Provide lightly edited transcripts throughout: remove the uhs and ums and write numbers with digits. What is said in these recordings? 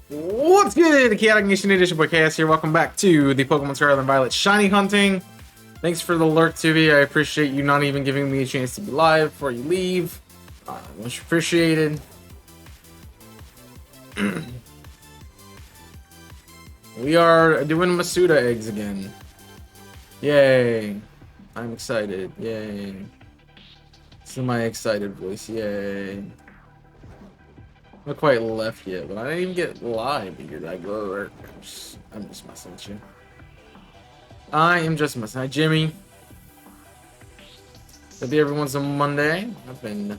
What's good? The Chaotic Nation Edition boy Chaos here. Welcome back to the Pokemon Scarlet and Violet Shiny Hunting. Thanks for the lurk, Tubi. I appreciate you not even giving me a chance to be live before you leave. Much appreciated. We are doing Masuda eggs again. Yay. I'm excited. Yay. This is my excited voice. Yay. Not quite left yet, but I didn't even get live here. I'm just messing with you. I am just messing. Hi, Jimmy. It'll be everyone's a Monday. I've been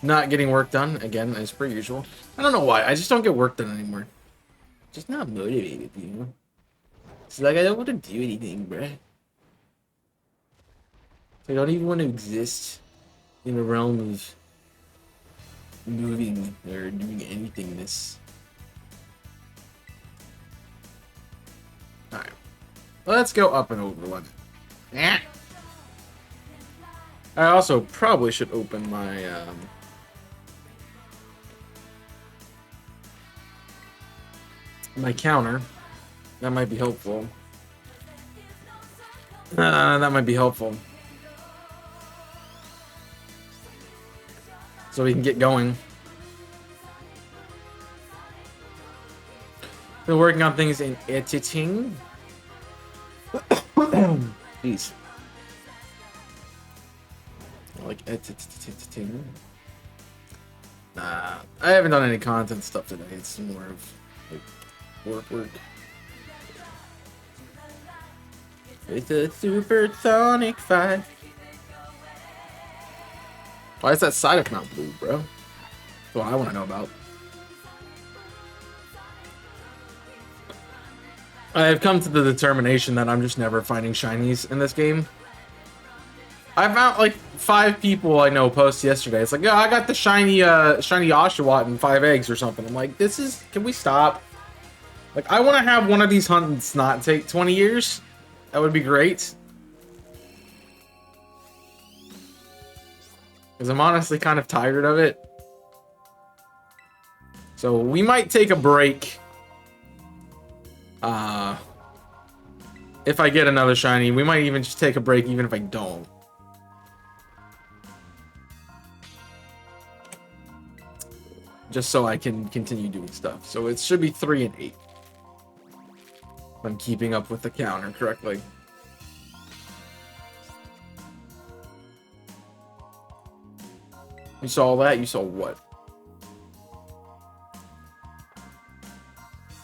not getting work done again, as per usual. I don't know why. I just don't get work done anymore. Just not motivated, you know. It's like I don't want to do anything, bruh. I don't even want to exist in the realm of moving or doing anythingness. Alright. Let's go up and over one. Yeah. I also probably should open my my counter. That might be helpful. That might be helpful. So we can get going. Been working on things in editing. Jeez. I like editing. I haven't done any content stuff today. It's more of like work. It's a supersonic 5. Why is that side account blue, bro? That's what I want to know about. I have come to the determination that I'm just never finding shinies in this game. I found like 5 people I know post yesterday. It's like, yeah, I got the shiny Oshawott and 5 eggs or something. I'm like, can we stop? Like, I want to have one of these hunts not take 20 years. That would be great. Because I'm honestly kind of tired of it. So we might take a break. If I get another shiny, we might even just take a break even if I don't. Just so I can continue doing stuff. So it should be 3 and 8. If I'm keeping up with the counter correctly. You saw that? You saw what?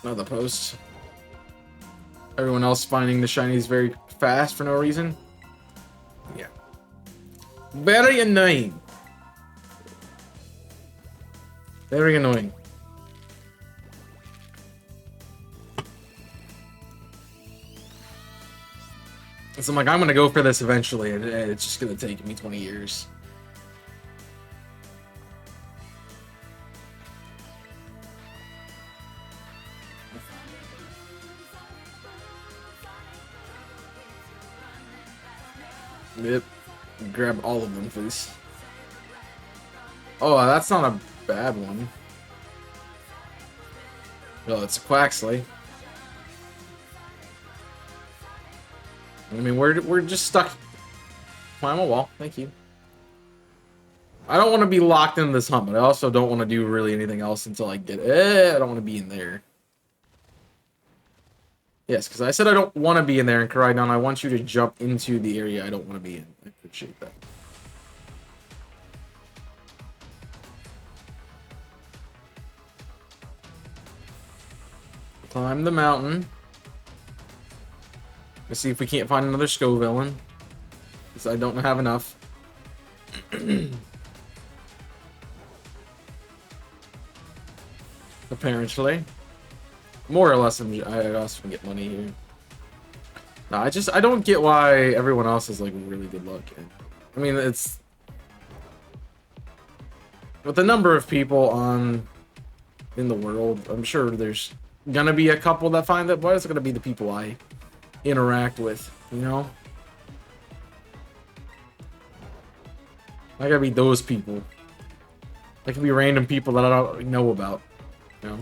Another post. Everyone else finding the shinies very fast for no reason. Yeah. Very annoying. Very annoying. So I'm like, I'm gonna go for this eventually, and it's just gonna take me 20 years. Yep. Grab all of them, please. Oh, that's not a bad one. Well, it's a Quaxley. I mean, we're just stuck. Climb a wall. Thank you. I don't want to be locked into this hunt, but I also don't want to do really anything else until I get it. I don't want to be in there. Yes, because I said I don't want to be in there, and Koraidon, I want you to jump into the area I don't want to be in. I appreciate that. Climb the mountain. Let's see if we can't find another Scovillain. Because I don't have enough. Apparently. More or less, I also can get money here. No, I don't get why everyone else is like really good luck. I mean, it's with the number of people in the world, I'm sure there's gonna be a couple that find that. Why is it gonna be the people I interact with? You know, I gotta be those people. That can be random people that I don't know about. You know.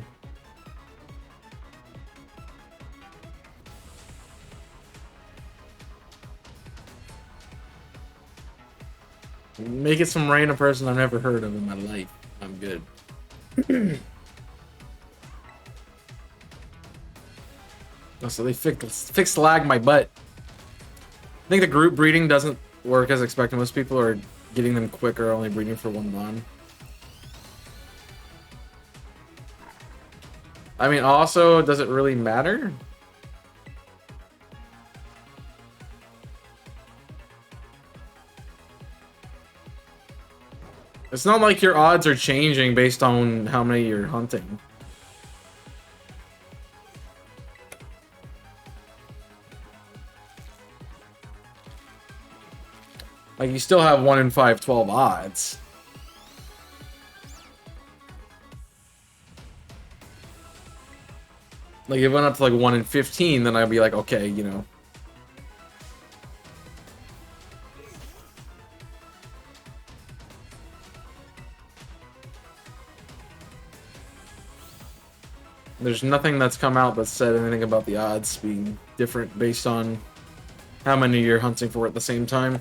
Make it some random person I've never heard of in my life. I'm good. Oh, so they fixed lag my butt. I think the group breeding doesn't work as expected. Most people are getting them quicker, only breeding for one mon. I mean, also, does it really matter? It's not like your odds are changing based on how many you're hunting. Like, you still have 1 in 512 odds. Like, if it went up to like 1 in 15, then I'd be like, okay, you know. There's nothing that's come out that said anything about the odds being different based on how many you're hunting for at the same time.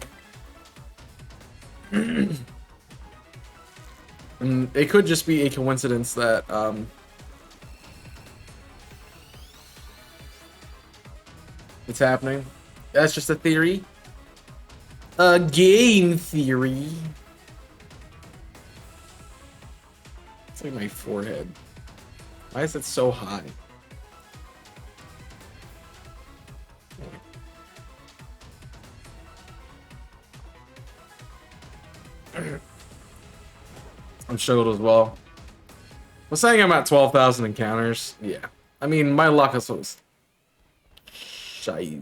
And it could just be a coincidence that, it's happening. That's just a theory. A game theory. It's like my forehead. Why is it so high? I'm struggled as well. I'm saying I'm at 12,000 encounters. Yeah. I mean, my luck is so shy.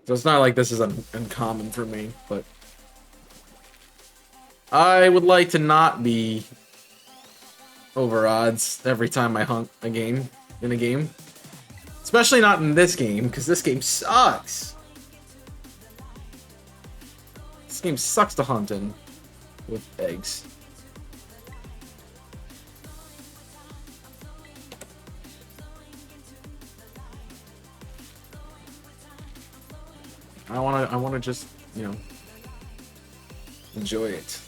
So it's not like this is uncommon for me, but I would like to not be over odds every time I hunt a game in a game. Especially not in this game, because this game sucks. This game sucks to hunt in with eggs. I wanna just, you know, enjoy it.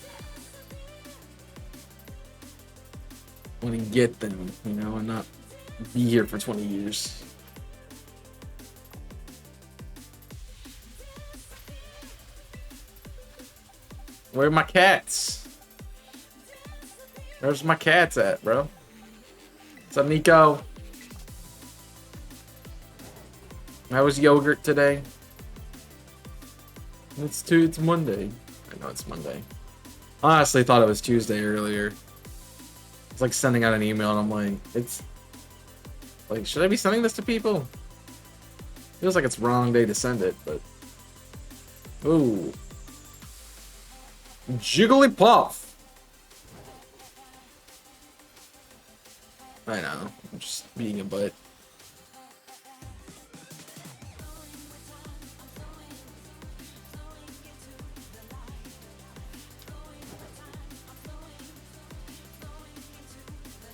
I wanna get them, you know, and not be here for 20 years. Where are my cats? Where's my cats at, bro? What's up, Nico? How was yogurt today? It's Monday. I know it's Monday. I honestly thought it was Tuesday earlier. It's like sending out an email and I'm like, it's like, should I be sending this to people? Feels like it's wrong day to send it, but ooh. Jigglypuff. I know. I'm just being a butt.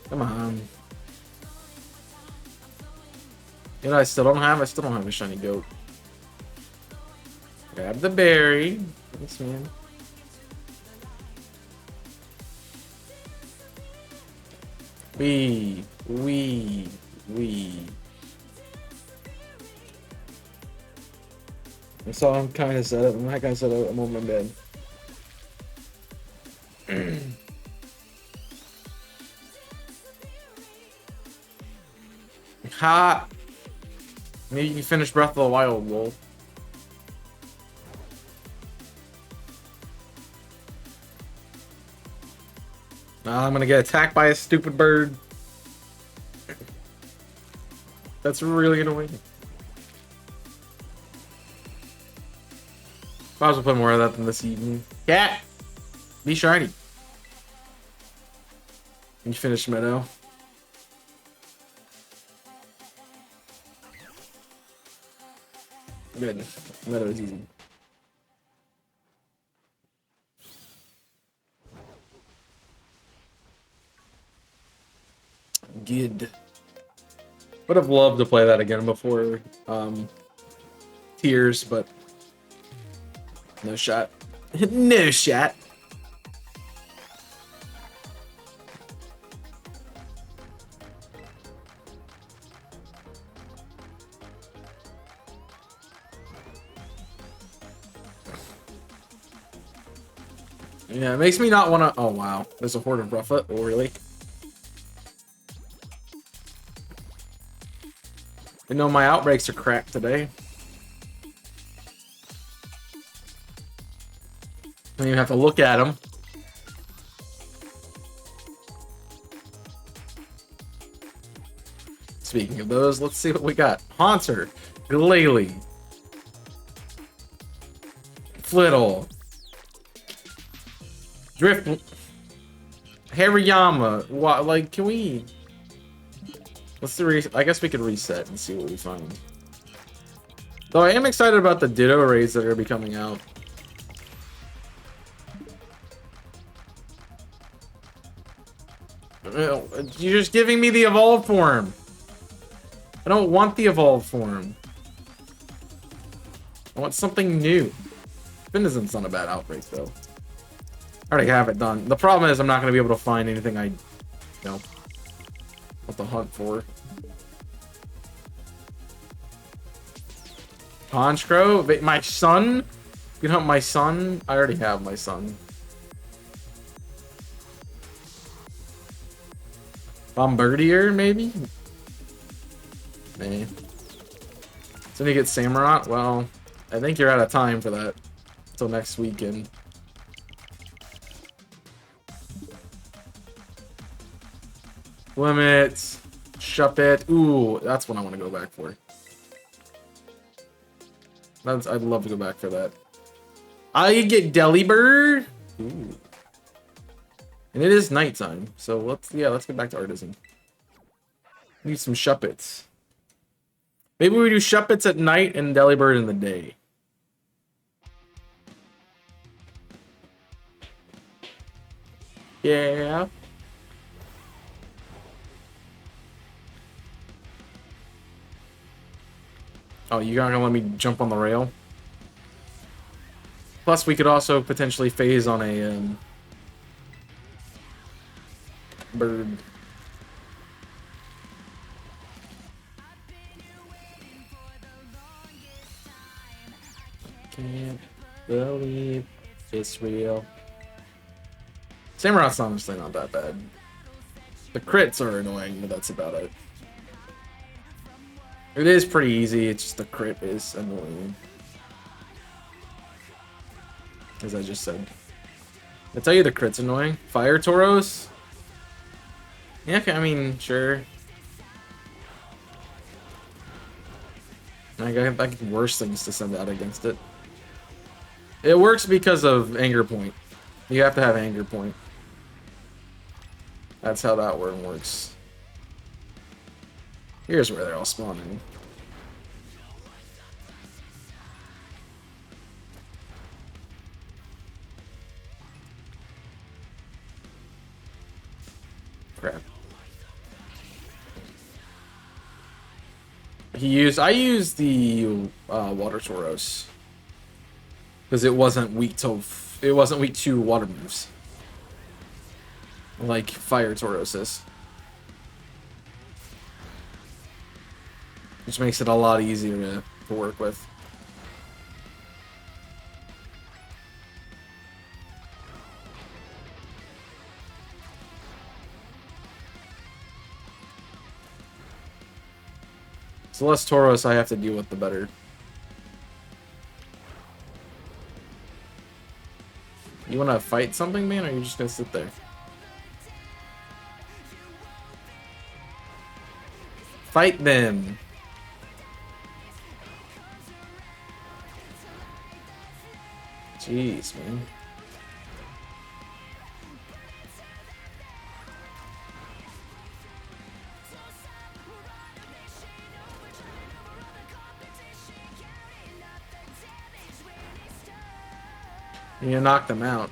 Come on. You know, I still don't have a shiny goat. Grab the berry. Thanks, man. Wee. So I'm kind of set up. I'm not kind of set up. I'm on my bed. Ha! Maybe you can finish Breath of the Wild, lol. Now I'm gonna get attacked by a stupid bird. That's really annoying. Might as well put more of that than this evening. Cat! Be shiny. You finished Meadow. Good. Meadow is easy. Good. Would have loved to play that again before tears, but no shot. No shot. Yeah, it makes me not want to. Oh wow, there's a horde of Ruffa. Oh really? I know my outbreaks are cracked today. I don't even have to look at them. Speaking of those, let's see what we got. Haunter, Glalie, Flittle, Drift, Hariyama. What? Like, can we? Let's see. I guess we could reset and see what we find. Though I am excited about the Ditto raids that are gonna be coming out. You're just giving me the evolved form. I don't want the evolved form. I want something new. Finizen's not a bad outbreak though. I already have it done. The problem is I'm not gonna be able to find anything I, want to hunt for. Honchkrow? My son? You can hunt my son? I already have my son. Bombardier, maybe? Nah. So you get Samurott? Well, I think you're out of time for that. Until next weekend. Limits. Shuppet. Ooh, that's what I want to go back for. I'd love to go back for that. I get Delibird. Ooh. And it is nighttime, so let's get back to Artisan. Need some Shuppets. Maybe we do Shuppets at night and Delibird in the day. Yeah. Oh, you're not gonna let me jump on the rail? Plus, we could also potentially phase on a bird. Can't believe it's real. Samurot's honestly not that bad. The crits are annoying, but that's about it. It is pretty easy, it's just the crit is annoying. As I just said. I tell you the crit's annoying. Fire Tauros? Yeah, okay, I mean, sure. I got worse things to send out against it. It works because of Anger Point. You have to have Anger Point. That's how that one works. Here's where they're all spawning. Crap. I used the Water Tauros because it wasn't weak to water moves like Fire Tauros is, which makes it a lot easier to work with. The less Tauros I have to deal with, the better. You want to fight something, man, or are you just gonna sit there? Fight them! Jeez, man. You knock them out.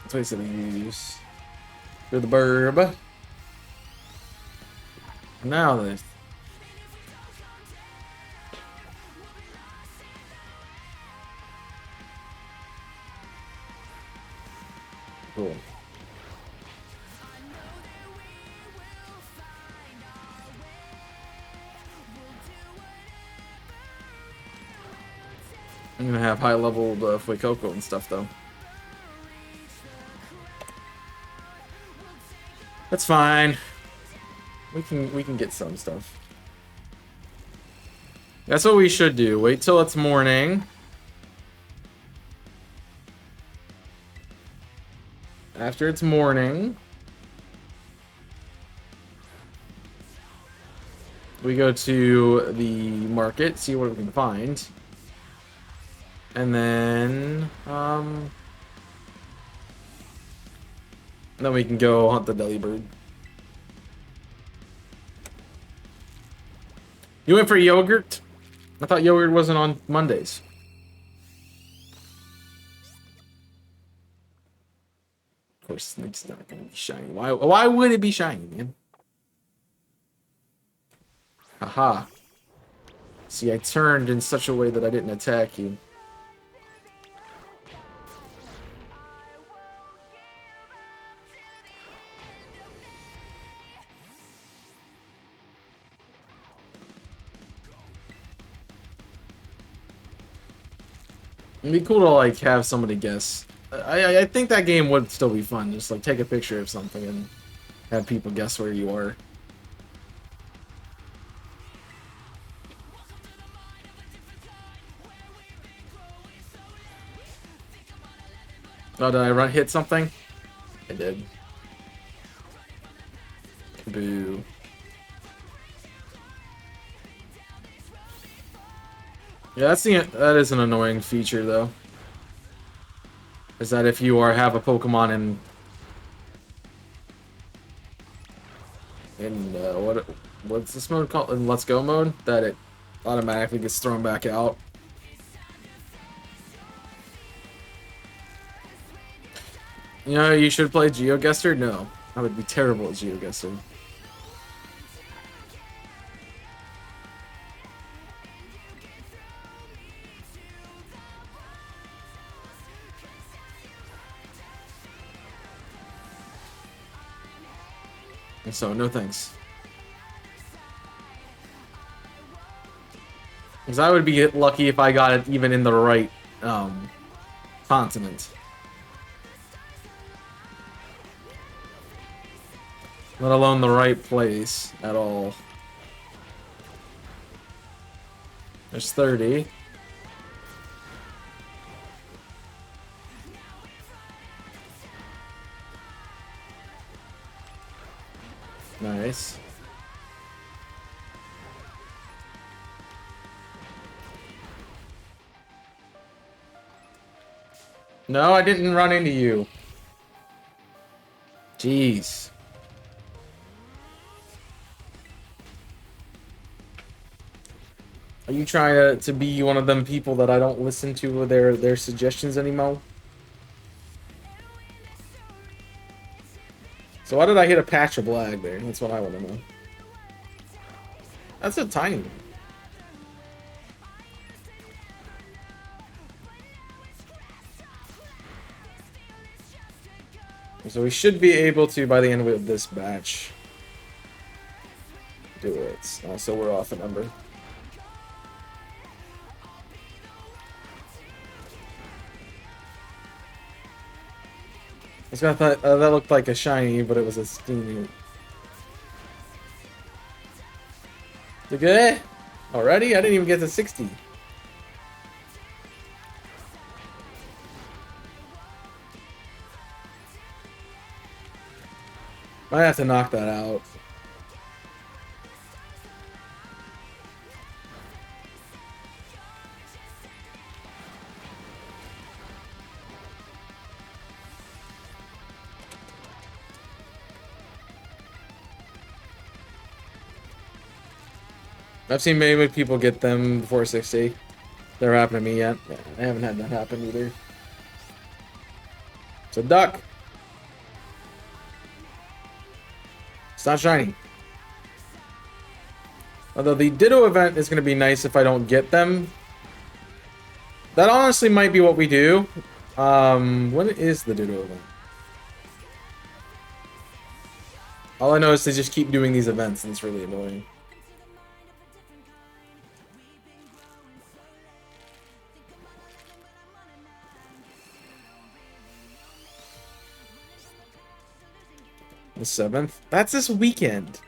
Place of use. To the burb. Now this. Cool. I'm gonna have high leveled Fuecoco and stuff though. That's fine. We can get some stuff. That's what we should do. Wait till it's morning. After it's morning, we go to the market, see what we can find. And then we can go hunt the Delibird. You went for yogurt? I thought yogurt wasn't on Mondays. Of course, Snake's not gonna be shiny. Why would it be shiny, man? Haha. See, I turned in such a way that I didn't attack you. It'd be cool to like have somebody guess. I think that game would still be fun. Just like take a picture of something and have people guess where you are. Oh, did I hit something? I did. Boo. Yeah, that is an annoying feature though. Is that if you have a Pokemon in what's this mode called, in Let's Go mode, that it automatically gets thrown back out. You know, you should play GeoGuessr? No, I would be terrible at GeoGuessr. And so, no thanks. Because I would be lucky if I got it even in the right continent. Let alone the right place at all. There's 30. Nice. No, I didn't run into you. Jeez. Are you trying to be one of them people that I don't listen to their suggestions anymore? So why did I hit a patch of lag there? That's what I want to know. That's a tiny one. So we should be able to, by the end of this batch, do it. So we're off a number. I thought that looked like a shiny, but it was a steamy. You good? Already? I didn't even get to 60. Might have to knock that out. I've seen many people get them before 60. Never happened to me yet. Yeah, I haven't had that happen either. It's a duck. It's not shiny. Although the Ditto event is going to be nice if I don't get them. That honestly might be what we do. When is the Ditto event? All I know is they just keep doing these events, and it's really annoying. The 7th? That's this weekend.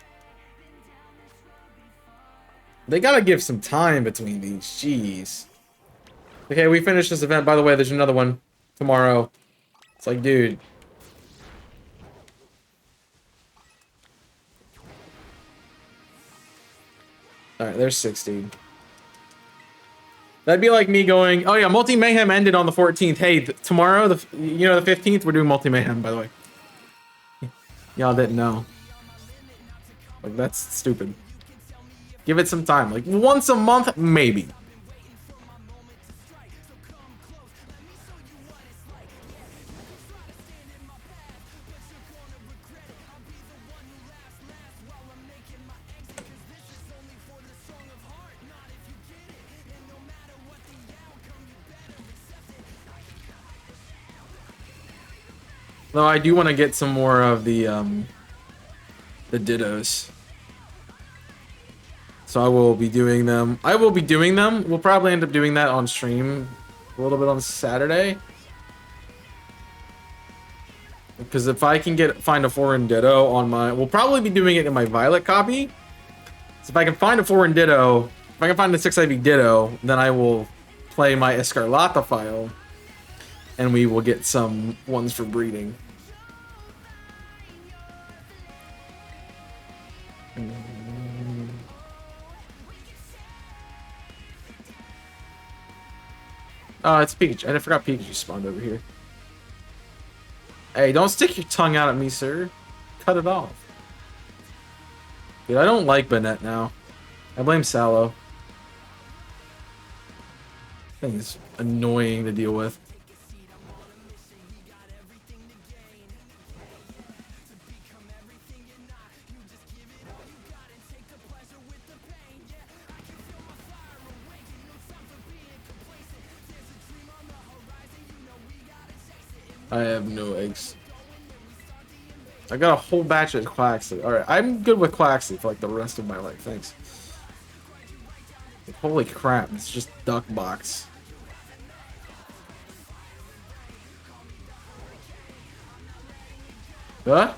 They gotta give some time between these. Jeez. Okay, we finished this event. By the way, there's another one tomorrow. It's like, dude. Alright, there's 16. That'd be like me going, oh yeah, Multi Mayhem ended on the 14th. Hey, tomorrow, the 15th, we're doing Multi Mayhem, by the way. Y'all didn't know. Like, that's stupid. Give it some time. Like, once a month, maybe. Though I do want to get some more of the Dittos. So I will be doing them. We'll probably end up doing that on stream a little bit on Saturday. Because if I can find a foreign Ditto on my... We'll probably be doing it in my Violet copy. So if I can find a foreign Ditto, if I can find a 6 IV Ditto, then I will play my Escarlata file. And we will get some ones for breeding. Oh, it's Pikachu. I forgot Pikachu spawned over here. Hey, don't stick your tongue out at me, sir. Cut it off. Dude, I don't like Banette now. I blame Sallow. I think it's annoying to deal with. I have no eggs. I got a whole batch of Quaxley. Alright, I'm good with Quaxley for like the rest of my life. Thanks. Holy crap, it's just Duck Box. Huh?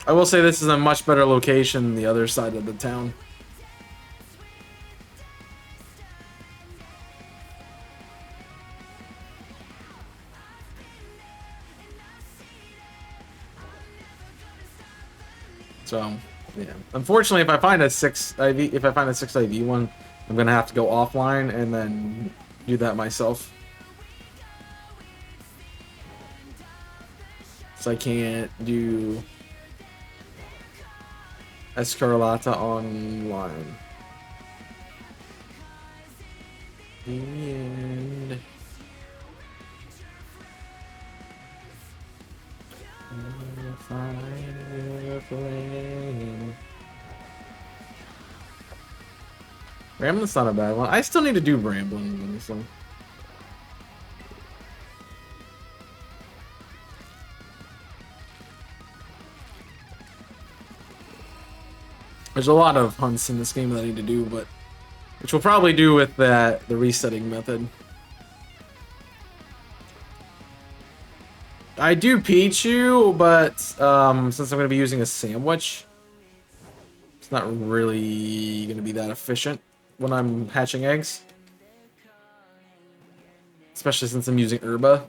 I will say this is a much better location than the other side of the town. So, yeah. Unfortunately, if I find a 6 IV one, I'm gonna have to go offline and then do that myself. So I can't do Escarlata online. The end. Rambling's not a bad one. I still need to do Rambling, so. There's a lot of hunts in this game that I need to do, but which we'll probably do with the resetting method. I do Pichu, but since I'm going to be using a sandwich, it's not really going to be that efficient when I'm hatching eggs. Especially since I'm using Herba.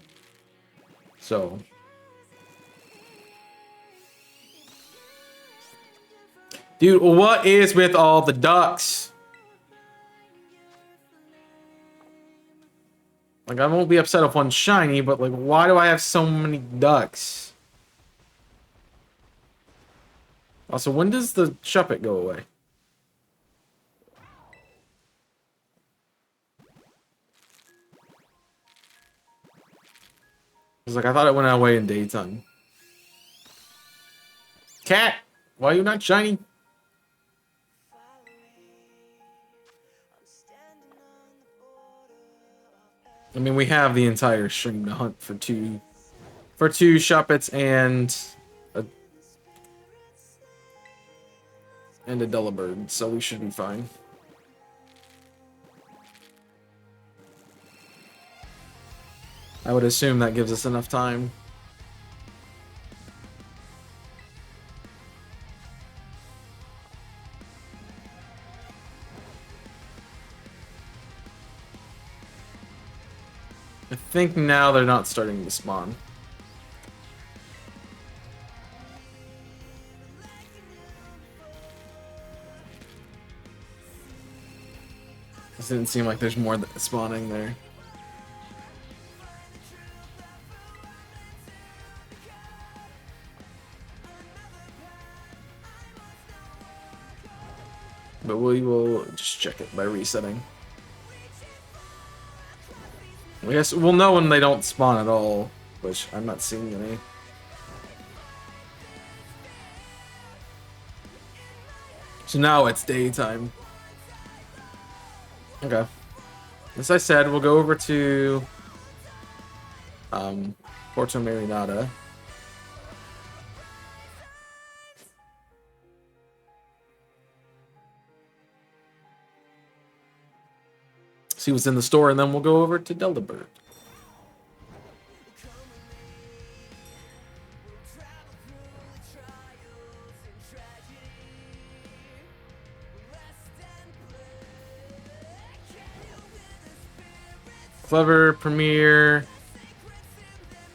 So. Dude, what is with all the ducks? Like, I won't be upset if one's shiny, but, like, why do I have so many ducks? Also, when does the Shuppet go away? was like, I thought it went away in daytime. Cat, why are you not shiny? I mean, we have the entire stream to hunt for two Shuppets a and a Delibird, so we should be fine. I would assume that gives us enough time. I think now they're not starting to spawn. It didn't seem like there's more spawning there. But we will just check it by resetting. I guess we'll know when they don't spawn at all, which I'm not seeing any. So now it's daytime. Okay. As I said, we'll go over to Porto Marinata. See what's in the store, and then we'll go over to Delibird. Clever, Premier,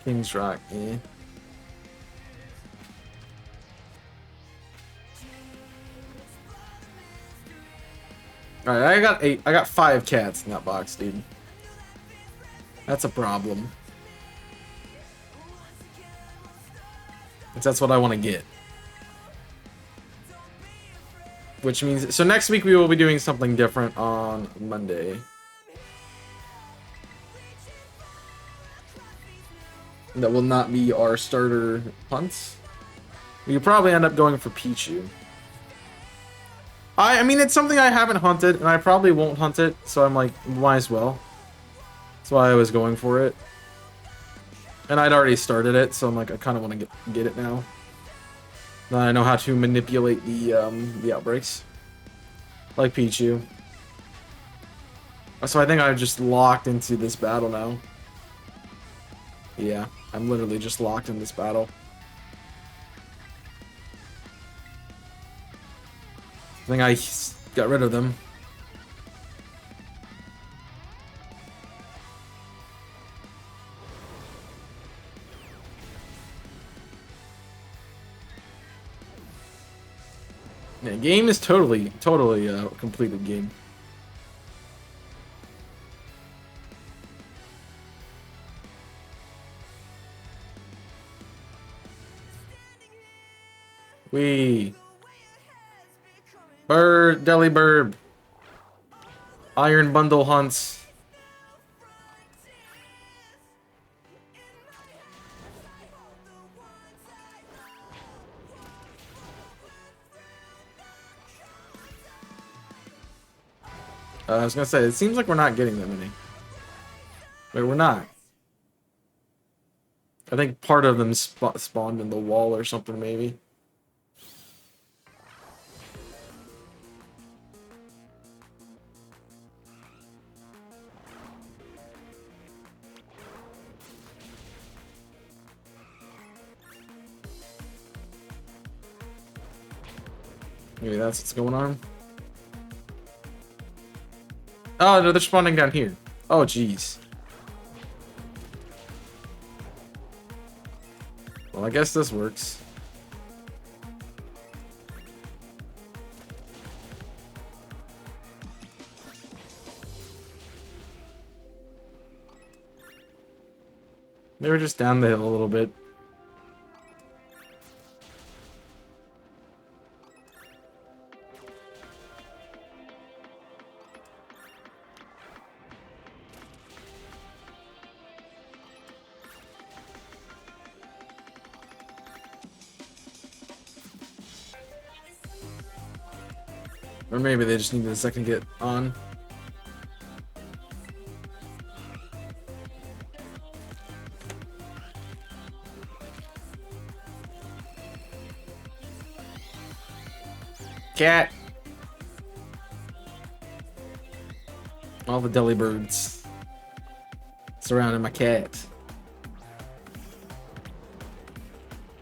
King's Rock, eh. Alright, I got 5 cats in that box, dude. That's a problem. That's what I want to get. Which means, so next week we will be doing something different on Monday. That will not be our starter hunts. We'll probably end up going for Pichu. I mean, it's something I haven't hunted, and I probably won't hunt it, so I'm like, might as well. That's why I was going for it. And I'd already started it, so I'm like, I kind of want to get it now. Now I know how to manipulate the outbreaks. Like Pichu. So I think I've just locked into this battle now. Yeah, I'm literally just locked in this battle. I think I got rid of them. Yeah, game is totally completed game. Delibird. Iron Bundle hunts. I was gonna say, it seems like we're not getting that many. Wait, we're not. I think part of them spawned in the wall or something, maybe. Maybe that's what's going on. Oh, no, they're spawning down here. Oh, jeez. Well, I guess this works. They were just down the hill a little bit. Or maybe they just needed a second to get on. Cat! All the deli birds surrounding my cat.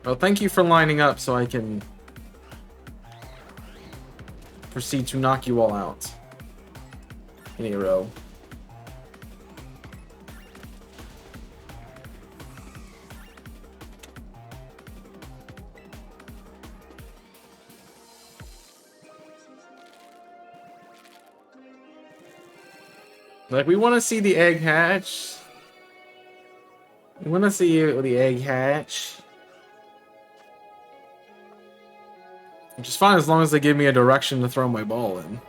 Well, thank you for lining up so I can proceed to knock you all out in a row. Like, we want to see the egg hatch. We want to see the egg hatch. Which is fine as long as they give me a direction to throw my ball in.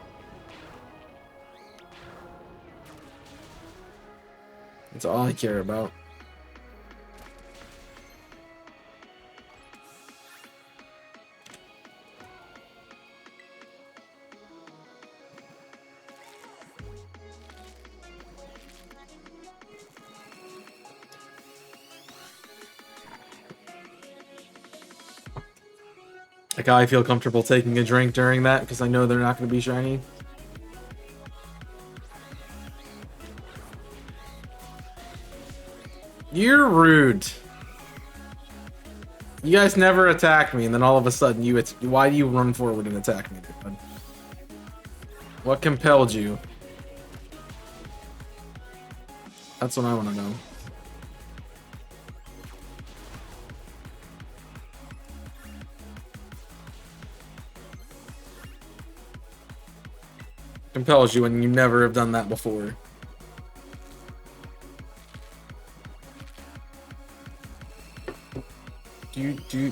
That's all I care about. Like, I feel comfortable taking a drink during that because I know they're not going to be shiny. You're rude. You guys never attack me, and then all of a sudden why do you run forward and attack me, dude? What compelled you? That's what I want to know. Compels you when you never have done that before. Do.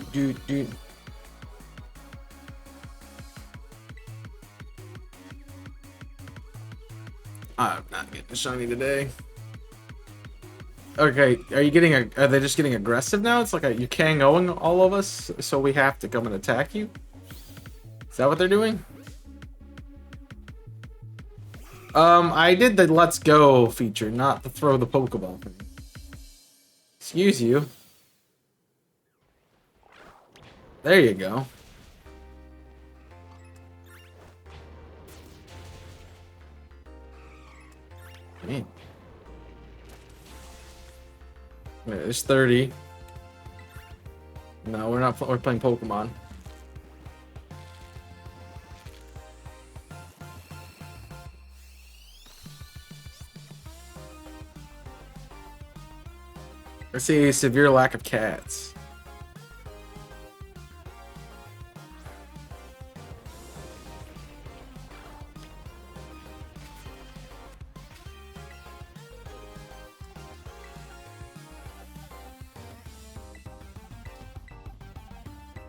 I'm not getting shiny today. Okay, are they just getting aggressive now? It's like you're KOing all of us, so we have to come and attack you? Is that what they're doing? I did the let's go feature, not the throw the Pokeball thing. Excuse you. There you go. Man. Wait, there's 30. No, we're not. We're playing Pokemon. I see a severe lack of cats.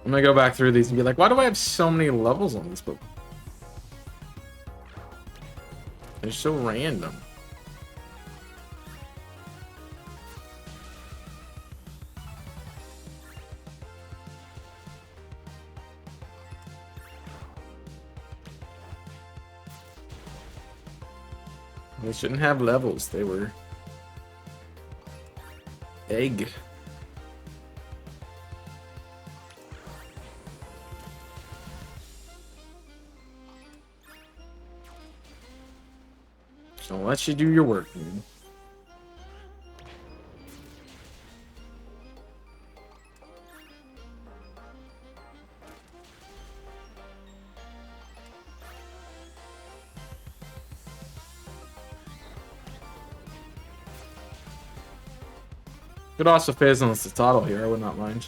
I'm gonna go back through these and be like, why do I have so many levels on this book? They're so random. They shouldn't have levels. They were egg. So let you do your work, dude. Could also phase on the Citadel here, I would not mind.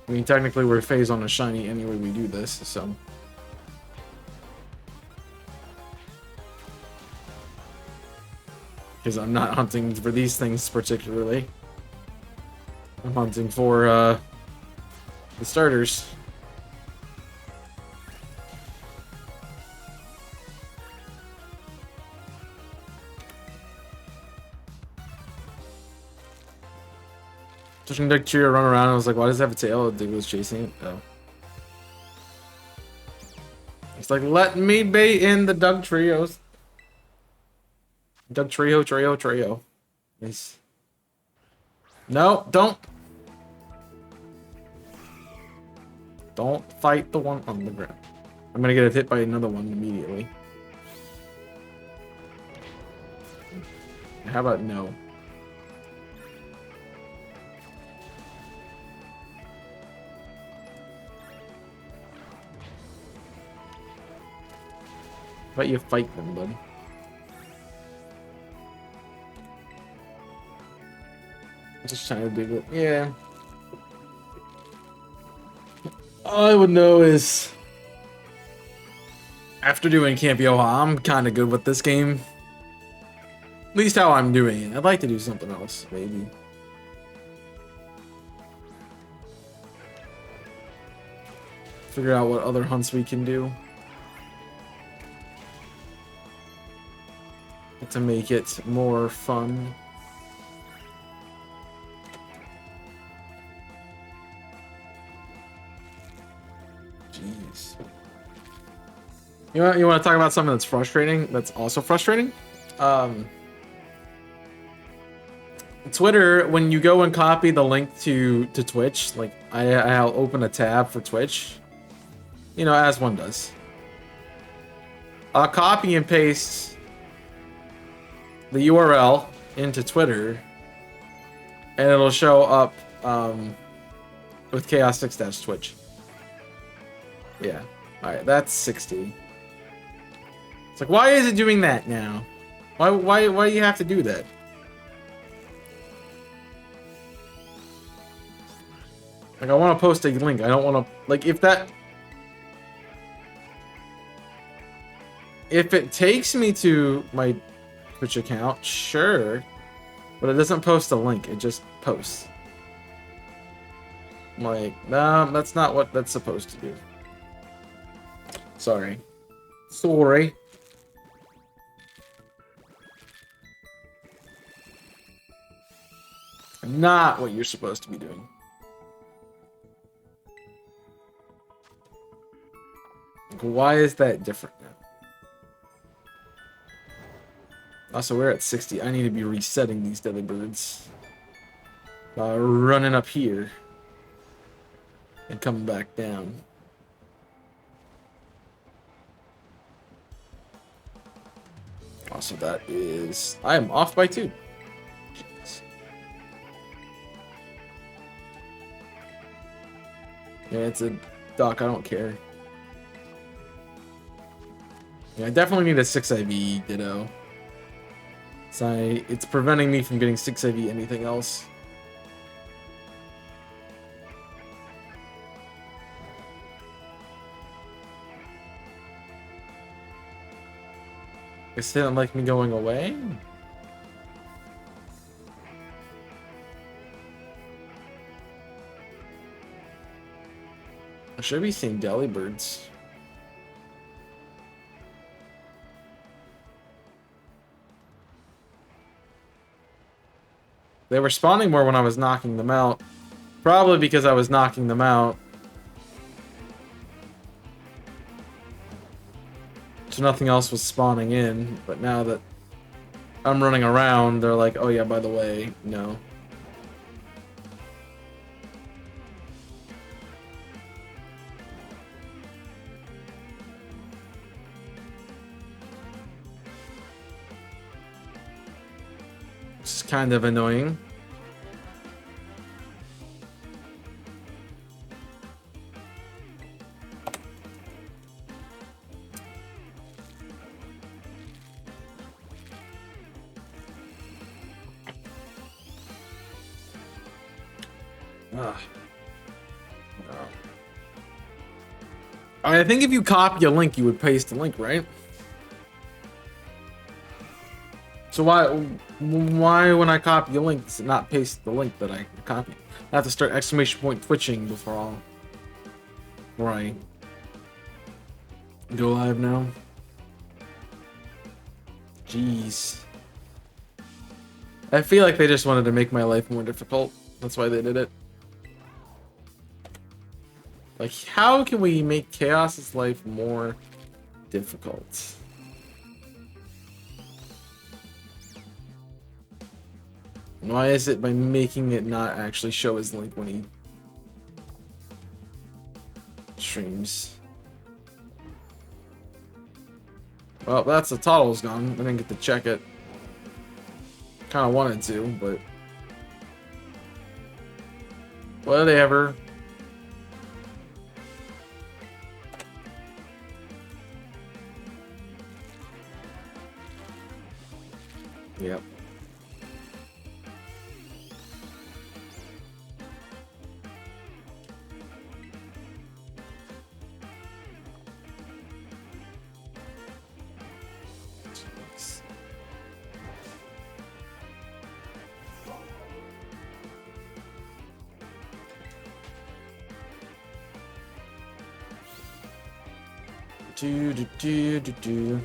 I mean, technically we're phase on a shiny anyway we do this, so. Because I'm not hunting for these things particularly. I'm hunting for, the starters. Just like Cheerio run around, I was like, why does it have a tail? It was chasing it. Oh. It's like, let me bait in the Doug Trios. Doug Trio. Nice. No, don't. Don't fight the one on the ground. I'm gonna get hit by another one immediately. How about no? How about you fight them, bud? Just trying to do it. Yeah. All I would know is after doing Camp Yoha, I'm kind of good with this game. At least how I'm doing it. I'd like to do something else, maybe. Figure out what other hunts we can do to make it more fun. Jeez. You want to talk about something that's frustrating? That's also frustrating. Twitter, when you go and copy the link to Twitch, like I'll open a tab for Twitch, you know, as one does. I'll copy and paste the URL into Twitter, and it'll show up with Chaos 6 Twitch. Yeah. All right, that's 60. It's like, why is it doing that now? Why do you have to do that? Like, I want to post a link. I don't want to, like, if it takes me to my Twitch account, sure, but it doesn't post a link. It just posts. I'm like, no, that's not what that's supposed to do. Sorry. Not what you're supposed to be doing. Why is that different now? Also, we're at 60. I need to be resetting these deadly birds. Running up here. And coming back down. Also, that is... I am off by 2. Jeez. Yeah, it's a duck. I don't care. Yeah, I definitely need a 6 IV Ditto. So it's preventing me from getting 6 IV anything else. It didn't like me going away? I should be seeing delibirds. They were spawning more when I was knocking them out. Probably because I was knocking them out. So nothing else was spawning in, but now that I'm running around, they're like, oh yeah, by the way, no. It's kind of annoying. I think if you copy a link, you would paste the link, right? So why when I copy a link, does it not paste the link that I copied? I have to start exclamation point twitching before I go live now. Jeez. I feel like they just wanted to make my life more difficult. That's why they did it. Like, how can we make Chaos's life more difficult. Why is it by making it not actually show his link when he streams? Well, that's the toddle's gone. I didn't get to check it. Kind of wanted to, but whatever. Yep. Do.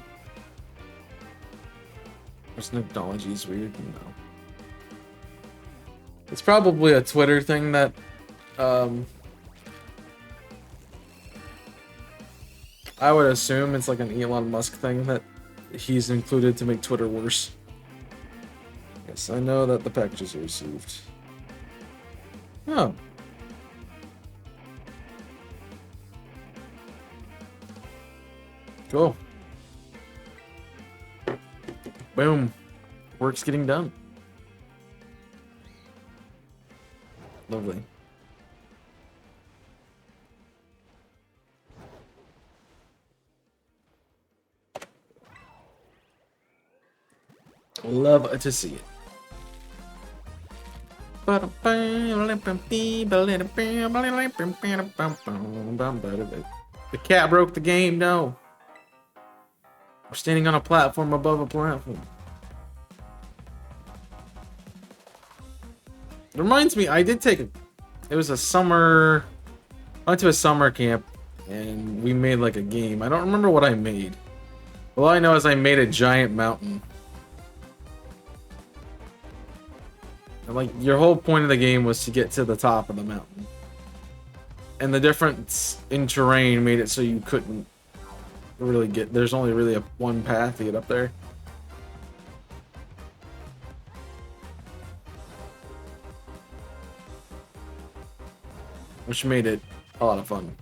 There's technology is weird. No. It's probably a Twitter thing that I would assume it's like an Elon Musk thing that he's included to make Twitter worse. Yes, I know that the packages are received. Oh. Cool. Boom. Work's getting done. Lovely. Love to see it. The cat broke the game, no. We're standing on a platform above a platform. It reminds me, I did take a... It was a summer... I went to a summer camp, and we made like a game. I don't remember what I made. All I know is I made a giant mountain. And like, your whole point of the game was to get to the top of the mountain. And the difference in terrain made it so you couldn't really get... There's only really one path to get up there. Which made it a lot of fun.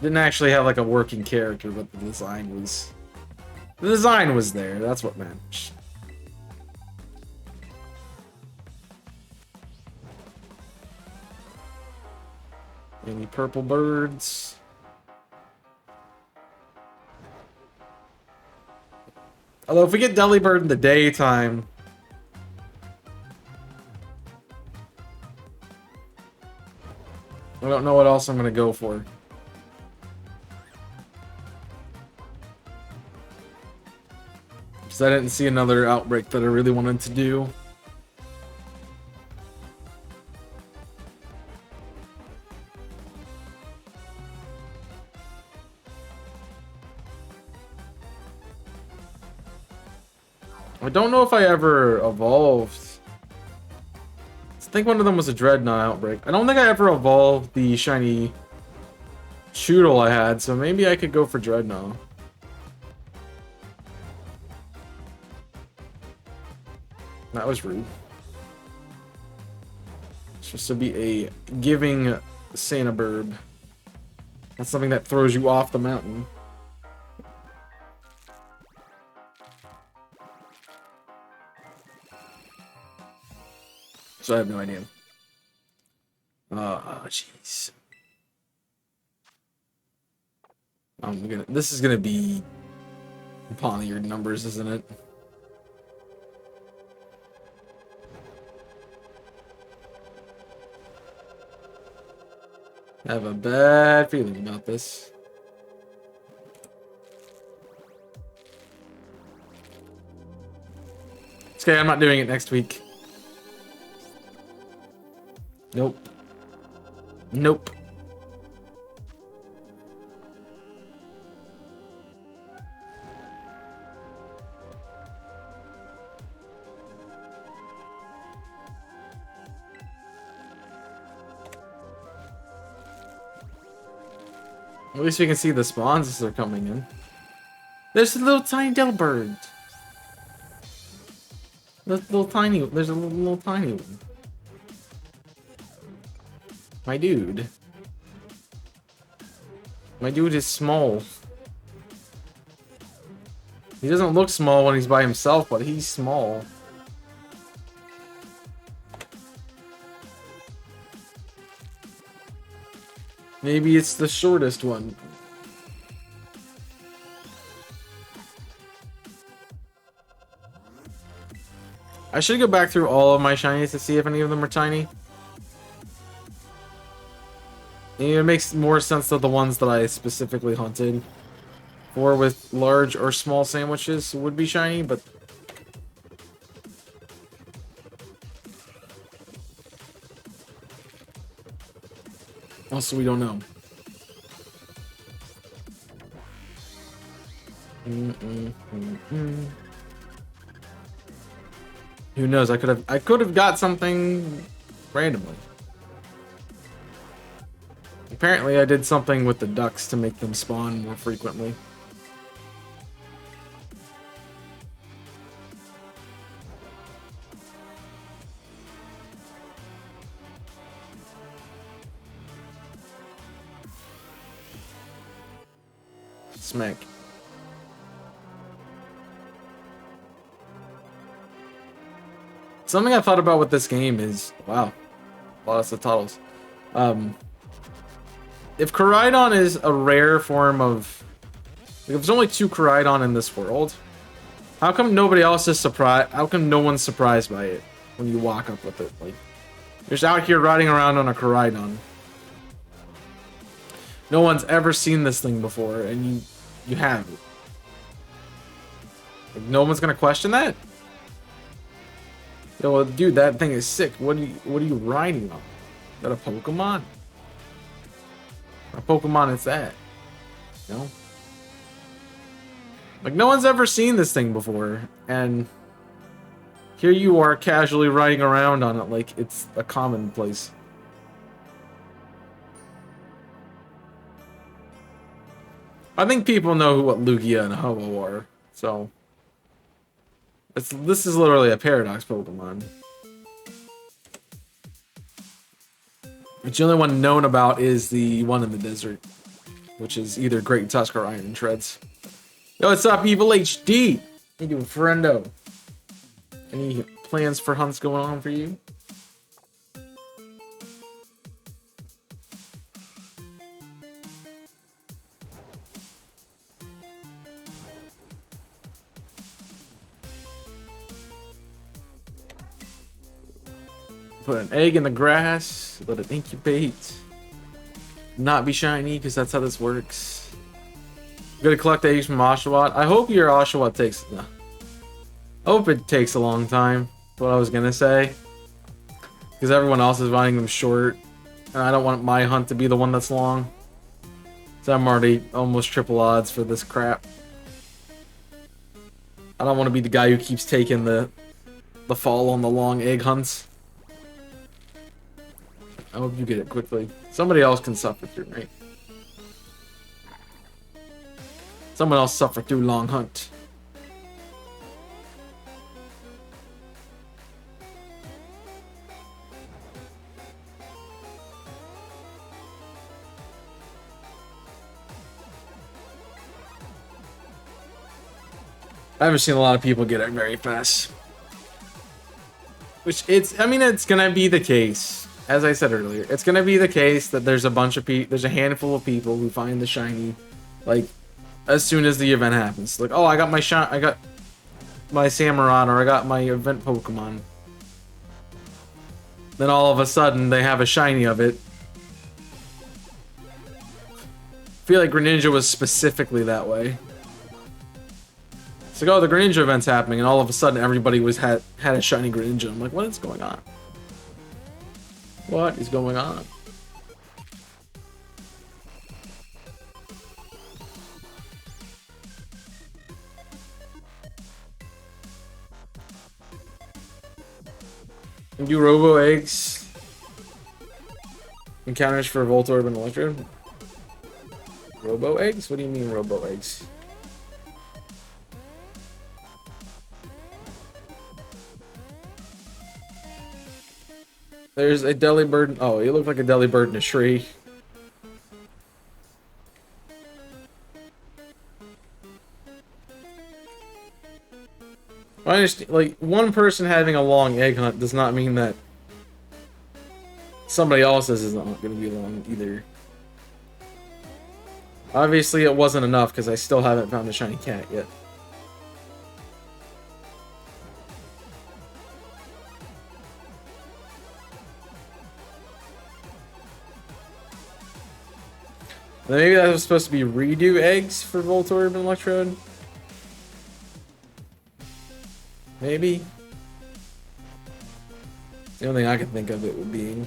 Didn't actually have like a working character, but the design was... The design was there, that's what matters. Any purple birds? Although if we get Delibird in the daytime... I don't know what else I'm gonna go for. Because I didn't see another outbreak that I really wanted to do. I don't know if I ever evolved. I think one of them was a Dreadnought outbreak. I don't think I ever evolved the shiny Choodle I had, so maybe I could go for Dreadnought. That was rude. It's supposed to be a giving Santa Burb. That's something that throws you off the mountain. So I have no idea. Oh, jeez. This is gonna be Poniard numbers, isn't it? I have a bad feeling about this. It's okay, I'm not doing it next week. Nope. Nope. At least we can see the spawns as they're coming in. There's a little tiny Delbird. Little tiny. There's a little tiny one. My dude. My dude is small. He doesn't look small when he's by himself, but he's small. Maybe it's the shortest one. I should go back through all of my shinies to see if any of them are tiny. It makes more sense that the ones that I specifically hunted for with large or small sandwiches would be shiny, but also we don't know. Who knows? I could have got something randomly. Apparently I did something with the ducks to make them spawn more frequently. Smack. Something I thought about with this game is, wow, lots of titles. If Koraidon is a rare form of, like, if there's only 2 Koraidon in this world, how come nobody else is surprised? How come no one's surprised by it when you walk up with it? Like, you're just out here riding around on a Koraidon. No one's ever seen this thing before, and you have it. Like, no one's gonna question that. Yo, well, dude, that thing is sick. What are you riding on? Is that a Pokemon? A Pokemon is that? You know? Like, no one's ever seen this thing before, and here you are casually riding around on it like it's a commonplace. I think people know what Lugia and Ho-Oh are, so this is literally a Paradox Pokemon. The only one known about is the one in the desert, which is either Great Tusk or Iron Treads. Yo, what's up, Evil HD? How you doing, friendo? Any plans for hunts going on for you? Put an egg in the grass, let it incubate. Not be shiny, because that's how this works. I'm gonna collect eggs from Oshawott. I hope your Oshawott takes... No. I hope it takes a long time. That's what I was gonna say. Because everyone else is finding them short. And I don't want my hunt to be the one that's long. So I'm already almost triple odds for this crap. I don't want to be the guy who keeps taking the fall on the long egg hunts. I hope you get it quickly. Somebody else can suffer through, right? Someone else suffer through long hunt. I haven't seen a lot of people get it very fast. Which I mean, it's gonna be the case. As I said earlier, it's gonna be the case that there's a bunch of there's a handful of people who find the shiny, like, as soon as the event happens. Like, oh, I got my Samurott, or I got my event Pokemon. Then all of a sudden, they have a shiny of it. I feel like Greninja was specifically that way. It's like, oh, the Greninja event's happening, and all of a sudden everybody had a shiny Greninja. I'm like, what is going on? What is going on? And do Robo Eggs encounters for Voltorb and Electrode? Robo Eggs? What do you mean Robo Eggs? There's a deli bird. Oh, you look like a deli bird in a tree. I understand, like, one person having a long egg hunt does not mean that somebody else's is not going to be long either. Obviously, it wasn't enough because I still haven't found a shiny cat yet. Maybe that was supposed to be redo eggs for Voltorb and Electrode. Maybe. The only thing I can think of it would be.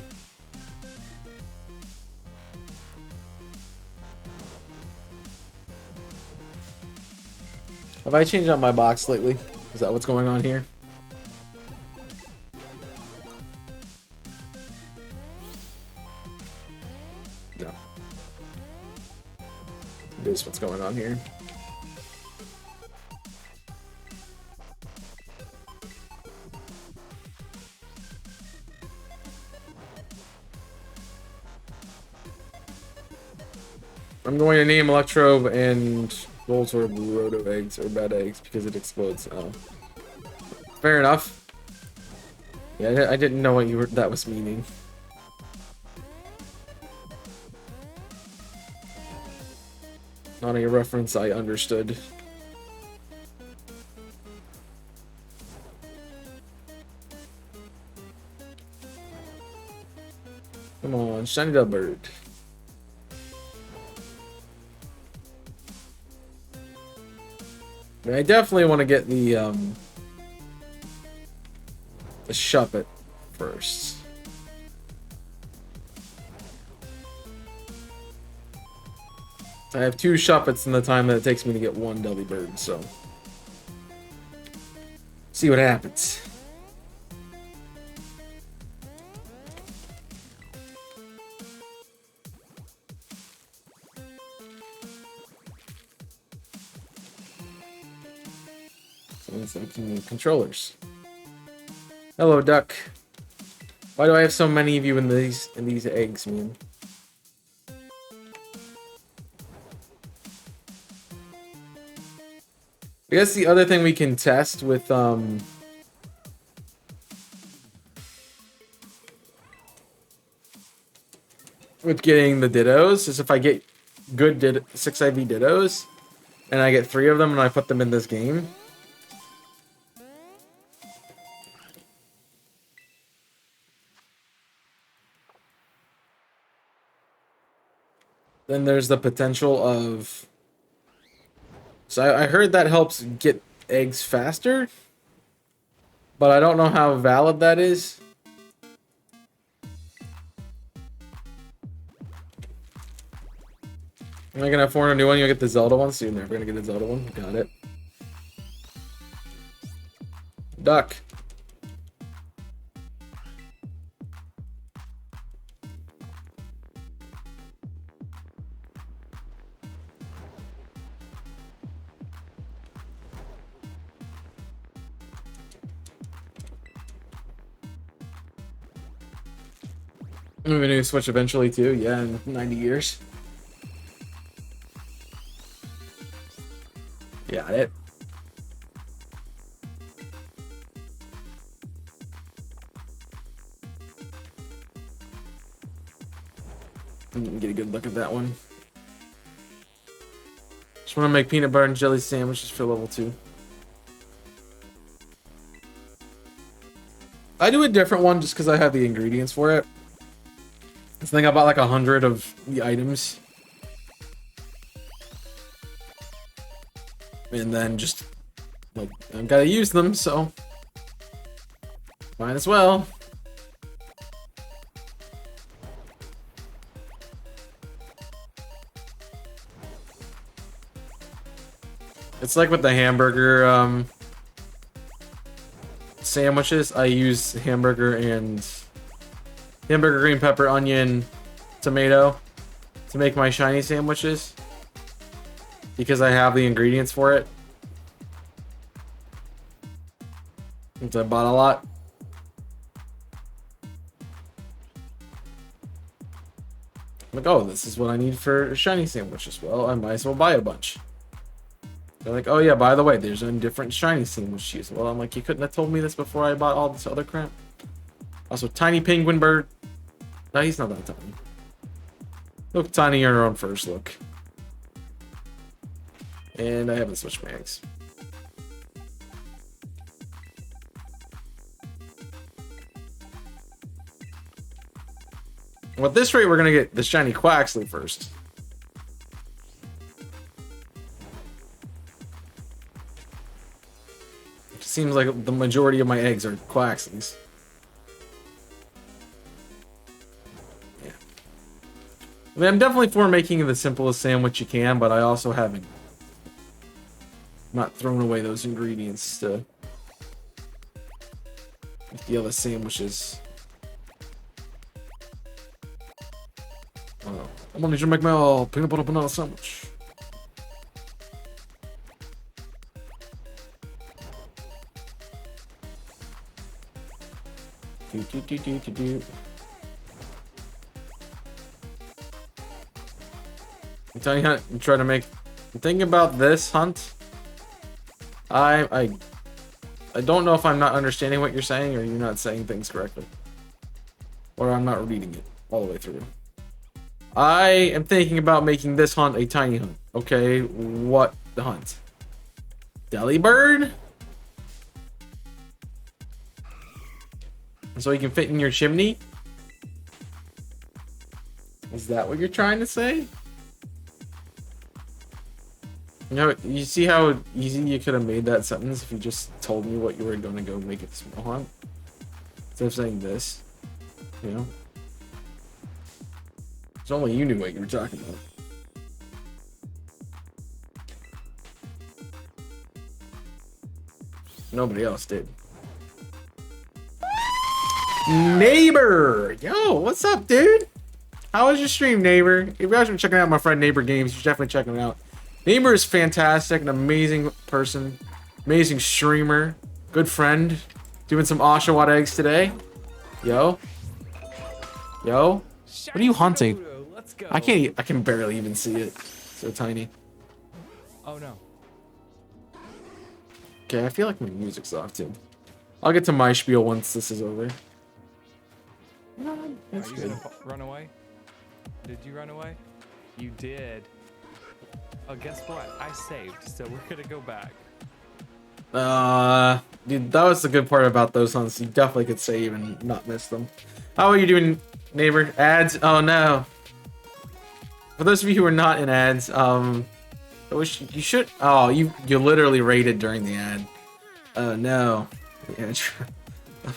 Have I changed out my box lately? Is that what's going on here? No. It is what's going on here. I'm going to name Electrode and Voltorb Roto eggs or bad eggs because it explodes. Oh. Fair enough. Yeah, I didn't know what that was meaning. Not a reference I understood. Come on, shiny the bird. I definitely want to get the Shuppet first. I have 2 Shuppets in the time that it takes me to get 1 Delibird, so see what happens. Some controllers. Hello, duck. Why do I have so many of you in these eggs, man? I guess the other thing we can test with getting the Dittos is if I get good 6 IV Dittos and I get 3 of them and I put them in this game. Then there's the potential of... So I heard that helps get eggs faster, but I don't know how valid that is. Am I gonna have 400 new one? You'll get the Zelda one soon. We're gonna get the Zelda one. Got it. Duck. I'm gonna do Switch eventually too. Yeah, in 90 years. Got it. Get a good look at that one. Just want to make peanut butter and jelly sandwiches for level 2. I do a different one just because I have the ingredients for it. I think I bought like 100 of the items. And then just, like, I've got to use them, so might as well. It's like with the hamburger sandwiches. I use hamburger, green pepper, onion, tomato to make my shiny sandwiches because I have the ingredients for it. Since I bought a lot. I'm like, oh, this is what I need for shiny sandwiches. Well, I might as well buy a bunch. They're like, oh yeah, by the way, there's a different shiny sandwiches. Well, I'm like, you couldn't have told me this before I bought all this other crap. Also, tiny penguin bird. No, he's not that tiny. Look tinier on first look. And I haven't switched my eggs. Well, at this rate, we're gonna get the shiny Quaxley first. It seems like the majority of my eggs are Quaxleys. Yeah. I mean, I'm definitely for making the simplest sandwich you can, but I also haven't not thrown away those ingredients to make the other sandwiches. I'm gonna need to make my peanut butter banana sandwich. I'm telling you how to try to make. I'm thinking about this hunt. I don't know if I'm not understanding what you're saying or you're not saying things correctly, or I'm not reading it all the way through. I am thinking about making this hunt a tiny hunt. Okay, what the hunt? Delibird? So you can fit in your chimney? Is that what you're trying to say? You know, you see how easy you could have made that sentence if you just told me what you were going to go make it small hunt? Instead of saying this, you know? It's only you knew what you were talking about. Nobody else did. Neighbor! Yo, what's up, dude? How was your stream, Neighbor? If you guys been checking out my friend Neighbor Games, you should definitely check him out. Neighbor is fantastic, an amazing person, amazing streamer, good friend. Doing some Oshawott eggs today. Yo. Yo. What are you hunting? I can barely even see it. So tiny. Oh no. Okay, I feel like my music's off too. I'll get to my spiel once this is over. That's Are you good. gonna run away? Did you run away? You did. Oh, guess what? I saved, so we're gonna go back. Dude, that was the good part about those hunts. You definitely could save and not miss them. How are you doing, Neighbor? Ads? Oh no. For those of you who are not in ads, I wish you should. Oh, you literally rated during the ad. Oh no. Yeah,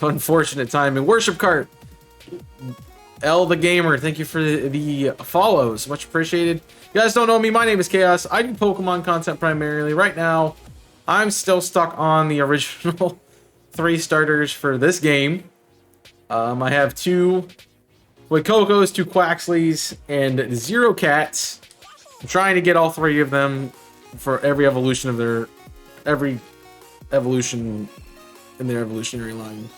unfortunate timing. Worship cart. L the Gamer, thank you for the follows. Much appreciated. You guys don't know me, my name is Chaos. I do Pokemon content primarily. Right now, I'm still stuck on the original 3 starters for this game. I have 2 Woodcocos, 2 Quaxleys, and 0 Cats. I'm trying to get all 3 of them for every evolution of their... every evolution in their evolutionary line.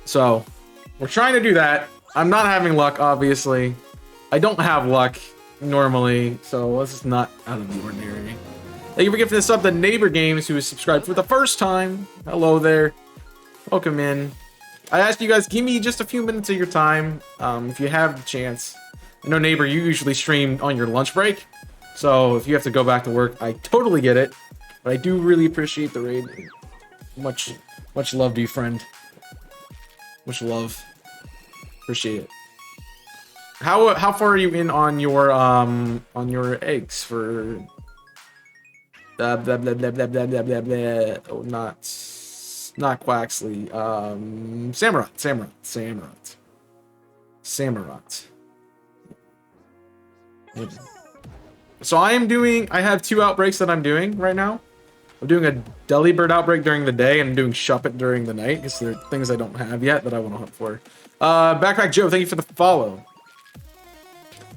So, we're trying to do that. I'm not having luck, obviously. I don't have luck normally, so this is not out of the ordinary. Thank you for giving this up to Neighbor Games, who is subscribed for the first time. Hello there. Welcome in. I ask you guys, give me just a few minutes of your time, if you have the chance. I know, Neighbor, you usually stream on your lunch break, so if you have to go back to work, I totally get it. But I do really appreciate the raid. Much love to you, friend. Much love. Appreciate it. How far are you in on your eggs for blah blah blah blah blah blah blah blah blah? Oh, not Quaxley. Samurott. So I have 2 outbreaks that I'm doing right now. I'm doing a Delibird outbreak during the day, and I'm doing Shuppet during the night, because there are things I don't have yet that I want to hunt for. Backpack Joe, thank you for the follow.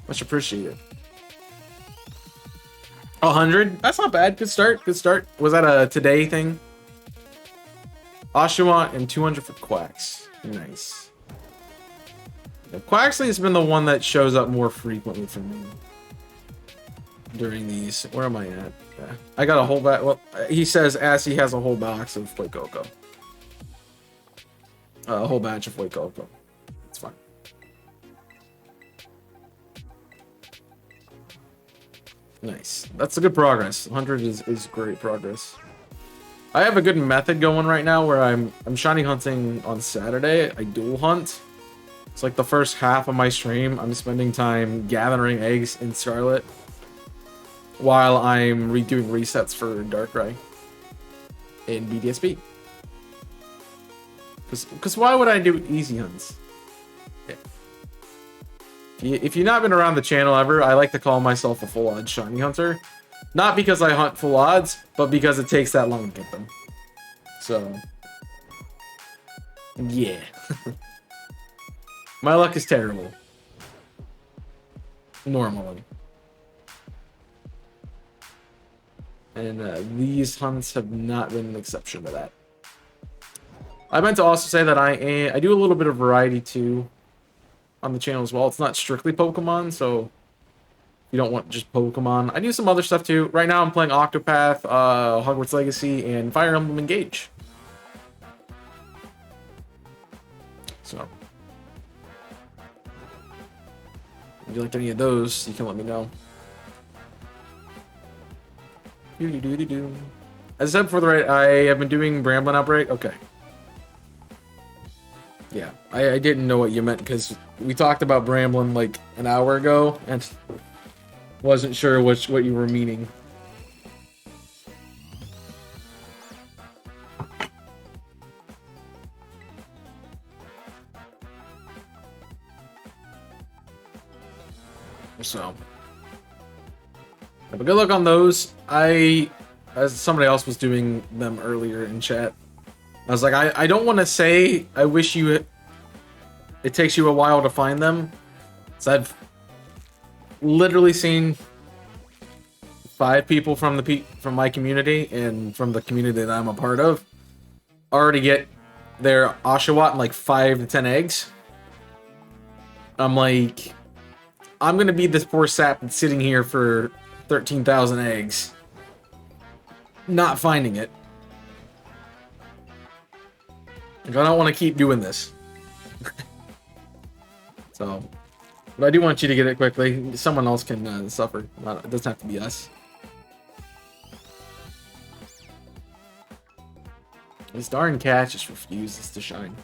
Much appreciated. 100? That's not bad. Good start. Good start. Was that a today thing? Oshawott and 200 for Quacks. Nice. Quaxley has been the one that shows up more frequently for me during these. Where am I at? Yeah. I got a whole batch. Well, he says as he has a whole box of White Cocoa. A whole batch of White Cocoa. It's fine. Nice. That's a good progress. 100 is great progress. I have a good method going right now where I'm shiny hunting on Saturday. I dual hunt. It's like the first half of my stream, I'm spending time gathering eggs in Scarlet while I'm redoing resets for Darkrai in BDSP. Because why would I do easy hunts? Yeah. If you've not been around the channel ever, I like to call myself a full odds shiny hunter. Not because I hunt full odds, but because it takes that long to get them. So, yeah. My luck is terrible. Normally. And these hunts have not been an exception to that. I meant to also say that I do a little bit of variety too on the channel as well. It's not strictly Pokemon, so you don't want just Pokemon. I do some other stuff too. Right now I'm playing Octopath, Hogwarts Legacy, and Fire Emblem Engage. So, if you like any of those, you can let me know. As I said before the raid, I have been doing Bramblin Outbreak. Okay. Yeah, I didn't know what you meant because we talked about Bramblin like an hour ago and wasn't sure what you were meaning. So, but good luck on those. As somebody else was doing them earlier in chat, I was like, I don't want to say I wish you. It takes you a while to find them. So I've literally seen 5 people from my community and from the community that I'm a part of already get their Oshawott in like 5 to 10 eggs. I'm like, I'm gonna be this poor sap that's sitting here for 13,000 eggs, not finding it. Like, I don't want to keep doing this. So, but I do want you to get it quickly. Someone else can suffer. It doesn't have to be us. This darn cat just refuses to shine.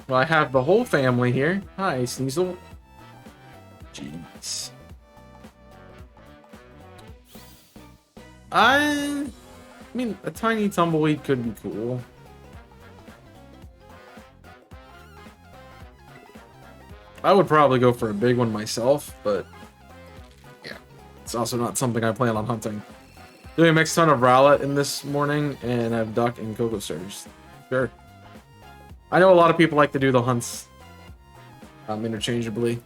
Well, I have the whole family here. Hi, Sneasel. Jeez. I mean, a tiny tumbleweed could be cool. I would probably go for a big one myself, but yeah, it's also not something I plan on hunting. Doing a mixed ton of Rowlet in this morning, and I have Duck and Cocoa Surge. Sure. I know a lot of people like to do the hunts interchangeably,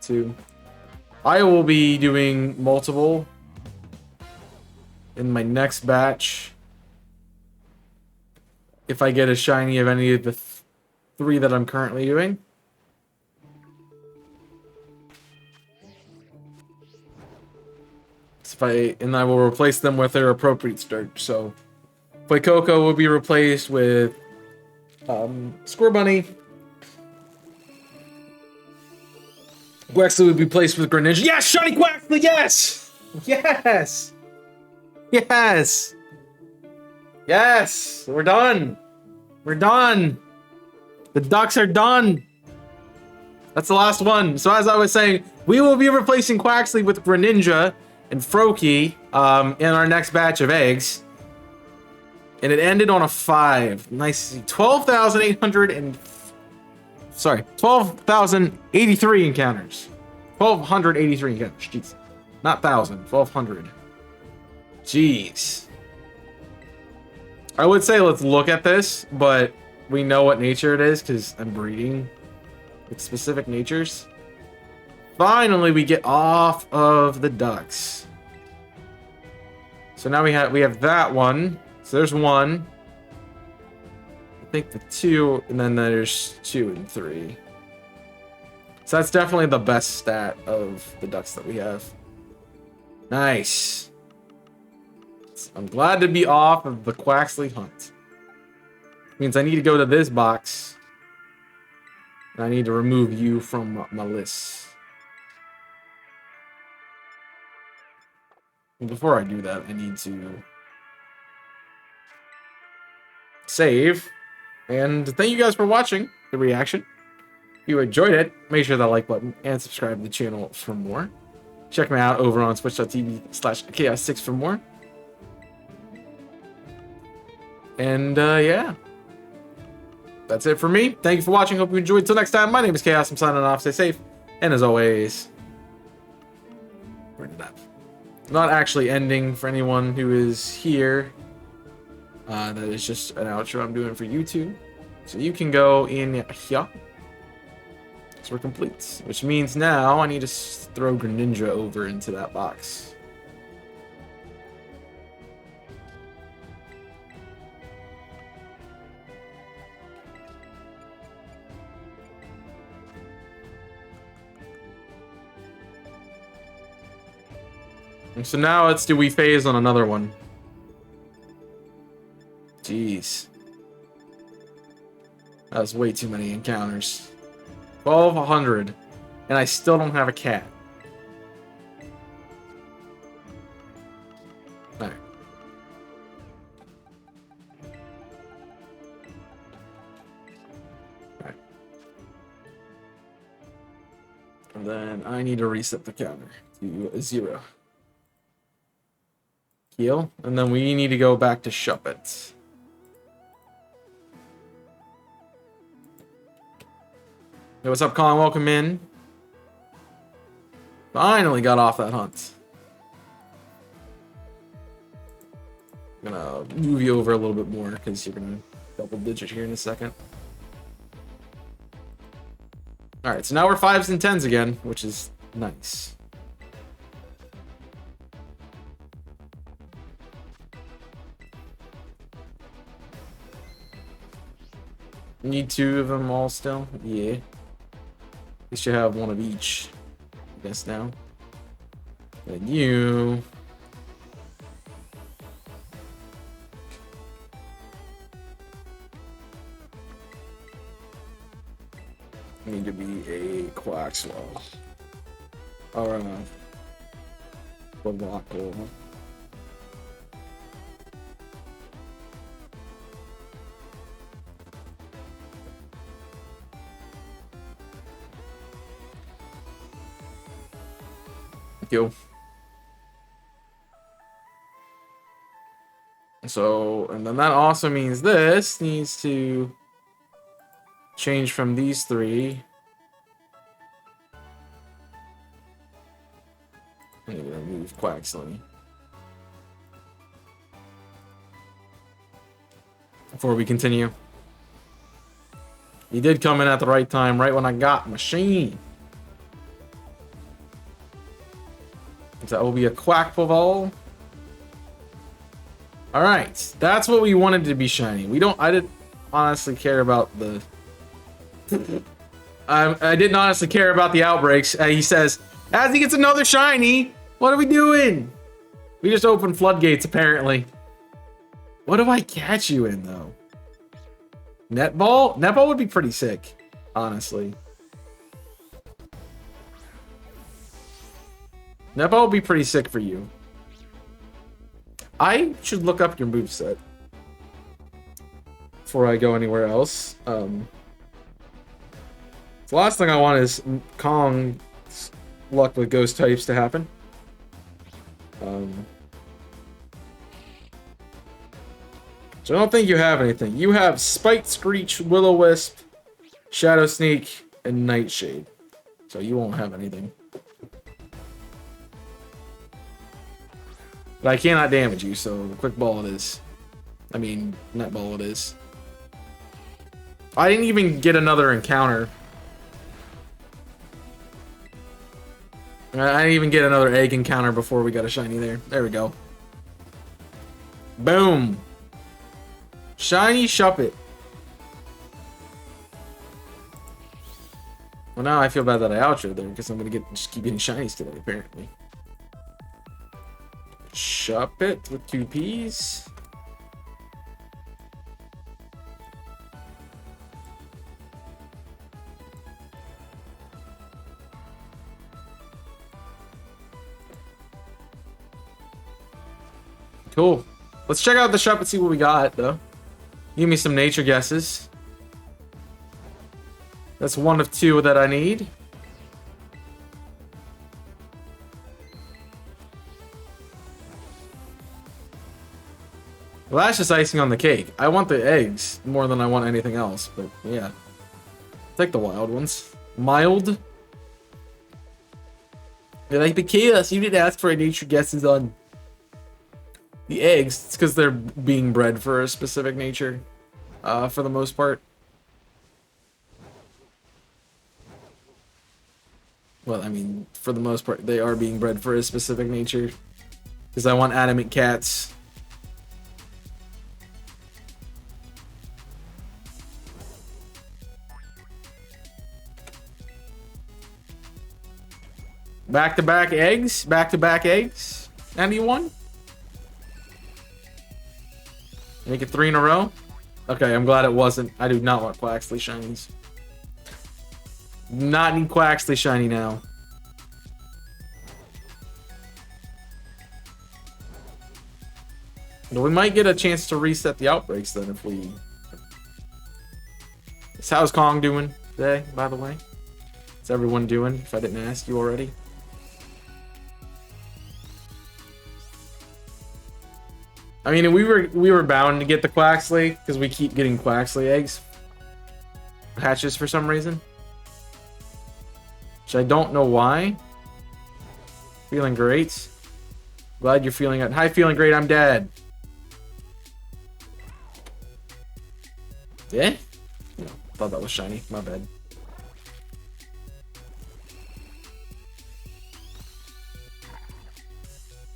too. I will be doing multiple in my next batch. If I get a shiny of any of the 3 that I'm currently doing. And I will replace them with their appropriate start. So, Play Coco will be replaced with Square Bunny. Quaxley would be placed with Greninja. Yes, shiny Quaxley. Yes, yes, yes, yes. We're done. We're done. The ducks are done. That's the last one. So as I was saying, we will be replacing Quaxley with Greninja and Froakie in our next batch of eggs. And it ended on a 5. Nice. 12,083 encounters. 1,283 encounters. Jeez. Not 1,000. 1,200. Jeez. I would say let's look at this, but we know what nature it is because I'm breeding with specific natures. Finally, we get off of the ducks. So now we have that one. So there's one. think the 2, and then there's 2 and 3. So that's definitely the best stat of the ducks that we have. Nice. I'm glad to be off of the Quaxley hunt. Means I need to go to this box. And I need to remove you from my list. And before I do that, I need to save. And thank you guys for watching the reaction. If you enjoyed it, make sure to like button and subscribe to the channel for more. Check me out over on twitch.tv/chaos6 for more. And yeah. That's it for me. Thank you for watching. Hope you enjoyed. Until next time, my name is Chaos. I'm signing off. Stay safe. And as always, not actually ending for anyone who is here. That is just an outro I'm doing for YouTube. So you can go in here. So we're complete. Which means now I need to throw Greninja over into that box. And so now let's do we phase on another one. Jeez. That was way too many encounters. 1,200. And I still don't have a cat. Alright. Alright. And then I need to reset the counter to 0. Heal. And then we need to go back to Shuppet. Hey, what's up, Colin? Welcome in. Finally got off that hunt. I'm gonna move you over a little bit more because you're gonna double digit here in a second. Alright, so now we're 5s and 10s again, which is nice. Need 2 of them all still? Yeah. At least you have 1 of each. I guess now. And you. Need to be a Quaxwell. Or a Blockle. You. So, and then that also means this needs to change from these 3. I need to remove Quaxley. Before we continue. He did come in at the right time, right when I got Machine. That will be a Quackleval. Alright, that's what we wanted to be shiny. I didn't honestly care about the... I didn't honestly care about the outbreaks. He says, as he gets another shiny, what are we doing? We just opened floodgates, apparently. What do I catch you in, though? Netball? Netball would be pretty sick, honestly. Netball would be pretty sick for you. I should look up your moveset before I go anywhere else. The last thing I want is Kong's luck with ghost types to happen. So I don't think you have anything. You have Spike, Screech, Will-O-Wisp, Shadow Sneak, and Nightshade. So you won't have anything. But I cannot damage you, so quick ball it is. I mean, netball it is. I didn't even get another encounter. I didn't even get another egg encounter before we got a shiny there. There we go. Boom. Shiny Shuppet. now I feel bad that I outroed there because I'm gonna just keep getting shinies today, apparently. Shop it with 2 Ps. Cool. Let's check out the shop and see what we got, though. Give me some nature guesses. That's 1 of 2 that I need. Well, that's just icing on the cake. I want the eggs more than I want anything else, but yeah. Take the wild ones. Mild. You're like, but Chaos, you didn't ask for a nature guesses on the eggs. It's because they're being bred for a specific nature, for the most part. Well, I mean, for the most part, they are being bred for a specific nature. Because I want adamant cats. Back-to-back eggs? Back-to-back eggs? Anyone? Make it 3 in a row? Okay, I'm glad it wasn't. I do not want Quaxley shinies. Not need Quaxley shiny now. But we might get a chance to reset the outbreaks then if we... How's Kong doing today, by the way? How's everyone doing, if I didn't ask you already? I mean, we were bound to get the Quaxley because we keep getting Quaxley eggs hatches for some reason, which I don't know why. Feeling great. Glad you're feeling it. Hi, feeling great. I'm dead. Yeah. No, thought that was shiny. My bad.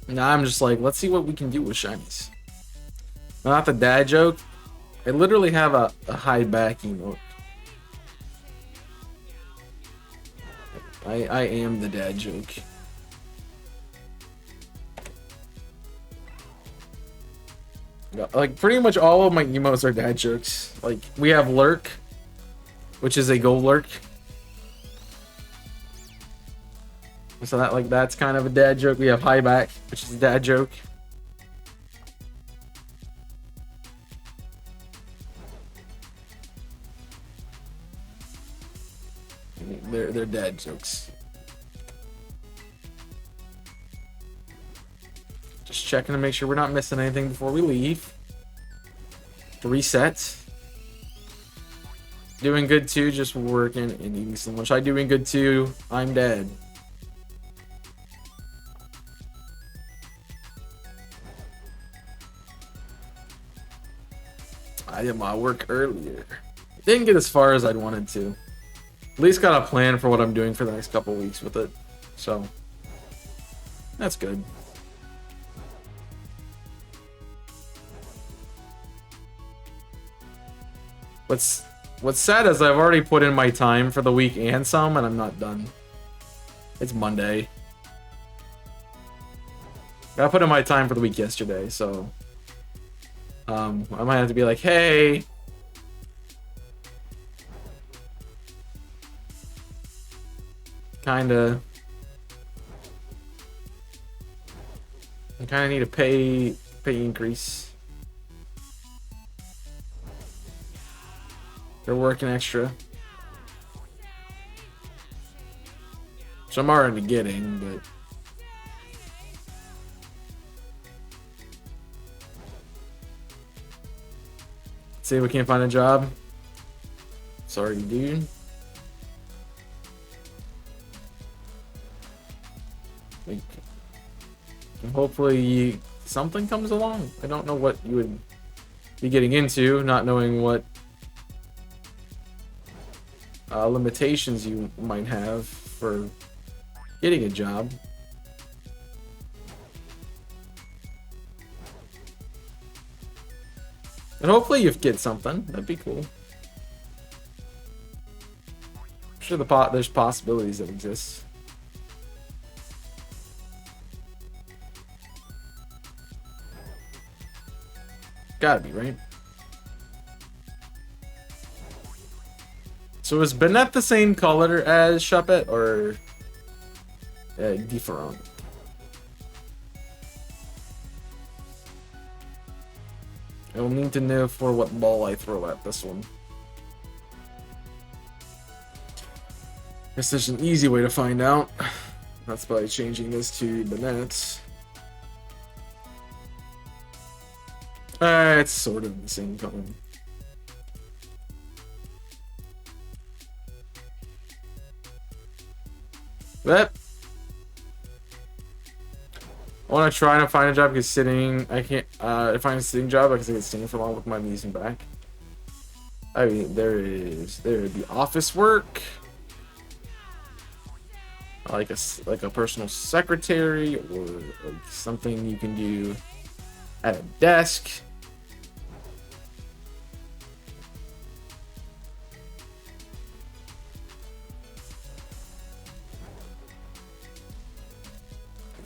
Now I'm just like, let's see what we can do with shinies. Not the dad joke. I literally have a high back emote. I am the dad joke. Like, pretty much all of my emotes are dad jokes. Like, we have Lurk, which is a gold Lurk. So that's kind of a dad joke. We have High Back, which is a dad joke. They're dad jokes. Just checking to make sure we're not missing anything before we leave. Reset. Doing good too, just working and eating some lunch. I'm doing good too. I'm dead. I did my work earlier. Didn't get as far as I'd wanted to. At least got a plan for what I'm doing for the next couple weeks with it. So, that's good. What's sad is I've already put in my time for the week and some, and I'm not done. It's Monday. I put in my time for the week yesterday, so I might have to be like, hey, I kinda need a pay increase. They're working extra, which I'm already getting, but say we can't find a job. Sorry, dude. Like, hopefully something comes along. I don't know what you would be getting into, not knowing what limitations you might have for getting a job. And hopefully you get something. That'd be cool. sure there's possibilities that exist. Gotta be, right? So is Bennett the same color as Shuppet, or different? I will need to know for what ball I throw at this one. Guess there's an easy way to find out. That's by changing this to Bennett's. It's sort of the same color. But I want to try to find a job because sitting, I can't find a sitting job because I get sitting for long with my knees and back. I mean, there would be office work, like a personal secretary, or like something you can do at a desk.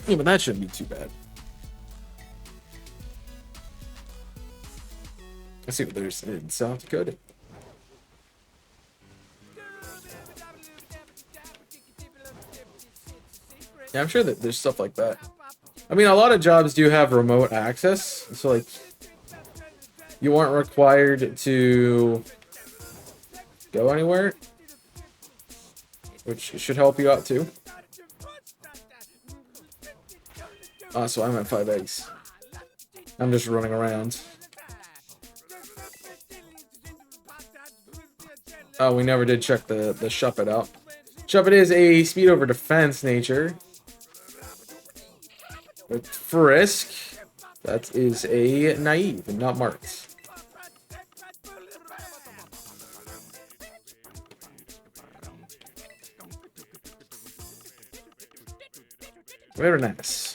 Yeah, but that shouldn't be too bad. Let's see what there's in South Dakota. Yeah, I'm sure that there's stuff like that. I mean, a lot of jobs do have remote access, so like you aren't required to go anywhere, which should help you out too. So I'm at 5 eggs. I'm just running around. Oh, we never did check the Shuppet out. Shuppet is a speed over defense nature. With Frisk, that is a naive and not marked. Very nice.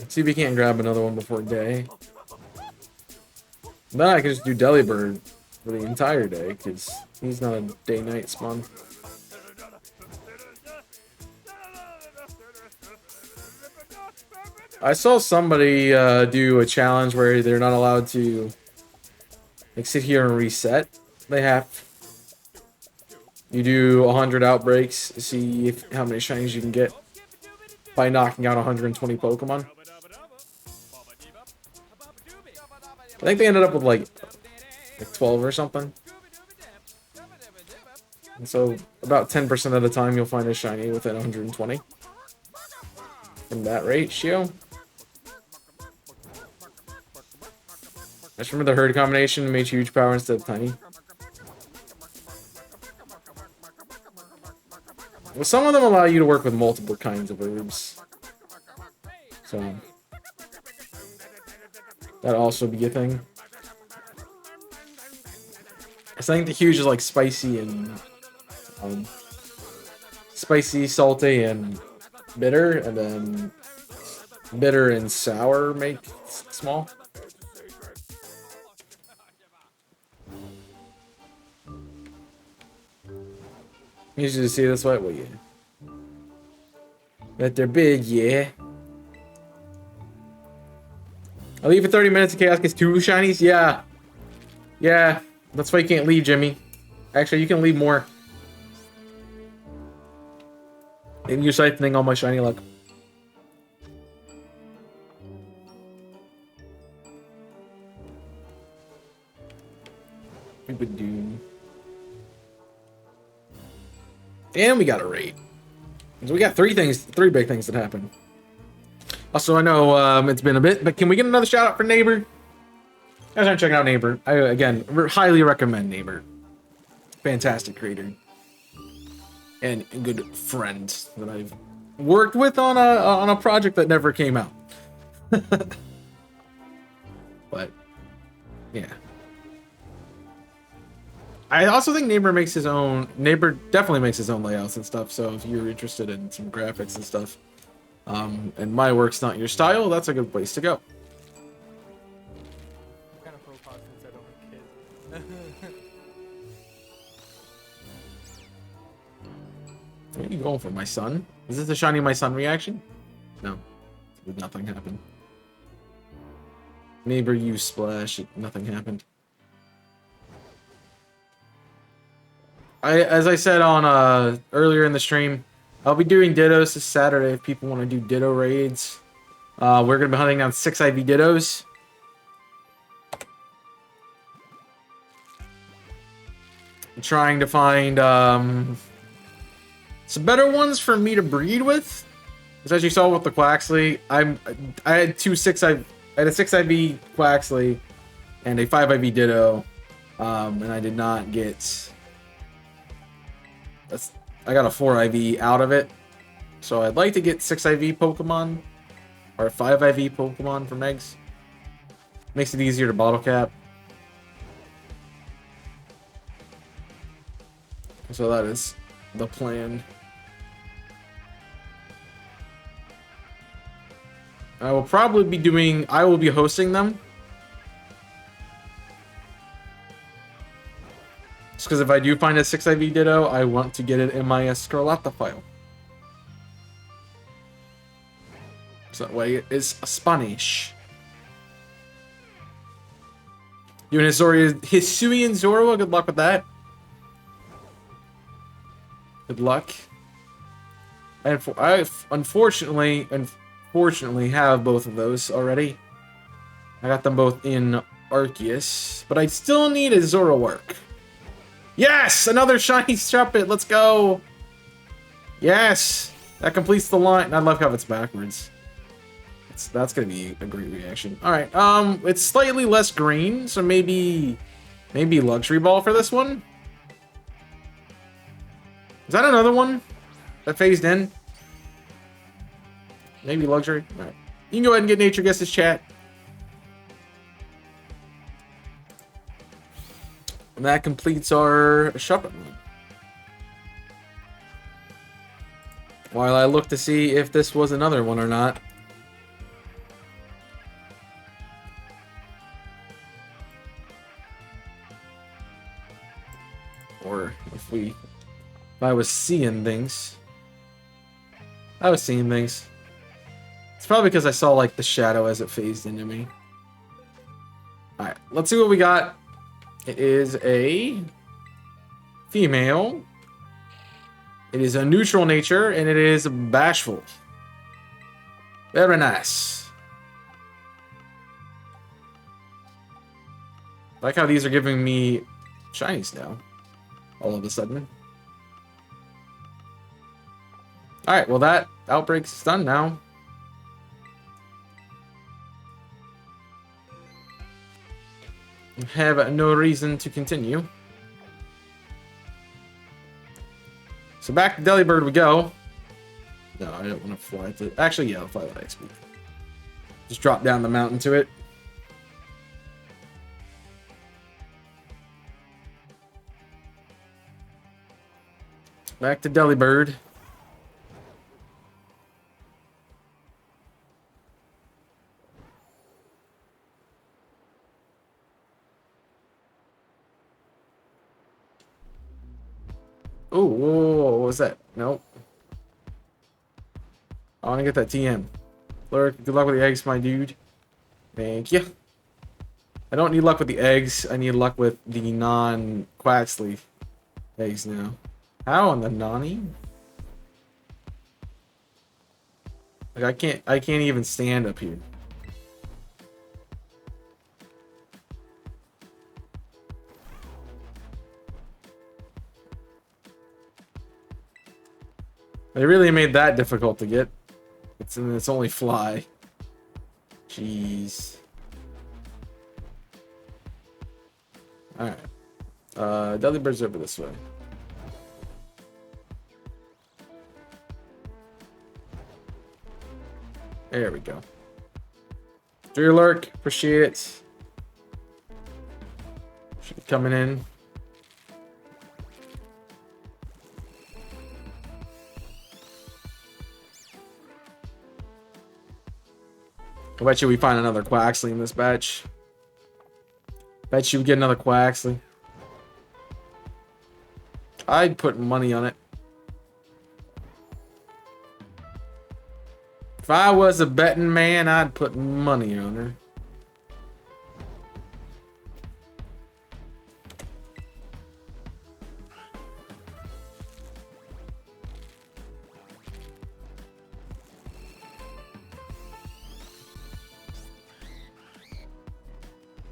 See if we can't grab another one before day. Then I can just do Delibird for the entire day, because he's not a day-night spawn. I saw somebody do a challenge where they're not allowed to like sit here and reset. They have. You do 100 outbreaks, see how many shinies you can get by knocking out 120 Pokemon. I think they ended up with like 12 or something. And so about 10% of the time you'll find a shiny within 120. From that ratio. I just remember the herd combination made huge power instead of tiny. Well, some of them allow you to work with multiple kinds of herbs. So that'd also be a thing. I think the huge is like spicy and spicy, salty, and bitter, and then bitter and sour make small. You usually see this way, well, yeah. That they're big, yeah. I'll leave for 30 minutes in chaos gets 2 shinies? Yeah. Yeah. That's why you can't leave, Jimmy. Actually, you can leave more. And you're siphoning all my shiny luck. And we got a raid. So we got 3 big things that happen. Also, I know it's been a bit, but can we get another shout out for Neighbor? Guys aren't checking out Neighbor. I again highly recommend Neighbor. Fantastic creator and a good friend that I've worked with on a project that never came out. But yeah. I also think Neighbor makes his own. Neighbor definitely makes his own layouts and stuff. So if you're interested in some graphics and stuff, and my work's not your style, that's a good place to go. I'm kind of pro pod since I don't have kids. What are you going for, my son? Is this a shiny my son reaction? No. Did nothing happen. Neighbor use splash. Nothing happened. As I said on earlier in the stream, I'll be doing dittos this Saturday if people want to do ditto raids. We're gonna be hunting down 6 IV dittos. I'm trying to find some better ones for me to breed with. Because as you saw with the Quaxley, I had a 6 IV Quaxley and a 5 IV Ditto, and I did not get. I got a 4 IV out of it, so I'd like to get 6 IV Pokemon or 5 IV Pokemon from eggs. Makes it easier to bottle cap. So that is the plan. I will probably be doing. I will be hosting them. Just because if I do find a 6 IV Ditto, I want to get it in my Scarlata file. So that way it is Spanish. Doing Hisuian Zorua, good luck with that. Good luck. And I unfortunately have both of those already. I got them both in Arceus, but I still need a Zoroark. Yes! Another shiny Shuppet, let's go! Yes! That completes the line. I love how it's backwards. That's gonna be a great reaction. Alright, it's slightly less green, so maybe Luxury Ball for this one? Is that another one that phased in? Maybe Luxury? Alright. You can go ahead and get Nature Guess's chat. And that completes our Shuppet one. While I look to see if this was another one or not. Or if I was seeing things. I was seeing things. It's probably because I saw like the shadow as it phased into me. Alright, let's see what we got. It is a female. It is a neutral nature, and it is bashful. Very nice. I like how these are giving me shinies now. All of a sudden. Alright, well that outbreak's done now. Have no reason to continue. So back to Delibird we go. No, I don't want to fly to... Actually, yeah, I'll fly that XP. Just drop down the mountain to it. Back to Delibird. Oh, whoa, what was that? Nope. I want to get that TM. Lurk, good luck with the eggs, my dude. Thank you. I don't need luck with the eggs. I need luck with the non-Quaxley eggs now. How on the Nani? Like I can't even stand up here. They really made that difficult to get. It's only fly. Jeez. Alright. Delibird's over this way. There we go. Do your lurk. Appreciate it. Should be coming in. I bet you we find another Quaxley in this batch. Bet you we get another Quaxley. I'd put money on it. If I was a betting man, I'd put money on her.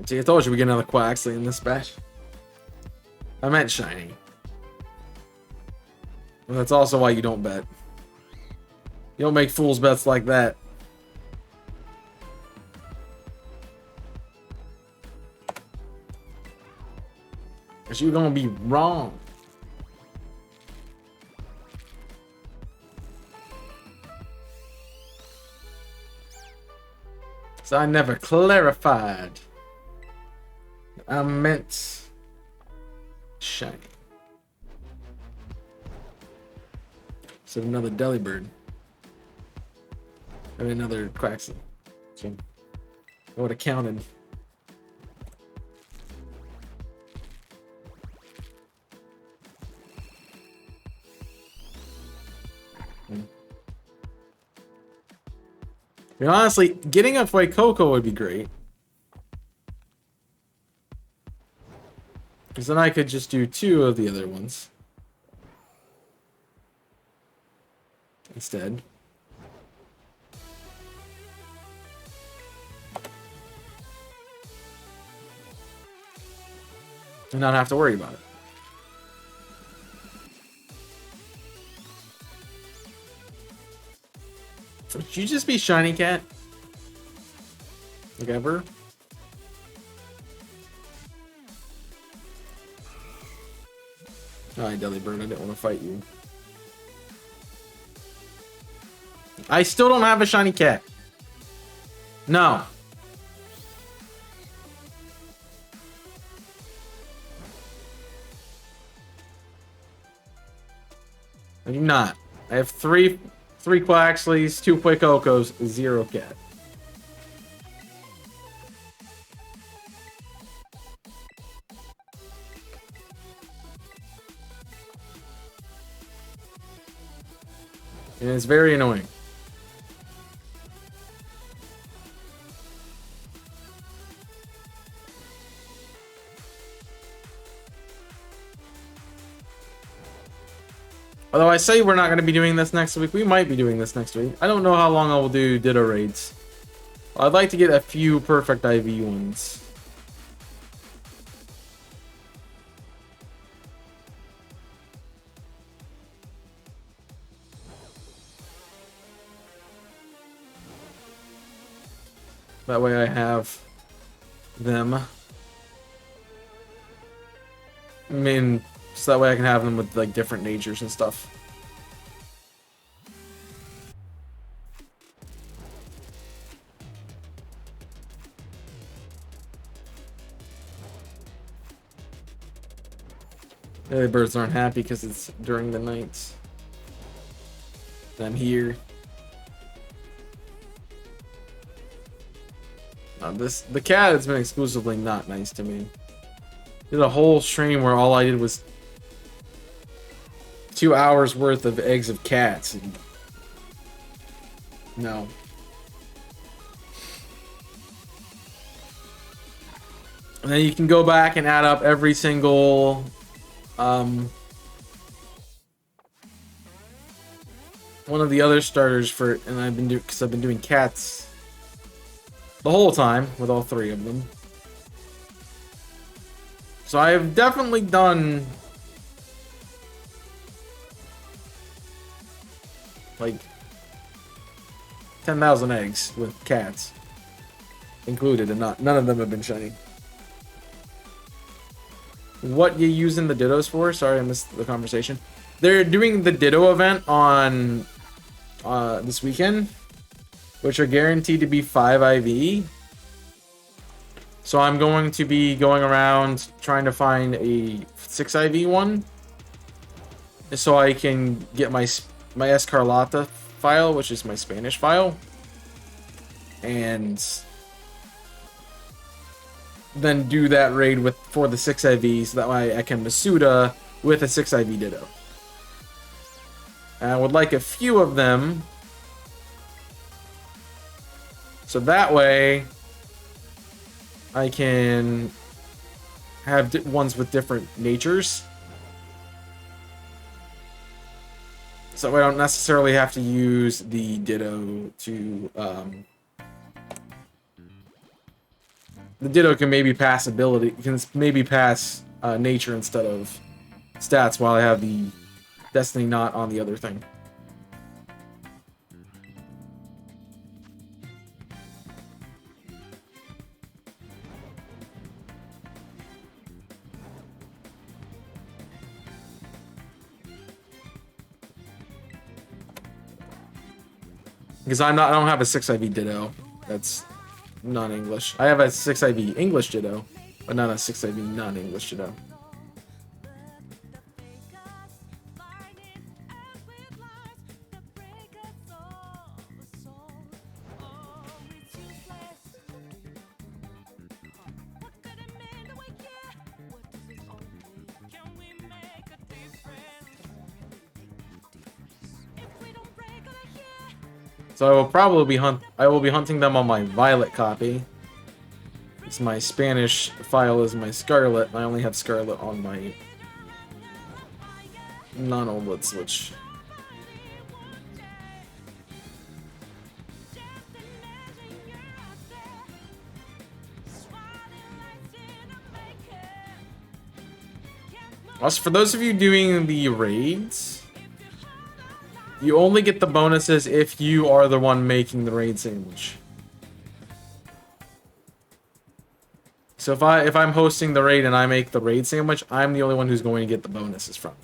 See, I told you we get another Quaxley in this batch. I meant shiny. And that's also why you don't bet. You don't make fool's bets like that. Cause you're gonna be wrong. So I never clarified. I meant shiny. So another Delibird. I mean another Quaxley. So I would have counted. I mean, honestly, getting a Fuecoco would be great. Because then I could just do 2 of the other ones. Instead. And not have to worry about it. Would you just be shiny cat? Like ever? Alright, Delibird, I didn't want to fight you. I still don't have a shiny cat. No. I do not. I have three Quaxleys, 2 Fuecocos, 0 cat. And it's very annoying. Although I say we're not going to be doing this next week, we might be doing this next week. I don't know how long I will do Ditto raids. I'd like to get a few perfect IV ones. That way I have them. I mean, so that way I can have them with like different natures and stuff. The birds aren't happy because it's during the nights. I'm here. The cat has been exclusively not nice to me. Did a whole stream where all I did was 2 hours worth of eggs of cats. And no. And then you can go back and add up every single one of the other starters for, and I've been doing cats the whole time with all 3 of them. So I have definitely done like 10,000 eggs with cats included, and none of them have been shiny. What you using the Dittos for? Sorry, I missed the conversation. They're doing the Ditto event on this weekend, which are guaranteed to be 5 IV. So I'm going to be going around trying to find a 6 IV one, so I can get my Escarlata file, which is my Spanish file. and then do that raid for the 6 IV, so that way I can Masuda with a 6 IV Ditto. And I would like a few of them, so that way I can have ones with different natures. So I don't necessarily have to use the Ditto to, the Ditto can maybe pass ability, can maybe pass nature instead of stats while I have the Destiny Knot on the other thing. Because I don't have a 6 IV Ditto. That's non-English. I have a 6 IV English Ditto, but not a 6 IV non-English Ditto. So I will probably be hunting them on my Violet copy. It's my Spanish file is my Scarlet, and I only have Scarlet on my non-OLED Switch. Also, for those of you doing the raids, you only get the bonuses if you are the one making the raid sandwich. So if I'm hosting the raid and I make the raid sandwich, I'm the only one who's going to get the bonuses from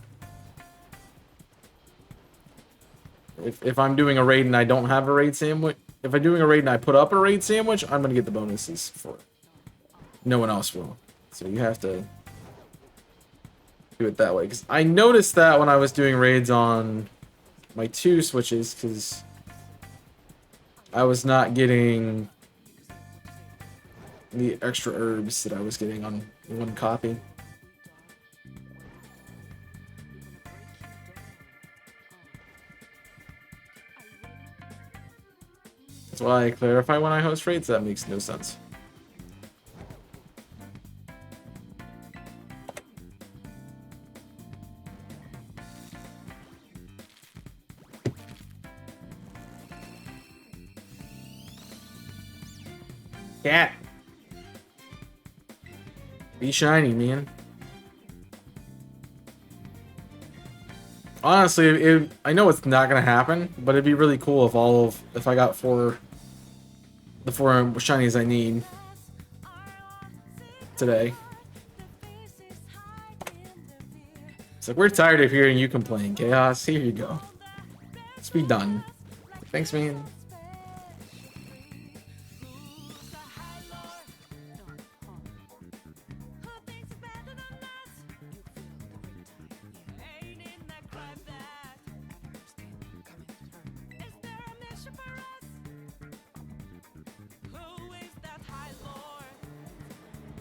it. If I'm doing a raid and I don't have a raid sandwich, if I'm doing a raid and I put up a raid sandwich, I'm going to get the bonuses for it. No one else will. So you have to do it that way. Because I noticed that when I was doing raids on my 2 switches, because I was not getting the extra herbs that I was getting on one copy. That's why I clarify when I host raids. That makes no sense. Cat. Be shiny, man. Honestly, I know it's not gonna happen, but it'd be really cool if I got the 4 shinies I need today. It's like, we're tired of hearing you complain, Chaos. Here you go. Let's be done. Thanks, man.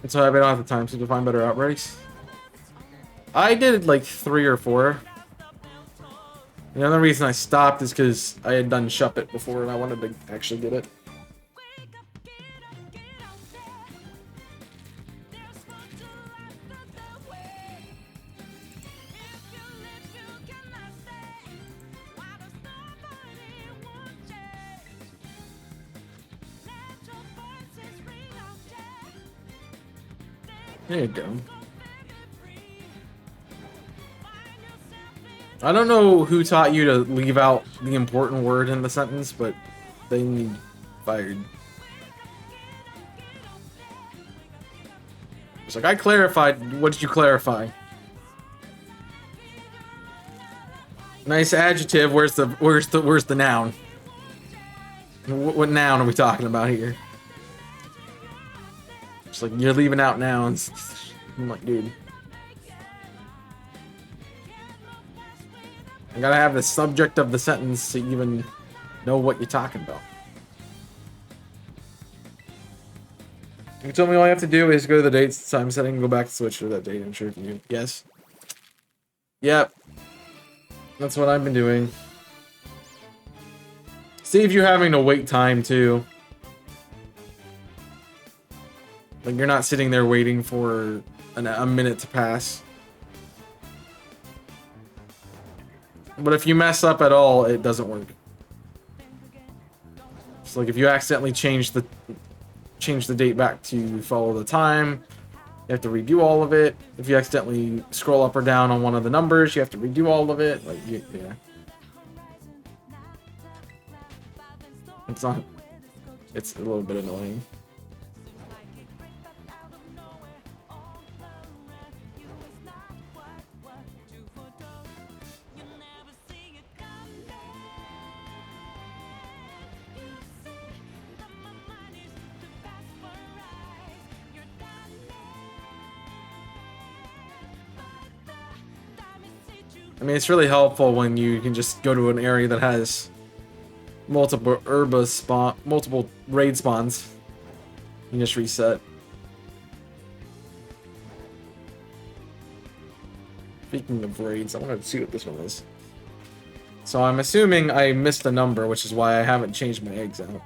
And so I don't have the time to find better outbreaks. I did like 3 or 4. The other reason I stopped is because I had done Shuppet before and I wanted to actually get it. There you go. I don't know who taught you to leave out the important word in the sentence, but they need fired. It's like, I clarified. What did you clarify? Nice adjective. Where's the noun? What noun are we talking about here? It's like, you're leaving out nouns. I'm like, dude. I gotta have the subject of the sentence to even know what you're talking about. You told me all I have to do is go to the date time setting and go back to switch to that date. I'm sure you. Yes. Yep. That's what I've been doing. Save you having to wait time too. Like you're not sitting there waiting for a minute to pass. But if you mess up at all, it doesn't work. So like if you accidentally change the date back to follow the time, you have to redo all of it. If you accidentally scroll up or down on one of the numbers, you have to redo all of it. Like yeah. It's a little bit annoying. I mean, it's really helpful when you can just go to an area that has multiple multiple raid spawns. You just reset. Speaking of raids, I want to see what this one is. So I'm assuming I missed a number, which is why I haven't changed my eggs out.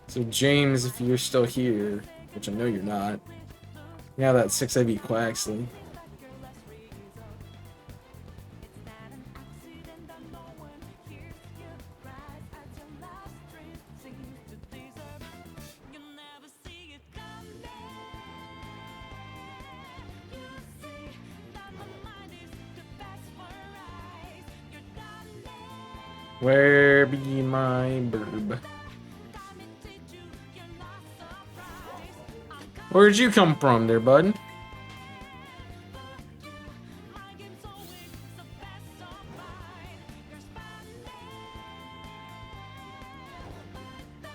So James, if you're still here, which I know you're not, yeah, that 6 IV Quaxley. Where be my burb? Where'd you come from there, bud?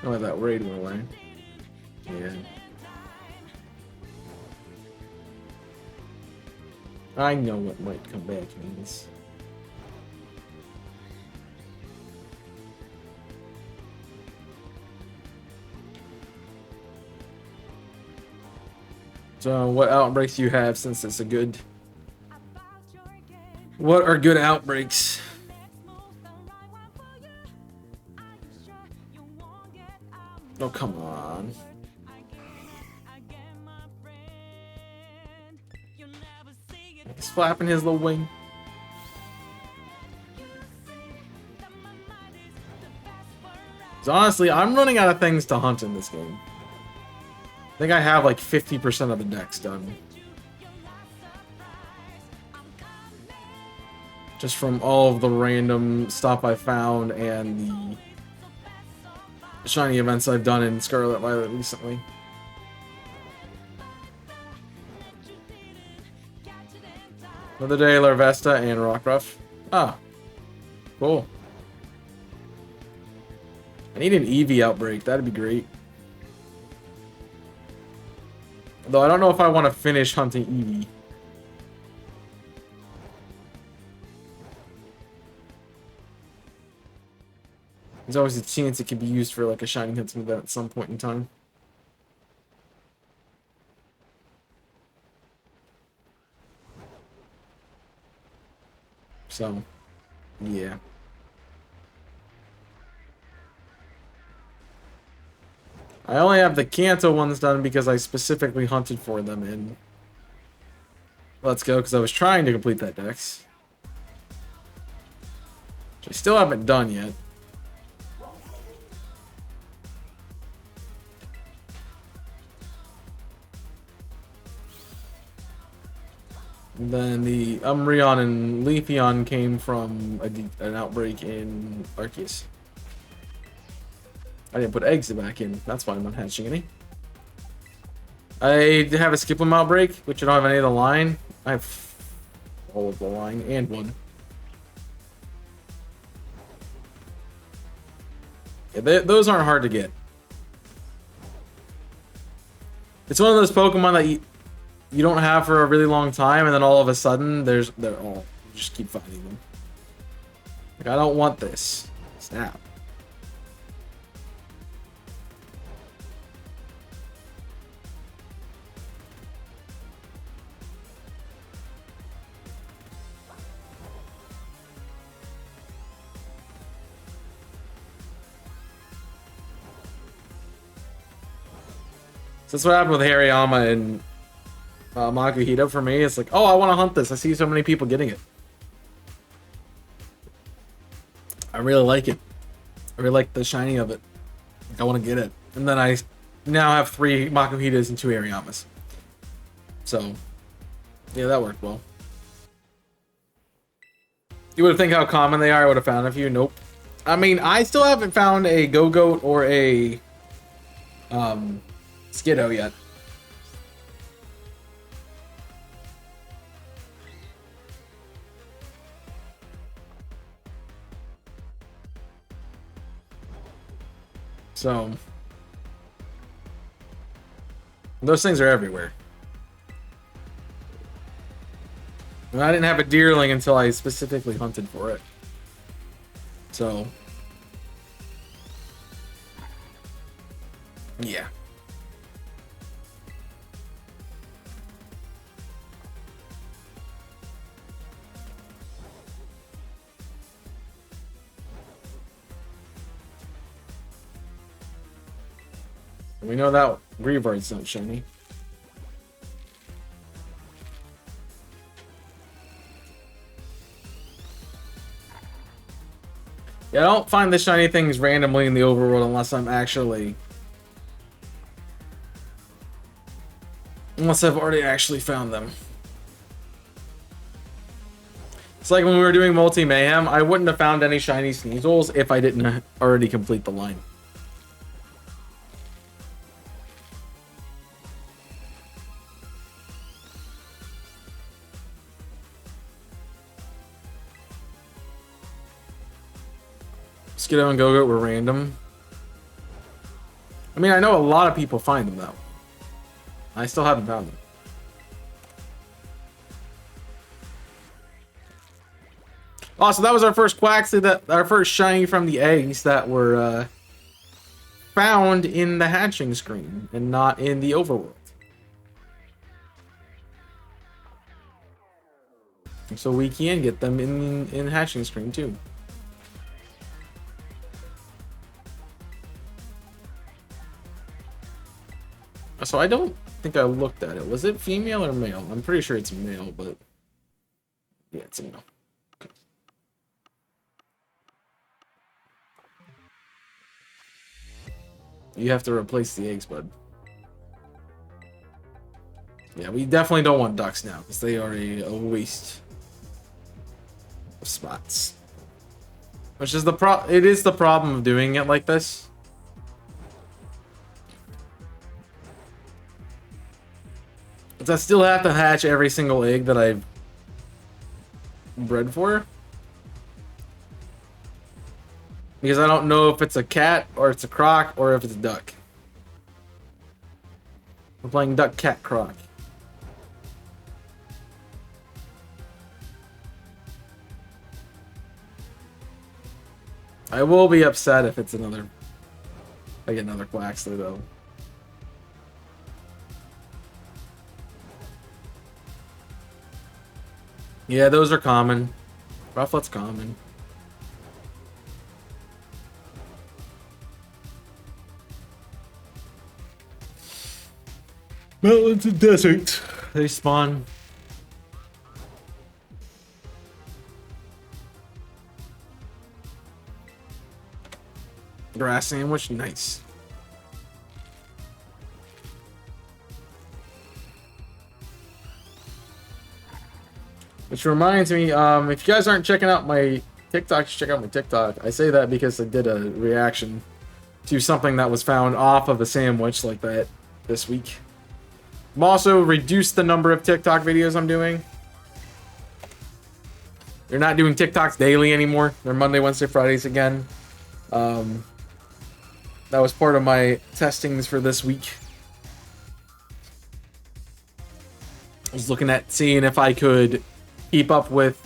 Oh, that raid went away. Yeah. I know what might come back from this. So, what outbreaks do you have since it's a good... What are good outbreaks? Oh, come on. He's flapping his little wing. So honestly, I'm running out of things to hunt in this game. I think I have like 50% of the decks done. Just from all of the random stuff I found and the shiny events I've done in Scarlet Violet recently. Another day, Larvesta and Rockruff. Ah, cool. I need an Eevee outbreak. That'd be great. Though I don't know if I want to finish hunting Eevee. There's always a chance it could be used for like a shiny hunting event at some point in time. So, yeah. I only have the Kanto ones done because I specifically hunted for them in Let's Go, because I was trying to complete that dex. Which I still haven't done yet. And then the Umbreon and Leafeon came from an outbreak in Arceus. I didn't put eggs back in. That's why I'm not hatching any. I have a Skiploom outbreak, which I don't have any of the line. I have all of the line and one. Yeah, those aren't hard to get. It's one of those Pokemon that you don't have for a really long time, and then all of a sudden they're all, you just keep finding them. Like, I don't want this. Snap. So that's what happened with Hariyama and Makuhito for me. It's like, oh, I want to hunt this. I see so many people getting it. I really like it. I really like the shiny of it. Like, I want to get it. And then I now have 3 Makuhitas and 2 Hariyamas. So, yeah, that worked well. You would think how common they are. I would have found a few. Nope. I mean, I still haven't found a Go-Goat or a Skiddo yet. So, those things are everywhere. And I didn't have a deerling until I specifically hunted for it. So, yeah. We know that Greavard's not shiny. Yeah, I don't find the shiny things randomly in the overworld unless I'm actually... Unless I've already actually found them. It's like when we were doing Multi-Mayhem, I wouldn't have found any shiny Sneasels if I didn't already complete the line. Skiddo and Go-Goat were random. I mean, I know a lot of people find them, though. I still haven't found them. Oh, so that was our first Quaxley, our first shiny from the eggs that were found in the hatching screen and not in the overworld. So we can get them in hatching screen too. So I don't think I looked at it. Was it female or male? I'm pretty sure it's male, but yeah, it's a male. Okay. You have to replace the eggs, bud. Yeah, we definitely don't want ducks now because they are a waste of spots. Which is it is the problem of doing it like this. I still have to hatch every single egg that I've bred for. Because I don't know if it's a cat, or it's a croc, or if it's a duck. We're playing duck, cat, croc. I will be upset if it's another... I get another Quaxley, though. Yeah, those are common. Rufflet's common. Mountains and desert. They spawn. Grass sandwich, nice. Which reminds me, if you guys aren't checking out my TikTok, check out my TikTok. I say that because I did a reaction to something that was found off of a sandwich like that this week. I'm also reduced the number of TikTok videos I'm doing. They're not doing TikToks daily anymore. They're Monday, Wednesday, Fridays again. That was part of my testings for this week. I was looking at seeing if I could keep up with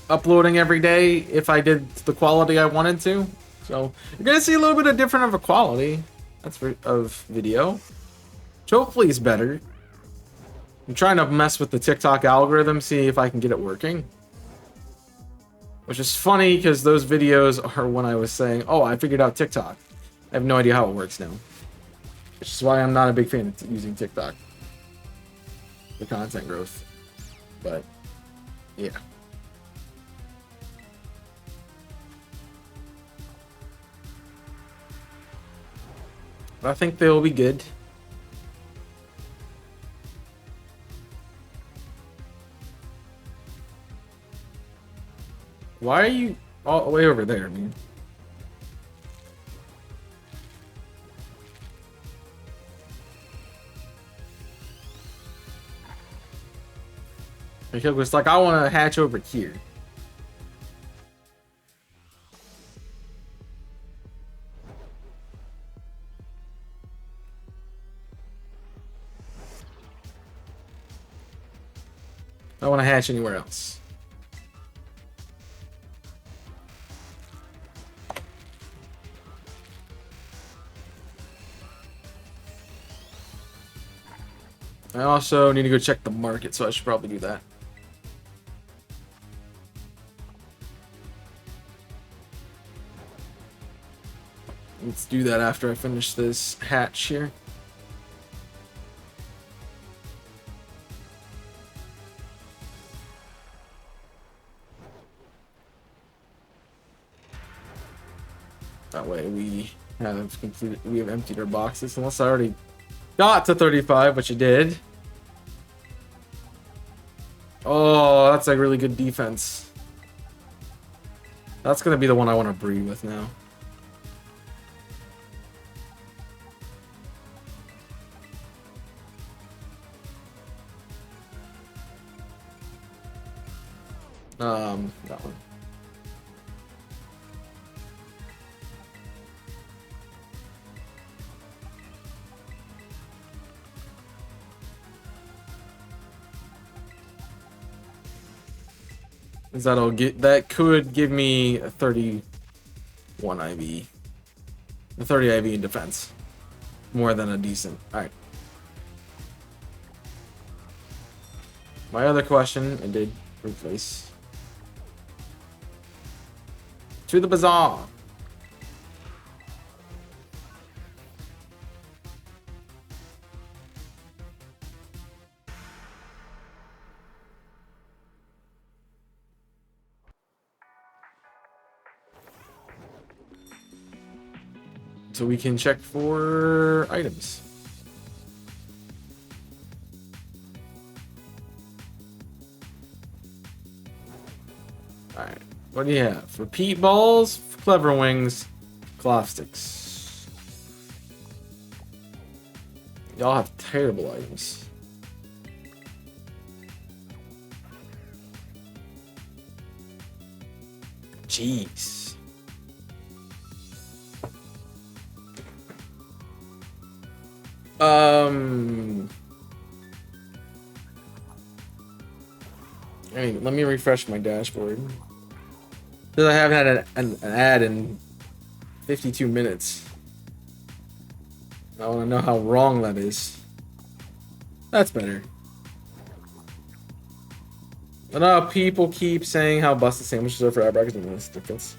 uploading every day if I did the quality I wanted to. So you're gonna see a little bit of different of a quality of video, which hopefully is better. I'm trying to mess with the TikTok algorithm, see if I can get it working. Which is funny because those videos are when I was saying, "Oh, I figured out TikTok." I have no idea how it works now, which is why I'm not a big fan of using TikTok for content growth. But yeah. I think they'll be good. Why are you all the way over there, man? Because it's like I want to hatch over here. I want to hatch anywhere else. I also need to go check the market, so I should probably do that. Let's do that after I finish this hatch here. That way we have emptied our boxes, unless I already got to 35, but you did. Oh, that's a really good defense. That's gonna be the one I want to breed with now. That one. That could give me a 31 IV. A 30 IV in defense. More than a decent. Alright. My other question, I did replace. To the bazaar. So we can check for items. Alright. What do you have? Repeat balls, clever wings, cloth sticks. Y'all have terrible items. Jeez. Hey, let me refresh my dashboard. Because I haven't had an ad in 52 minutes. I want to know how wrong that is. That's better. I know people keep saying how busted sandwiches are for eyebrows and this difference.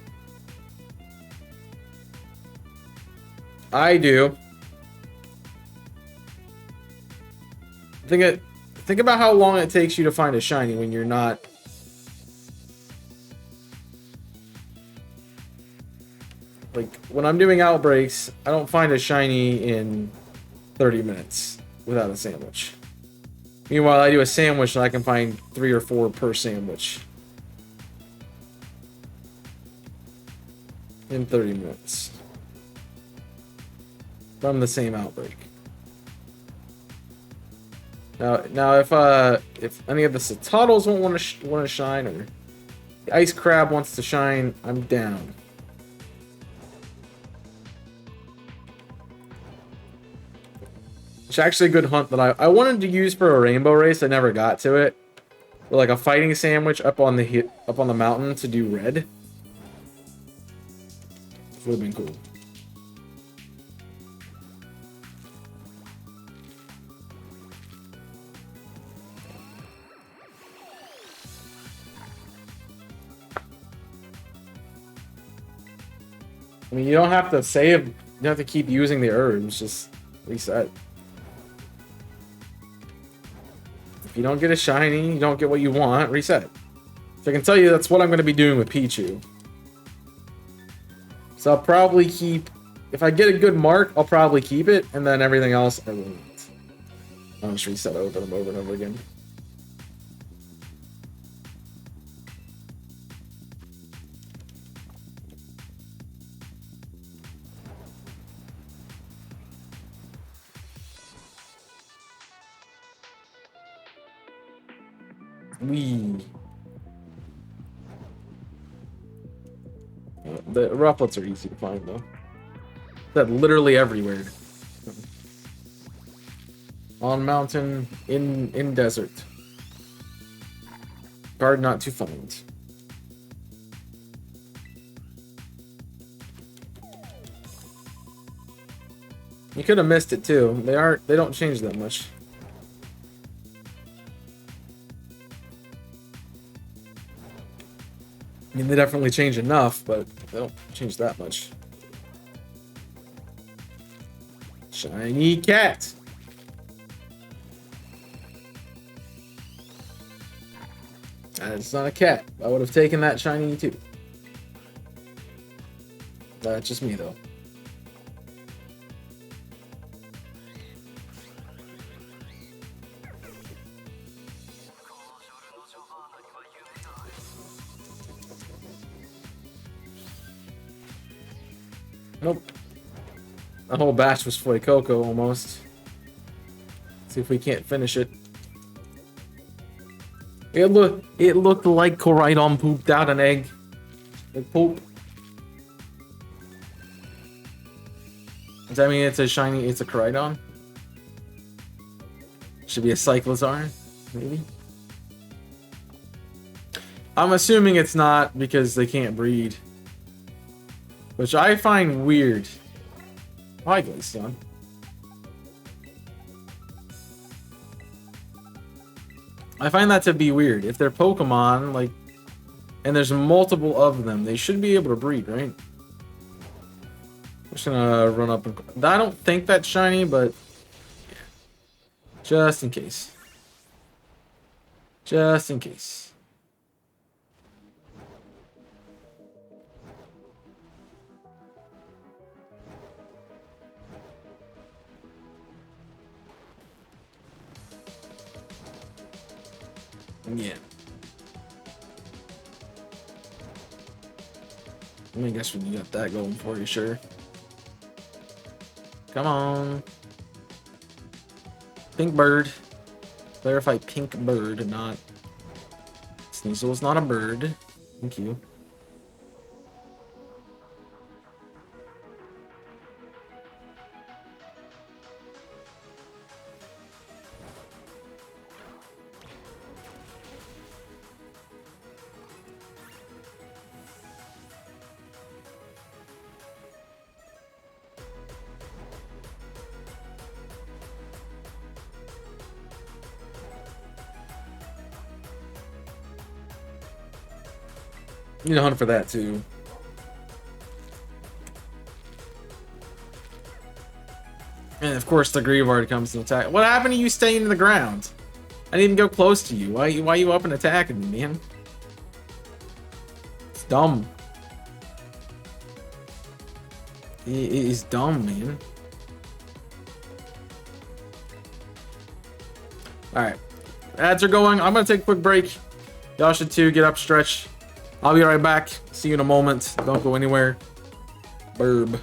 I do. Think about how long it takes you to find a shiny when you're not. Like, when I'm doing outbreaks, I don't find a shiny in 30 minutes without a sandwich. Meanwhile, I do a sandwich and I can find 3 or 4 per sandwich. In 30 minutes. From the same outbreak. Now, if any of the Cetoddles won't want to shine, or the Ice Crab wants to shine, I'm down. It's actually a good hunt that I wanted to use for a rainbow race. I never got to it. But like a fighting sandwich up on the mountain to do red. Would have been cool. I mean, you don't have to save. You don't have to keep using the herbs. Just reset. If you don't get a shiny, you don't get what you want, reset. So I can tell you that's what I'm going to be doing with Pichu. So I'll probably keep... If I get a good mark, I'll probably keep it, and then everything else I won't. I'll just reset over them over and over again. The Rufflets are easy to find, though. They're literally everywhere. On mountain, in desert. Hard not to find. You could have missed it too. They don't change that much. I mean, they definitely change enough, but they don't change that much. Shiny cat! It's not a cat. I would have taken that shiny too. That's just me though. Nope. The whole batch was Foy Coco almost. See if we can't finish it. It looked like Koraidon pooped out an egg. Like poop. Does that mean it's a shiny, it's a Koraidon? Should be a Cyclozar, maybe? I'm assuming it's not because they can't breed. Which I find weird. Hi, Glaceon. I find that to be weird. If they're Pokemon, like, and there's multiple of them, they should be able to breed, right? I'm just gonna run up and... I don't think that's shiny, but... Yeah. Just in case. Just in case. Yeah. I mean, I guess when you got that going for you, sure. Come on. Pink bird. Clarify pink bird, not... Sneasel's not a bird. Thank you. You need to hunt for that too. And of course the Grievard comes to attack. What happened to you staying in the ground? I didn't even go close to you. Why you up and attacking me, man? It's dumb. He's dumb, man. Alright. Ads are going. I'm gonna take a quick break. Y'all should too. Get up, stretch. I'll be right back. See you in a moment. Don't go anywhere. Burb.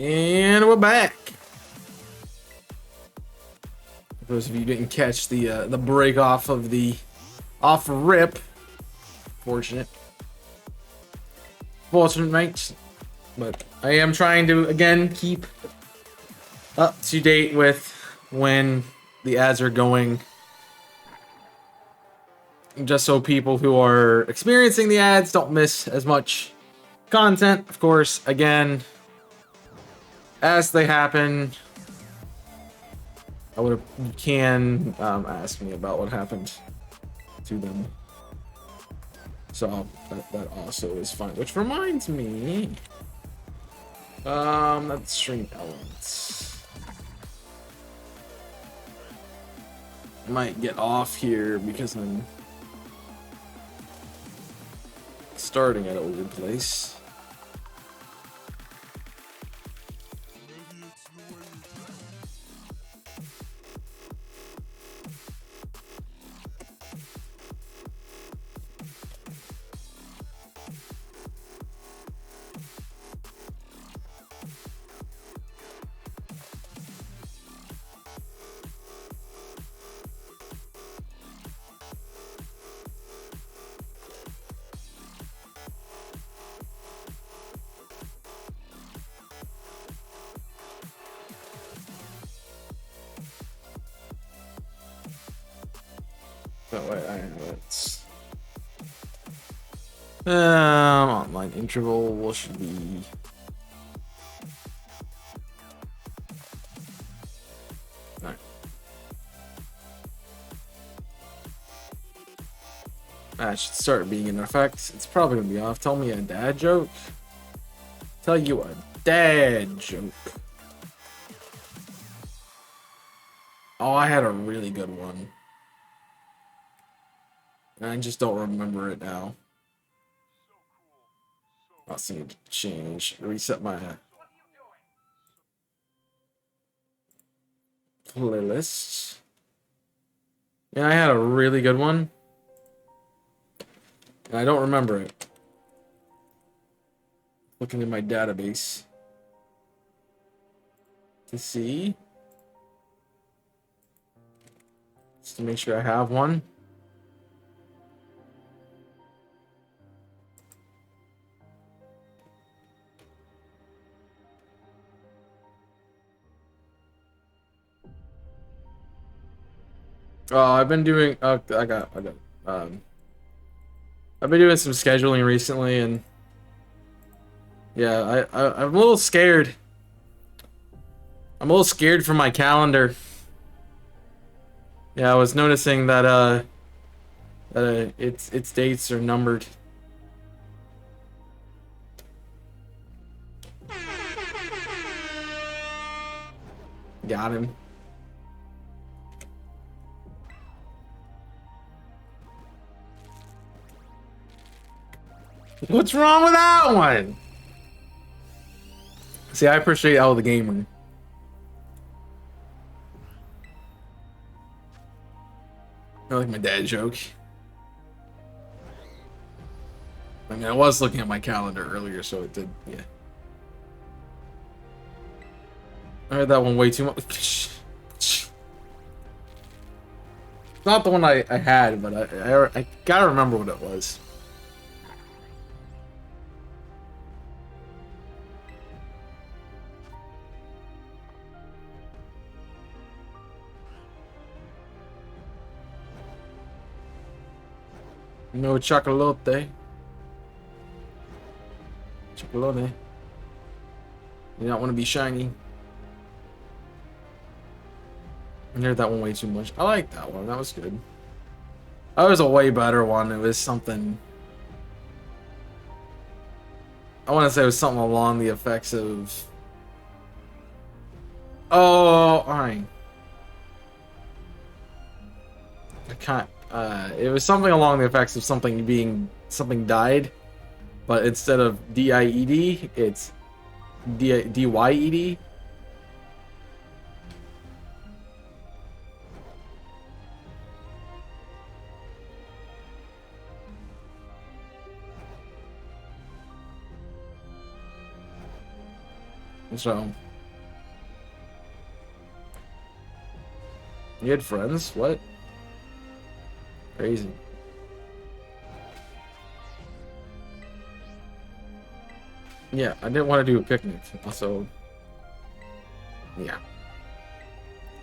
And we're back. For those of you who didn't catch the break off of the rip, fortunate, mate. But I am trying to again keep up to date with when the ads are going, just so people who are experiencing the ads don't miss as much content. Of course, again, as they happen, you can ask me about what happened to them. So that also is fine. Which reminds me, that's stream elements. I might get off here because I'm starting at a weird place. Oh wait, I have it. Online interval should be. Alright. That should start being in effect. It's probably gonna be off. Tell me a dad joke. Tell you a dad joke. Oh, I had a really good one. I just don't remember it now. I'll see it change. Reset my playlists. Yeah, I had a really good one. And I don't remember it. Looking in my database to see. Just to make sure I have one. Oh, I've been doing. I got. I've been doing some scheduling recently, and yeah, I'm a little scared. I'm a little scared for my calendar. Yeah, I was noticing that its dates are numbered. Got him. What's wrong with that one? See, I appreciate all the gaming. I like my dad joke. I mean, I was looking at my calendar earlier, so it did, yeah. I heard that one way too much. Not the one I had, but I gotta remember what it was. No chocolate. Chocolate. You don't want to be shiny. I heard that one way too much. I like that one. That was good. That was a way better one. It was something... I want to say it was something along the effects of... Oh, alright. I can't... it was something along the effects of something being... Something died. But instead of D-I-E-D, it's D-Y-E-D. So... You had friends? What? Crazy. Yeah, I didn't want to do a picnic, so... Yeah.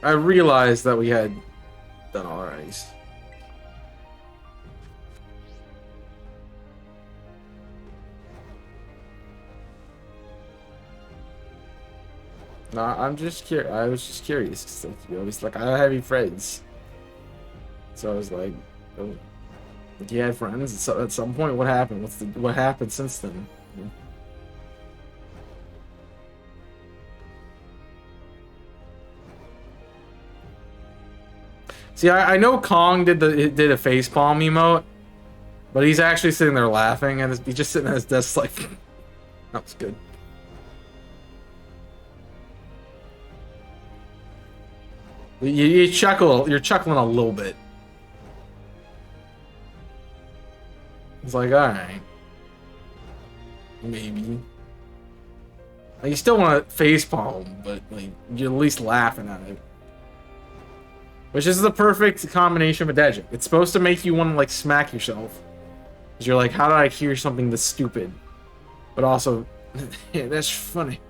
I realized that we had done all our ice. Nah, I'm just curious. I was just curious. 'Cause, like, you always like, I don't have any friends. So I was like, oh, you had friends. So at some point, what happened? What happened since then? See, I know Kong did a facepalm emote, but he's actually sitting there laughing, and he's just sitting at his desk like, that was good. You chuckle. You're chuckling a little bit. It's like, all right, maybe. Like, you still want to facepalm, but like you're at least laughing at it. Which is the perfect combination of a Dejic. It's supposed to make you want to like smack yourself. Because you're like, how did I hear something this stupid? But also, yeah, that's funny.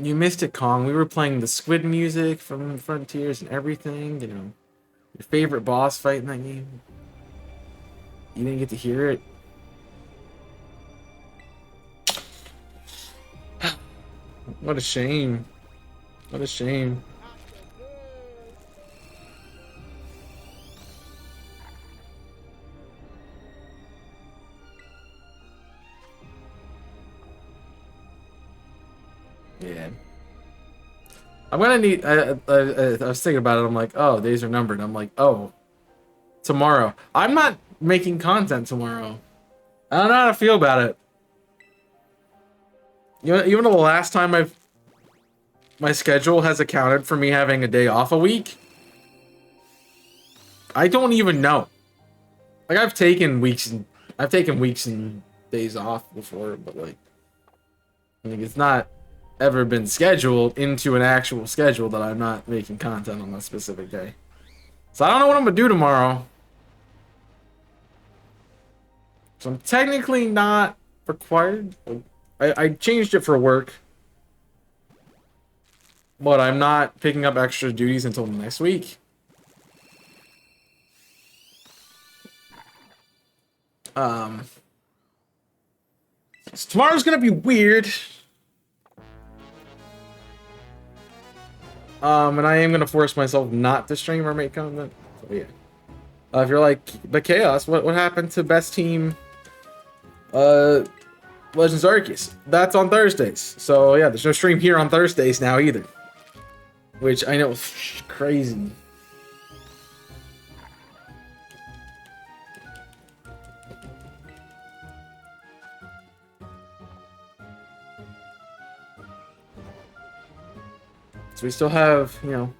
You missed it, Kong. We were playing the squid music from Frontiers and everything, you know. Your favorite boss fight in that game. You didn't get to hear it. What a shame. What a shame. Yeah. I'm gonna need... I was thinking about it. I'm like, oh, days are numbered. I'm like, oh, tomorrow. I'm not making content tomorrow. I don't know how to feel about it. You know, even the last time my schedule has accounted for me having a day off a week, I don't even know. Like, I've taken weeks and days off before, but like it's not ever been scheduled into an actual schedule that I'm not making content on that specific day. So I don't know what I'm gonna do tomorrow. So I'm technically not required. I changed it for work, but I'm not picking up extra duties until next week. So tomorrow's gonna be weird. And I am gonna force myself not to stream or make content. So yeah. If you're like, but Chaos, what happened to best team? Legends Arceus. That's on Thursdays. So yeah, there's no stream here on Thursdays now either. Which I know is crazy. So we still have, you know,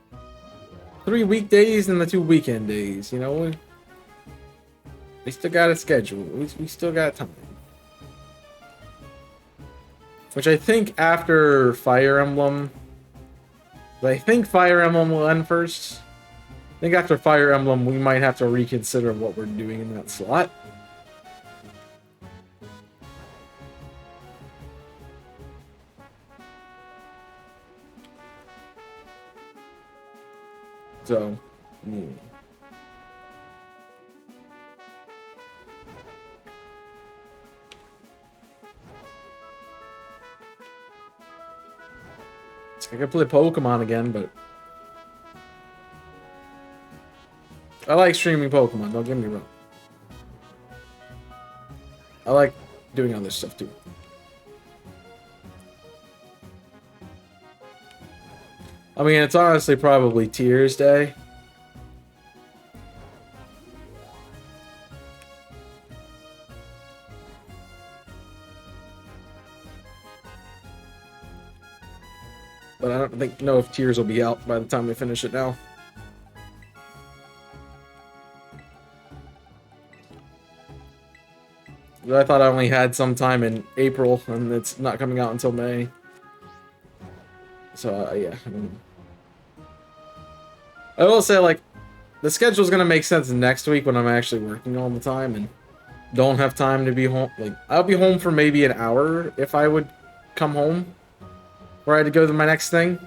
3 weekdays and the 2 weekend days, you know. We still got a schedule. We still got time. Which I think after Fire Emblem... I think Fire Emblem will end first. I think after Fire Emblem, we might have to reconsider what we're doing in that slot. So, yeah. I could play Pokemon again, but I like streaming Pokemon, don't get me wrong. I like doing other stuff too. I mean, it's honestly probably Tears Day. But I don't know if Tears will be out by the time we finish it now. I thought I only had some time in April, and it's not coming out until May. So, yeah. I will say, like, the schedule's gonna make sense next week when I'm actually working all the time and don't have time to be home. Like, I'll be home for maybe an hour if I would come home, where I had to go to my next thing.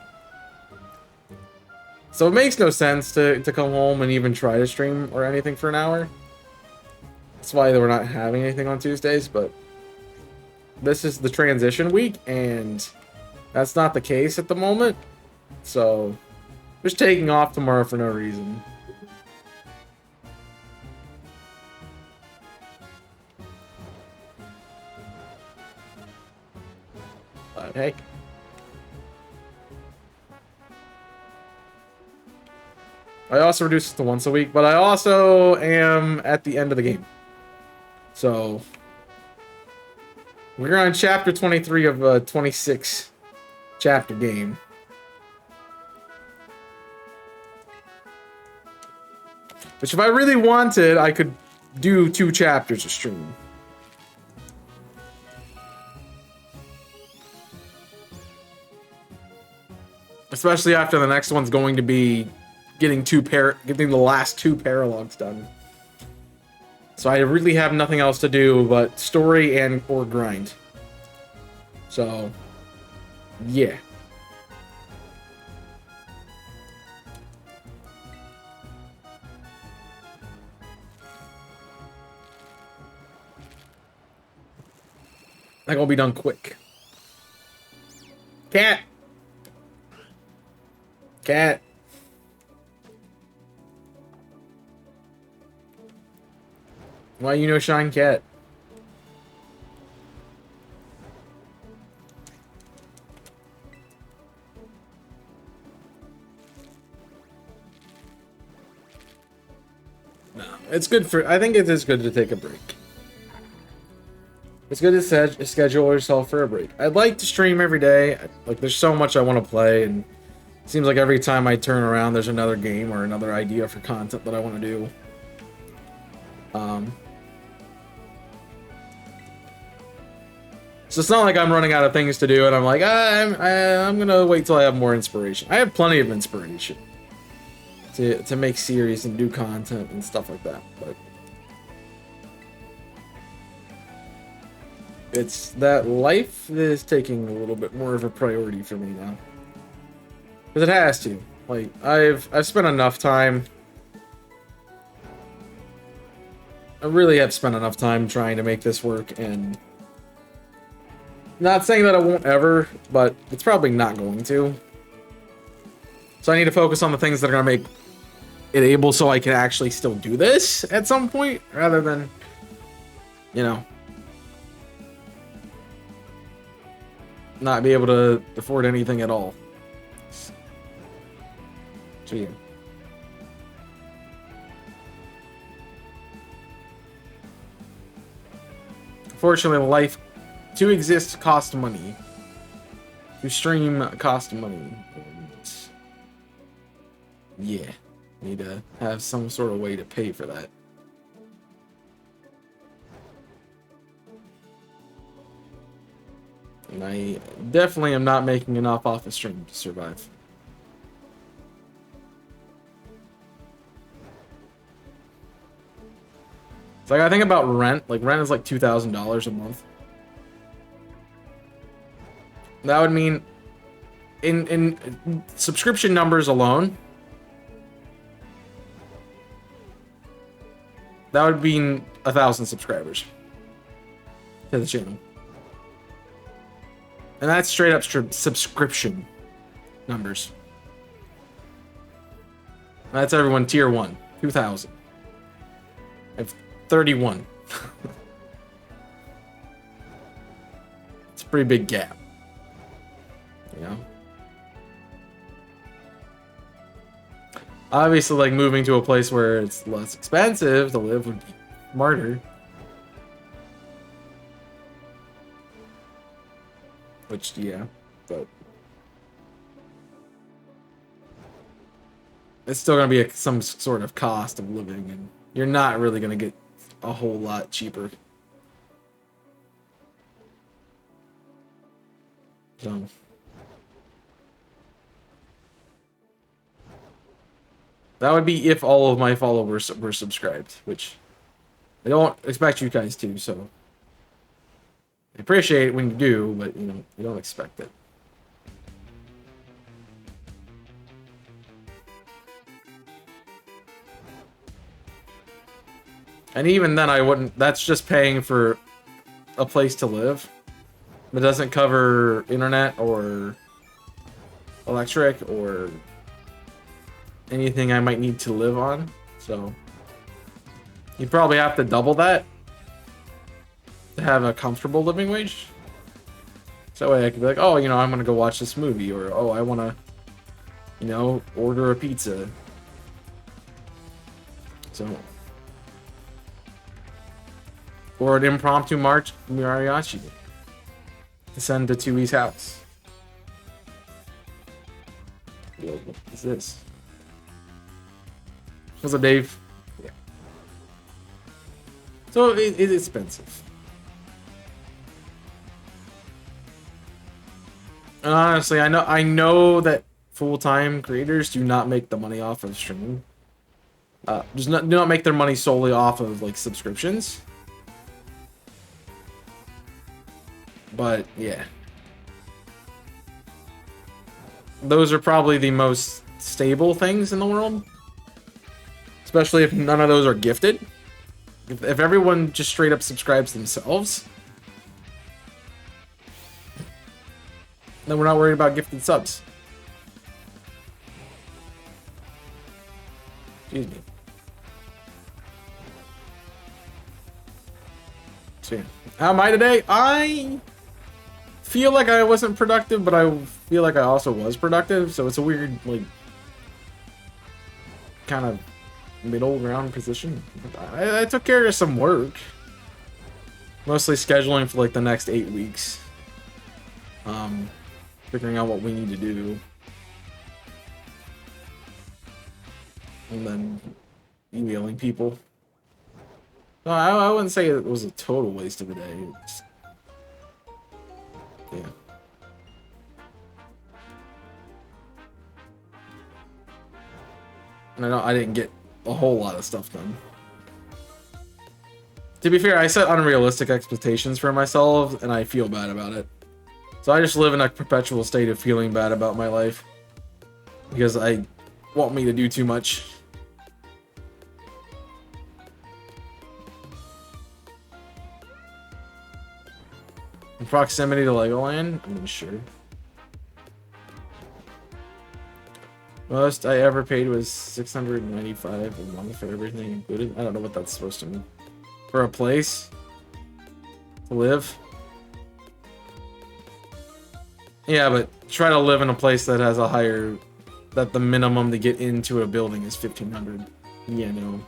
So it makes no sense to come home and even try to stream or anything for an hour. That's why we're not having anything on Tuesdays, but this is the transition week, and that's not the case at the moment. So, just taking off tomorrow for no reason. But hey. I also reduced it to once a week, but I also am at the end of the game. So, we're on chapter 23 of a 26 chapter game. Which if I really wanted, I could do 2 chapters of stream. Especially after the next one's going to be getting the last 2 paralogs done. So I really have nothing else to do but story or grind. So, yeah. I'm gonna be done quick. Cat! Cat! Why you no shine, cat? No, it's good for. I think it is good to take a break. It's good to schedule yourself for a break. I'd like to stream every day. Like, there's so much I want to play, and it seems like every time I turn around, there's another game or another idea for content that I want to do. So it's not like I'm running out of things to do, and I'm like, I'm gonna wait till I have more inspiration. I have plenty of inspiration to make series and do content and stuff like that, but it's that life is taking a little bit more of a priority for me now, because it has to. Like, I've spent enough time. I really have spent enough time trying to make this work, and not saying that I won't ever, but it's probably not going to. So I need to focus on the things that are going to make it able so I can actually still do this at some point, rather than, you know, not be able to afford anything at all. So yeah. Unfortunately, life to exist costs money. To stream costs money. And yeah, need to have some sort of way to pay for that. And I definitely am not making enough off a stream to survive. It's like, I think about rent. Like, rent is like $2,000 a month. That would mean, in subscription numbers alone, That would mean 1,000 subscribers to the channel. And that's straight up subscription numbers. That's everyone tier 1, 2,000. I have 31. It's a pretty big gap. You know? Obviously, like, moving to a place where it's less expensive to live would be smarter. Which, yeah, but it's still gonna be some sort of cost of living, and you're not really gonna get a whole lot cheaper. So that would be if all of my followers were subscribed, which I don't expect you guys to, so I appreciate it when you do, but you know, you don't expect it. And even then, I wouldn't. That's just paying for a place to live. It doesn't cover internet or electric or anything I might need to live on. So you probably have to double that to have a comfortable living wage. So that way I could be like, oh, you know, I'm gonna go watch this movie, or oh, I wanna, you know, order a pizza. So. Or an impromptu mariachi to send to Tui's house. What is this? What's up, Dave? Yeah. So it's expensive. And honestly, I know that full-time creators do not make the money off of streaming. Do not make their money solely off of like subscriptions. But yeah, those are probably the most stable things in the world, especially if none of those are gifted. If everyone just straight up subscribes themselves, then we're not worried about gifted subs. Excuse me. So yeah. How am I today? I feel like I wasn't productive, but I feel like I also was productive, so it's a weird, like, kind of middle ground position. I took care of some work. Mostly scheduling for, like, the next 8 weeks. Figuring out what we need to do. And then emailing people. No, I wouldn't say it was a total waste of a day. It's, yeah. And I know I didn't get a whole lot of stuff done. To be fair, I set unrealistic expectations for myself, and I feel bad about it. So I just live in a perpetual state of feeling bad about my life. Because I want me to do too much. In proximity to Legoland? I mean, sure. Most I ever paid was $695 a month for everything included. I don't know what that's supposed to mean. For a place to live? Yeah, but try to live in a place that has a higher... that the minimum to get into a building is $1,500. Yeah, no.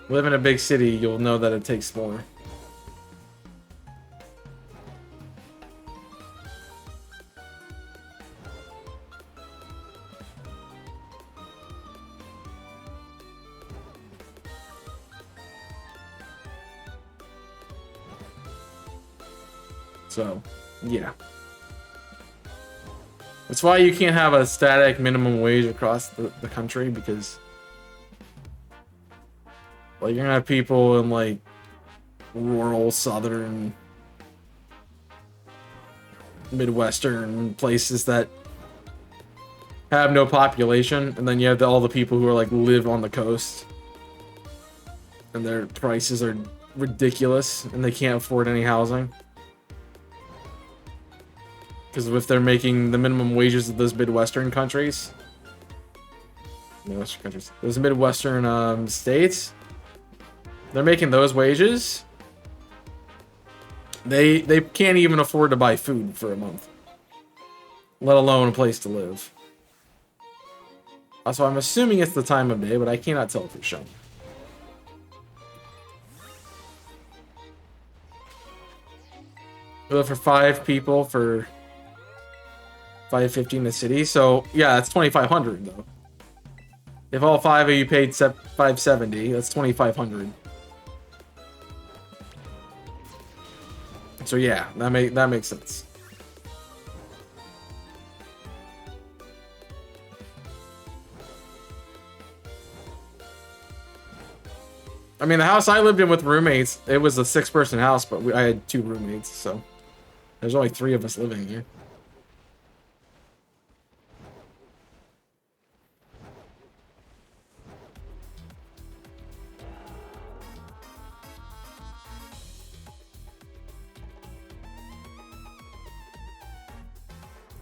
Live in a big city, you'll know that it takes more. So, yeah. That's why you can't have a static minimum wage across the country, because like you're gonna have people in like rural southern midwestern places that have no population, and then you have all the people who are like live on the coast. and their prices are ridiculous, and they can't afford any housing. Because if they're making the minimum wages of those Midwestern countries, those Midwestern states, they're making those wages. They can't even afford to buy food for a month, let alone a place to live. So I'm assuming it's the time of day, but I cannot tell for sure. For 5 people for $5.50 in the city, so yeah, that's $2,500 though. If all 5 of you paid $570, that's $2,500. So yeah, that makes sense. I mean, the house I lived in with roommates, it was a 6-person house, but I had 2 roommates, so there's only 3 of us living here.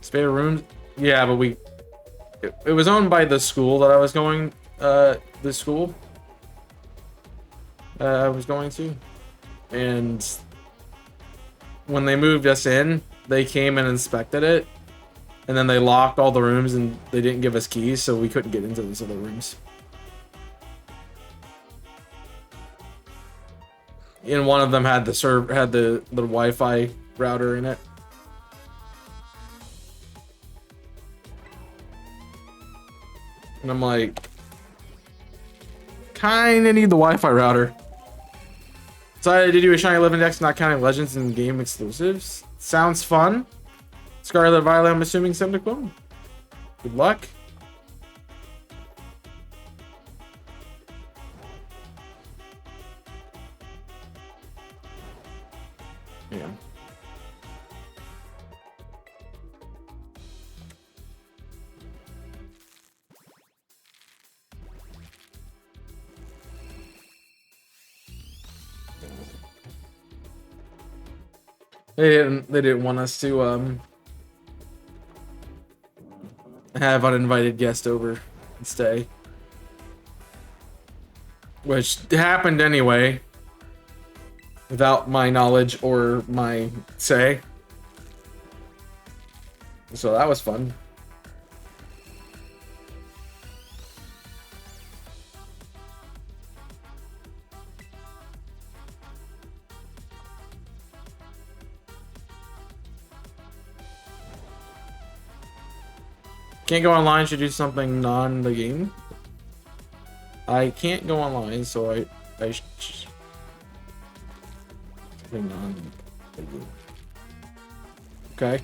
Spare rooms? Yeah, but it was owned by the school that I was going, I was going to. And when they moved us in, they came and inspected it. And then they locked all the rooms and they didn't give us keys, so we couldn't get into those other rooms. And one of them had the Wi-Fi router in it. And I'm like, kinda need the Wi-Fi router. Decided to do a Shiny Living Dex, not counting Legends and game exclusives. Sounds fun. Scarlet Violet, I'm assuming Cyndaquil. Good luck. Yeah. They didn't want us to have uninvited guests over and stay. Which happened anyway. Without my knowledge or my say. So that was fun. Can't go online, should do something non the game. I can't go online, so I something non the game. Okay.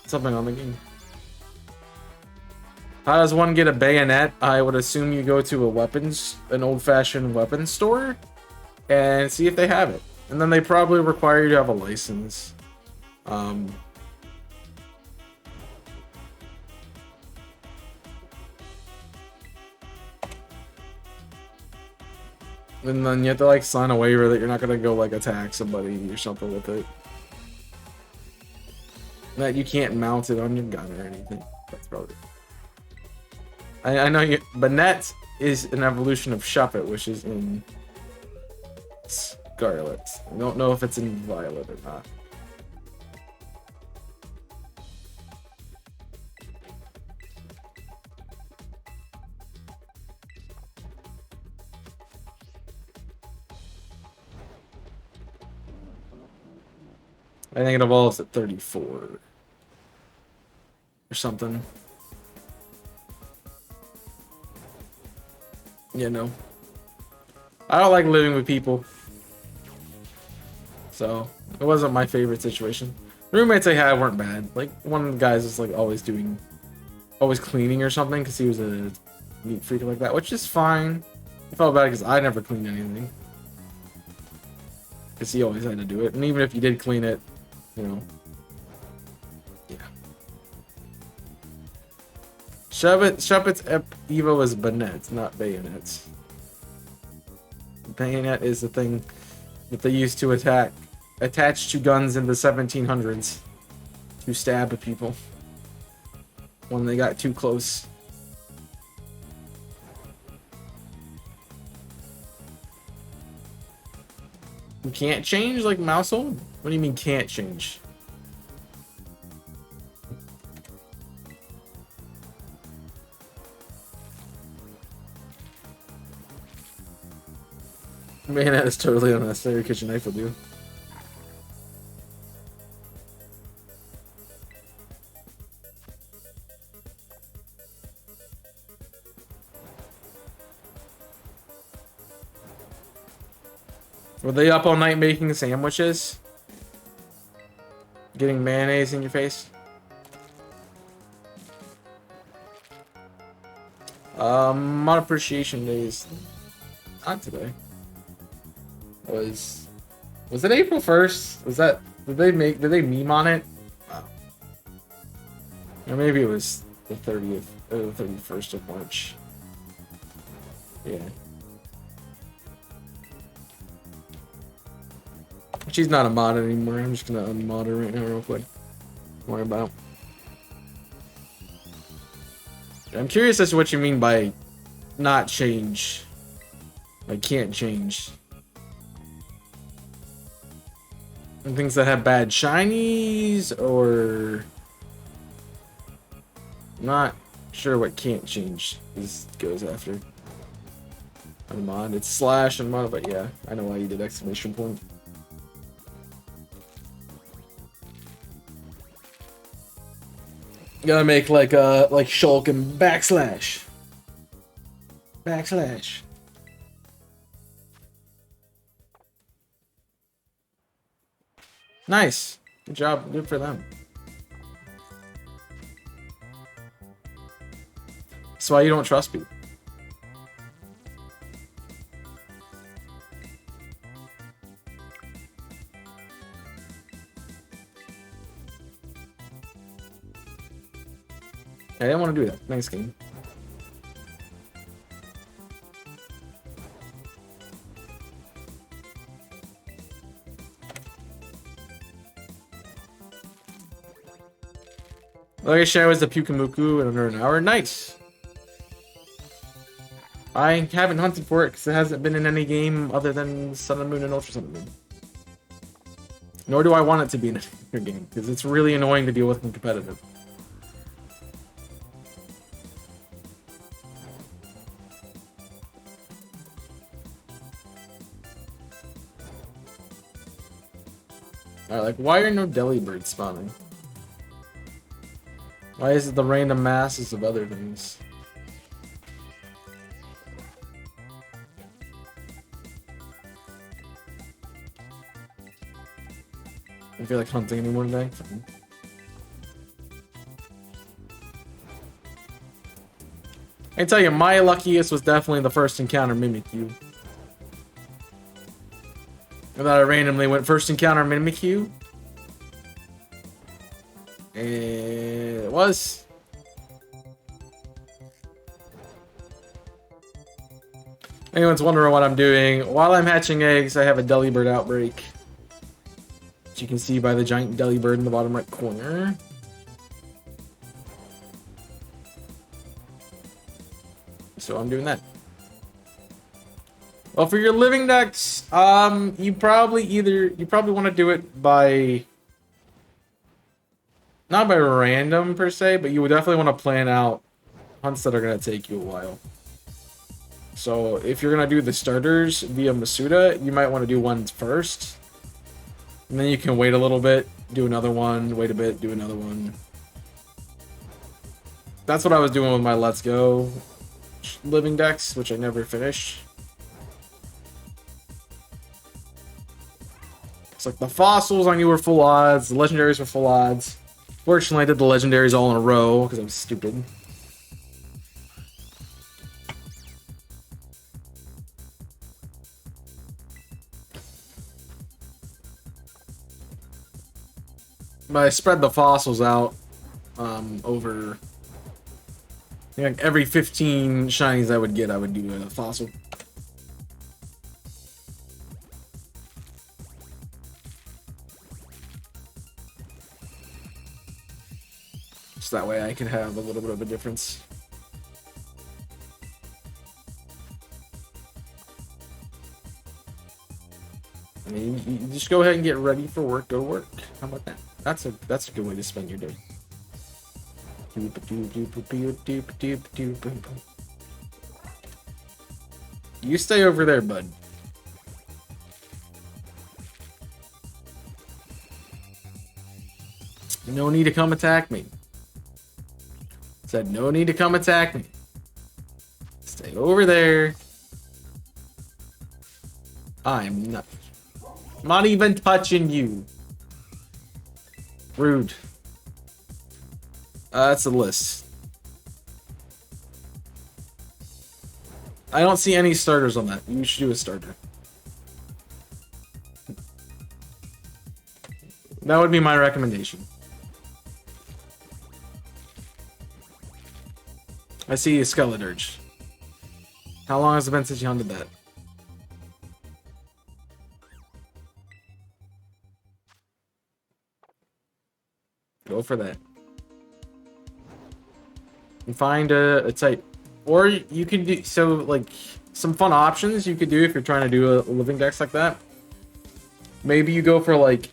Something on the game. How does one get a bayonet? I would assume you go to an old-fashioned weapons store and see if they have it. And then they probably require you to have a license. And then you have to like sign a waiver that you're not gonna go like attack somebody or something with it. That you can't mount it on your gun or anything. That's probably. I know you. Banette is an evolution of Shuppet, which is in Scarlet. I don't know if it's in Violet or not. I think it evolves at 34 or something. You know, I don't like living with people, so it wasn't my favorite situation. The roommates I had weren't bad. Like one of the guys was like always cleaning or something because he was a neat freak like that, which is fine. I felt bad because I never cleaned anything because he always had to do it, and even if he did clean it, you know, yeah. Shuppet's Evo is Banette, not Bayonets. Bayonet is the thing that they used to attach to guns in the 1700s to stab people when they got too close. You can't change like mouse hold? What do you mean can't change? Man, that is totally unnecessary. Kitchen knife will do. Were they up all night making sandwiches? Getting mayonnaise in your face? Mod appreciation days. Not today. Was it April 1st? Was that did they meme on it? Wow. Or maybe it was the 30th or the 31st of March. Yeah. She's not a mod anymore. I'm just gonna unmod her right now real quick. Don't worry about it. I'm curious as to what you mean by not change. I can't change. And things that have bad shinies, or not sure what can't change this goes after. Unmod. It's slash unmod, but yeah, I know why you did exclamation point. Gotta make like Shulk and backslash. Backslash. Nice. Good job. Good for them. That's why you don't trust people. I didn't want to do that. Thanks, game. Like I share was the Pukamuku in under an hour. Nice. I haven't hunted for it because it hasn't been in any game other than Sun and Moon and Ultra Sun and Moon. Nor do I want it to be in a game because it's really annoying to deal with in competitive. Alright, like, why are no Delibirds spawning? Why is it the random masses of other things? I don't feel like hunting anymore today. I tell you, my luckiest was definitely the first encounter Mimikyu. And then I randomly went first encounter Mimikyu. And it was. Anyone's wondering what I'm doing. While I'm hatching eggs, I have a Delibird outbreak. As you can see by the giant Delibird in the bottom right corner. So I'm doing that. Well, for your living decks, you probably want to do it by, not by random per se, but you would definitely want to plan out hunts that are going to take you a while. So if you're going to do the starters via Masuda, you might want to do one first. And then you can wait a little bit, do another one, wait a bit, do another one. That's what I was doing with my Let's Go living decks, which I never finished. It's like the fossils I knew were full odds, the legendaries were full odds. Fortunately, I did the legendaries all in a row because I'm stupid. But I spread the fossils out over, like, every 15 shinies I would get, I would do a fossil. So that way I can have a little bit of a difference. I mean, you just go ahead and get ready for work. Go to work. How about that? That's a good way to spend your day. You stay over there, bud. No need to come attack me. Said no need to come attack me. Stay over there. I'm not even touching you. Rude. That's a list. I don't see any starters on that. You should do a starter. That would be my recommendation. I see a Skeledirge. How long has it been since you hunted that? Go for that. And find a type. Or you can do, so like, some fun options you could do if you're trying to do a living dex like that. Maybe you go for like,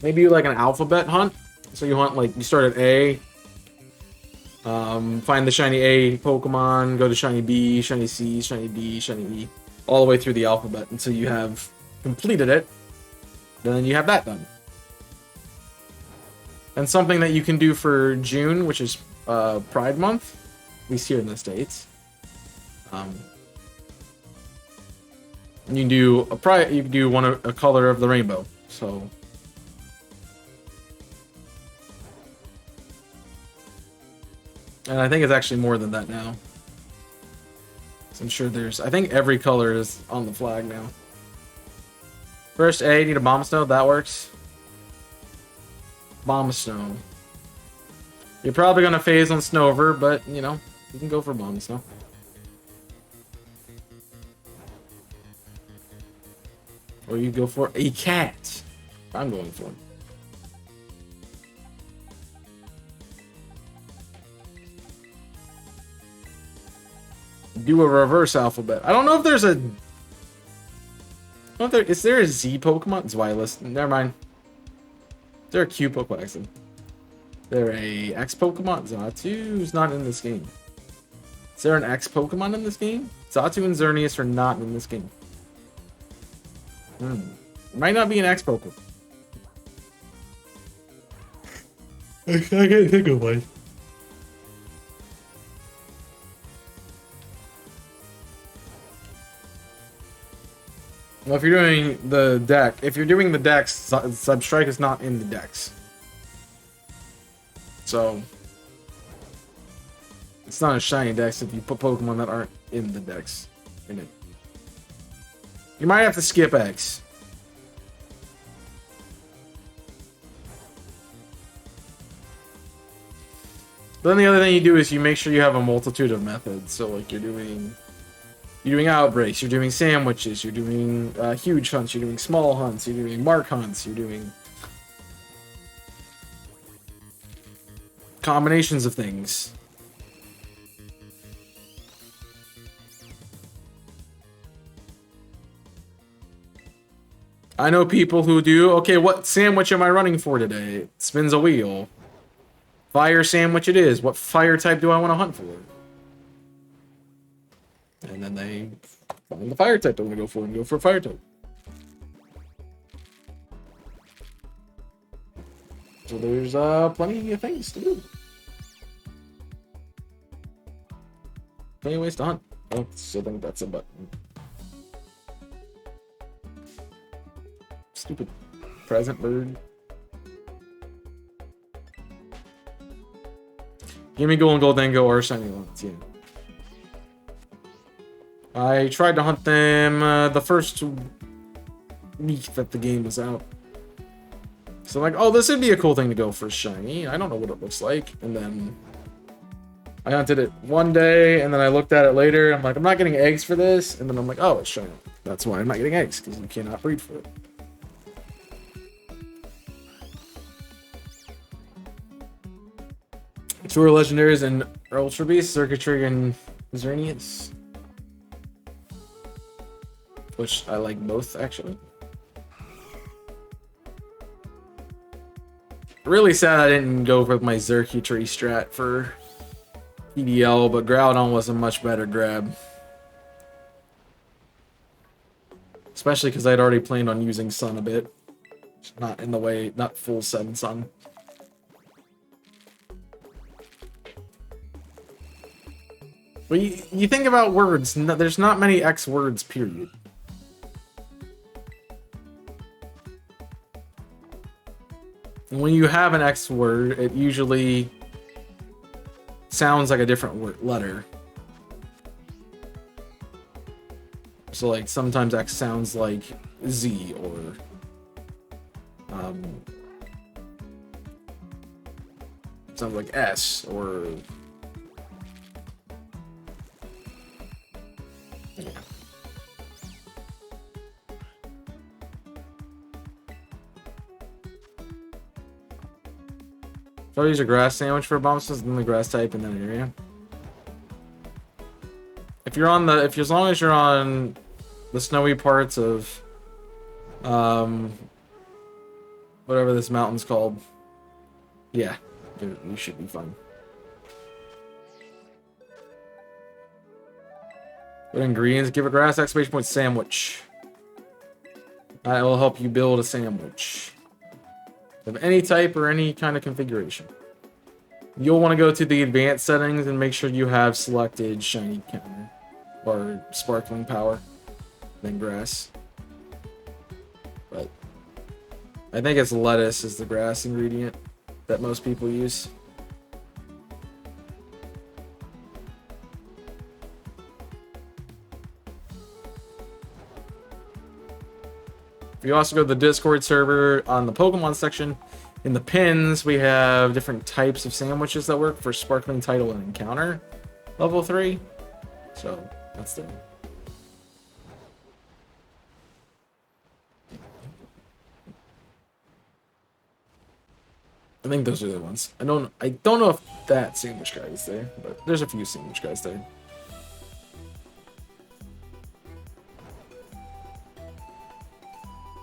maybe like an alphabet hunt. So you hunt like, you start at A. Find the shiny A Pokemon, go to shiny B, shiny C, shiny D, shiny E. All the way through the alphabet until you have completed it. Then you have that done. And something that you can do for June, which is Pride Month, at least here in the States. You can do a pride. You can do a color of the rainbow. So, and I think it's actually more than that now. So I'm sure there's. I think every color is on the flag now. First A, need a bomb snow. That works. Bomb snow. You're probably gonna phase on Snover, but you know you can go for bomb snow. Or you go for a cat. I'm going for him. Do a reverse alphabet. I don't know if there's a. Is there a Z Pokemon? Zweilous. Never mind. Is there a Q Pokemon? Is there a X Pokemon? Zatu's not in this game. Is there an X Pokemon in this game? Zatu and Xerneas are not in this game. Might not be an X Pokemon. I can't think of one. Well, if you're doing the deck, Substrike is not in the decks. So, it's not a shiny dex if you put Pokemon that aren't in the decks in it. You might have to skip X. Then the other thing you do is you make sure you have a multitude of methods. So like you're doing outbreaks, you're doing sandwiches, you're doing huge hunts, you're doing small hunts, you're doing mark hunts, you're doing combinations of things. I know people who do, okay, what sandwich am I running for today? It spins a wheel. Fire sandwich it is. What fire type do I want to hunt for? And then they find the fire type they want to go for and go for a fire type. So there's plenty of things to do. Plenty of ways to hunt. Oh, so I think that's a button. Stupid present bird. Give me Golden Goldengo or Shiny Lance, yeah. I tried to hunt them the first week that the game was out. So I'm like, oh, this would be a cool thing to go for shiny. I don't know what it looks like. And then I hunted it one day, and then I looked at it later. I'm like, I'm not getting eggs for this. And then I'm like, oh, it's shiny. That's why I'm not getting eggs, because you cannot breed for it. Two are legendaries and Ultra Beast, Circuitry, and Xerneas. Which I like both, actually. Really sad I didn't go with my Circuitry strat for PDL, but Groudon was a much better grab. Especially because I'd already planned on using Sun a bit. Not in the way, not full Sun. But you think about words, there's not many X words, period. And when you have an X word, it usually sounds like a different word, letter. So like sometimes X sounds like Z or sounds like S or yeah. So I'll use a grass sandwich for bounces, then the grass type in that area. If you're on the, as long as you're on the snowy parts of, whatever this mountain's called, yeah, you should be fine. What ingredients? Give a grass exclamation point sandwich. That will help you build a sandwich of any type or any kind of configuration. You'll want to go to the advanced settings and make sure you have selected shiny counter or sparkling power, then grass. But I think it's lettuce is the grass ingredient that most people use. If you also go to the Discord server on the Pokemon section, in the pins, we have different types of sandwiches that work for Sparkling Title and Encounter level 3. So, that's there. I think those are the ones. I don't know if that sandwich guy is there, but there's a few sandwich guys there.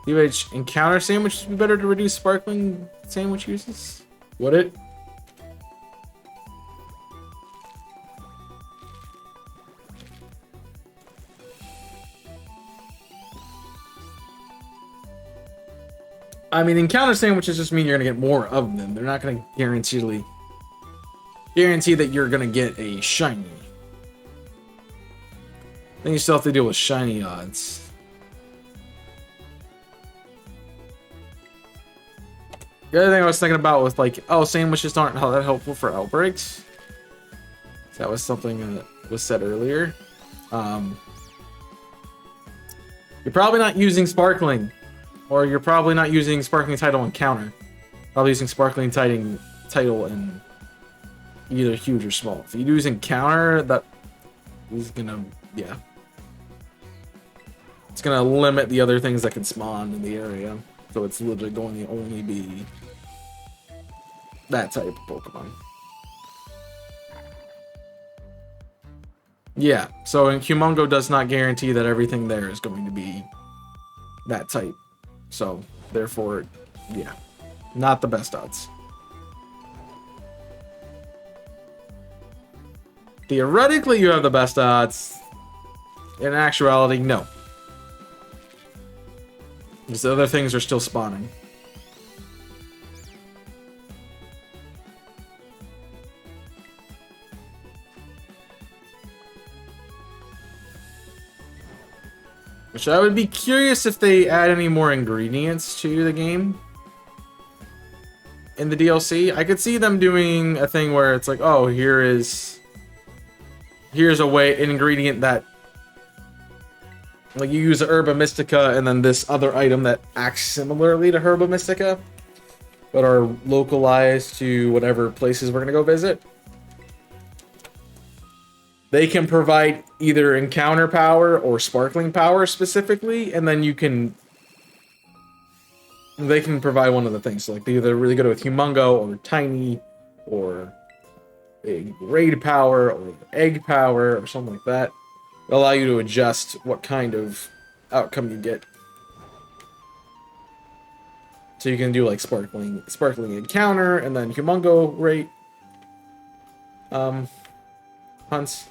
UH encounter sandwiches would be better to reduce sparkling sandwich uses? Would it? I mean, encounter sandwiches just mean you're gonna get more of them. They're not gonna guarantee that you're gonna get a shiny. Then you still have to deal with shiny odds. The other thing I was thinking about was like, oh, sandwiches aren't that helpful for outbreaks. That was something that was said earlier. You're probably not using sparkling, or you're probably not using sparkling title encounter. Probably using sparkling title in either huge or small. If you use encounter, that is gonna, yeah, it's gonna limit the other things that can spawn in the area. So it's literally going to only be that type of Pokemon. Yeah, so in Humongo does not guarantee that everything there is going to be that type. So, therefore, yeah, not the best odds. Theoretically, you have the best odds. In actuality, no. Because the other things are still spawning. Which I would be curious if they add any more ingredients to the game. In the DLC, I could see them doing a thing where it's like, oh, here's an ingredient that, like, you use Herba Mystica and then this other item that acts similarly to Herba Mystica, but are localized to whatever places we're gonna go visit. They can provide either encounter power or sparkling power specifically, and then they can provide one of the things. So like they either really good with Humongo or Tiny or a raid power or egg power or something like that. It'll allow you to adjust what kind of outcome you get. So you can do like sparkling encounter and then humongo rate hunts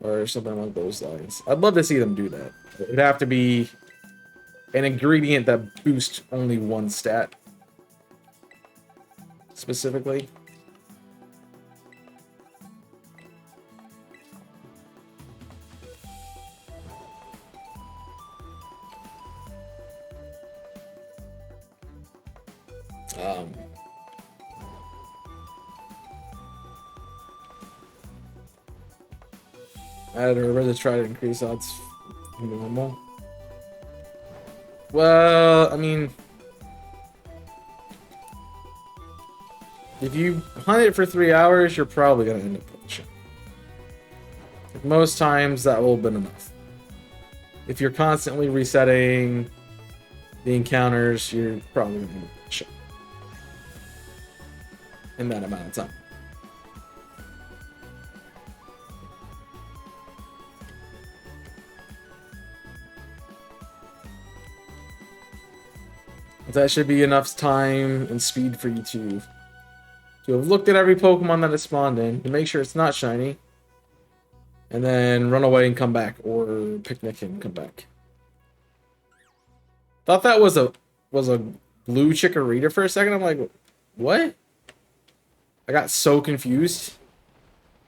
or something along those lines. I'd love to see them do that. It'd have to be an ingredient that boosts only one stat specifically. I'd rather try to increase odds normal. Well, I mean, if you hunt it for 3 hours, you're probably gonna end up punching. Most times that will have been enough. If you're constantly resetting the encounters, you're probably gonna end up punching in that amount of time. That should be enough time and speed for you to have looked at every Pokemon that has spawned in to make sure it's not shiny, and then run away and come back, or picnic and come back. Thought that was a blue Chikorita for a second. I'm like, what? I got so confused.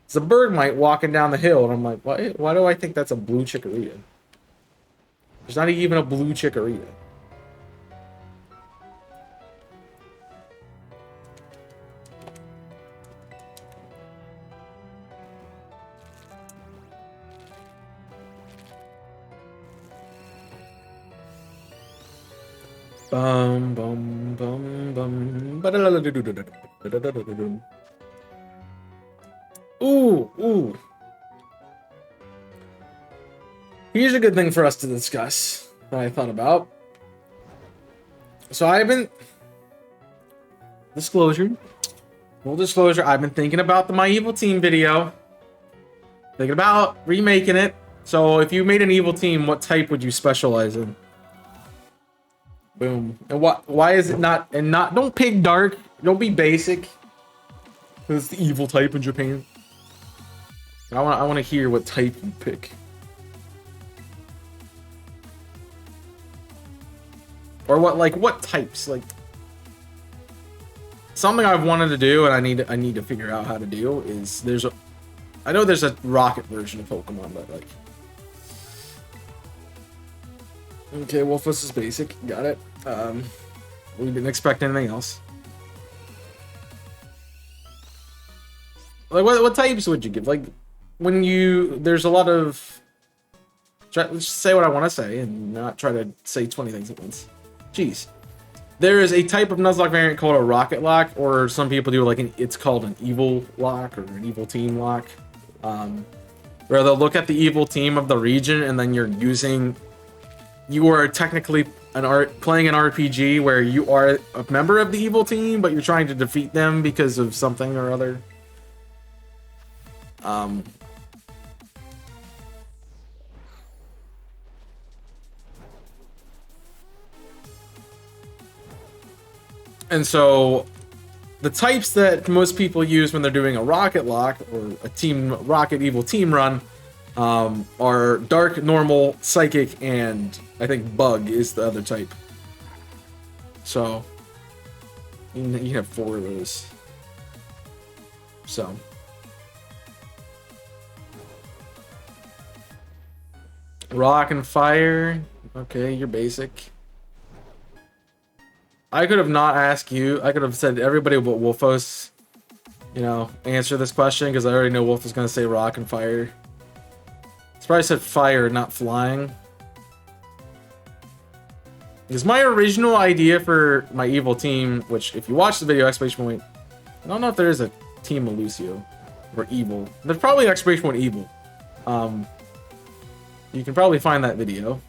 It's a Bergmite walking down the hill, and I'm like, why do I think that's a blue Chikorita? There's not even a blue Chikorita. Bum bum bum bum. Ooh. Here's a good thing for us to discuss that I thought about. So I've been full disclosure, I've been thinking about the My Evil Team video. Thinking about remaking it. So if you made an evil team, what type would you specialize in? Boom. And why is it not, don't pick dark, don't be basic. It's the evil type in Japan. I want to hear what type you pick. Or what types, like something I've wanted to do and I need to figure out how to do is I know there's a rocket version of Pokemon, but like, okay, Wolfus is basic. Got it. We didn't expect anything else. Like, what types would you give? Like, there's a lot of... Let's just say what I want to say and not try to say 20 things at once. Jeez. There is a type of Nuzlocke variant called a Rocket Lock, or some people do like it's called an Evil Lock or an Evil Team Lock. Where they'll look at the evil team of the region and then you are technically playing an RPG where you are a member of the evil team, but you're trying to defeat them because of something or other. And so the types that most people use when they're doing a Rocket Lock or a Team Rocket Evil Team run are Dark, Normal, Psychic, and I think Bug is the other type. So you have 4 of those. So Rock and Fire. Okay, you're basic. I could have not asked you. I could have said everybody but Wolfos, answer this question because I already know Wolf is going to say Rock and Fire. It's probably said Fire, not Flying. Because my original idea for my evil team, which if you watch the video, exclamation point, I don't know if there is a Team Lucio or Evil. There's probably an exclamation point Evil. You can probably find that video.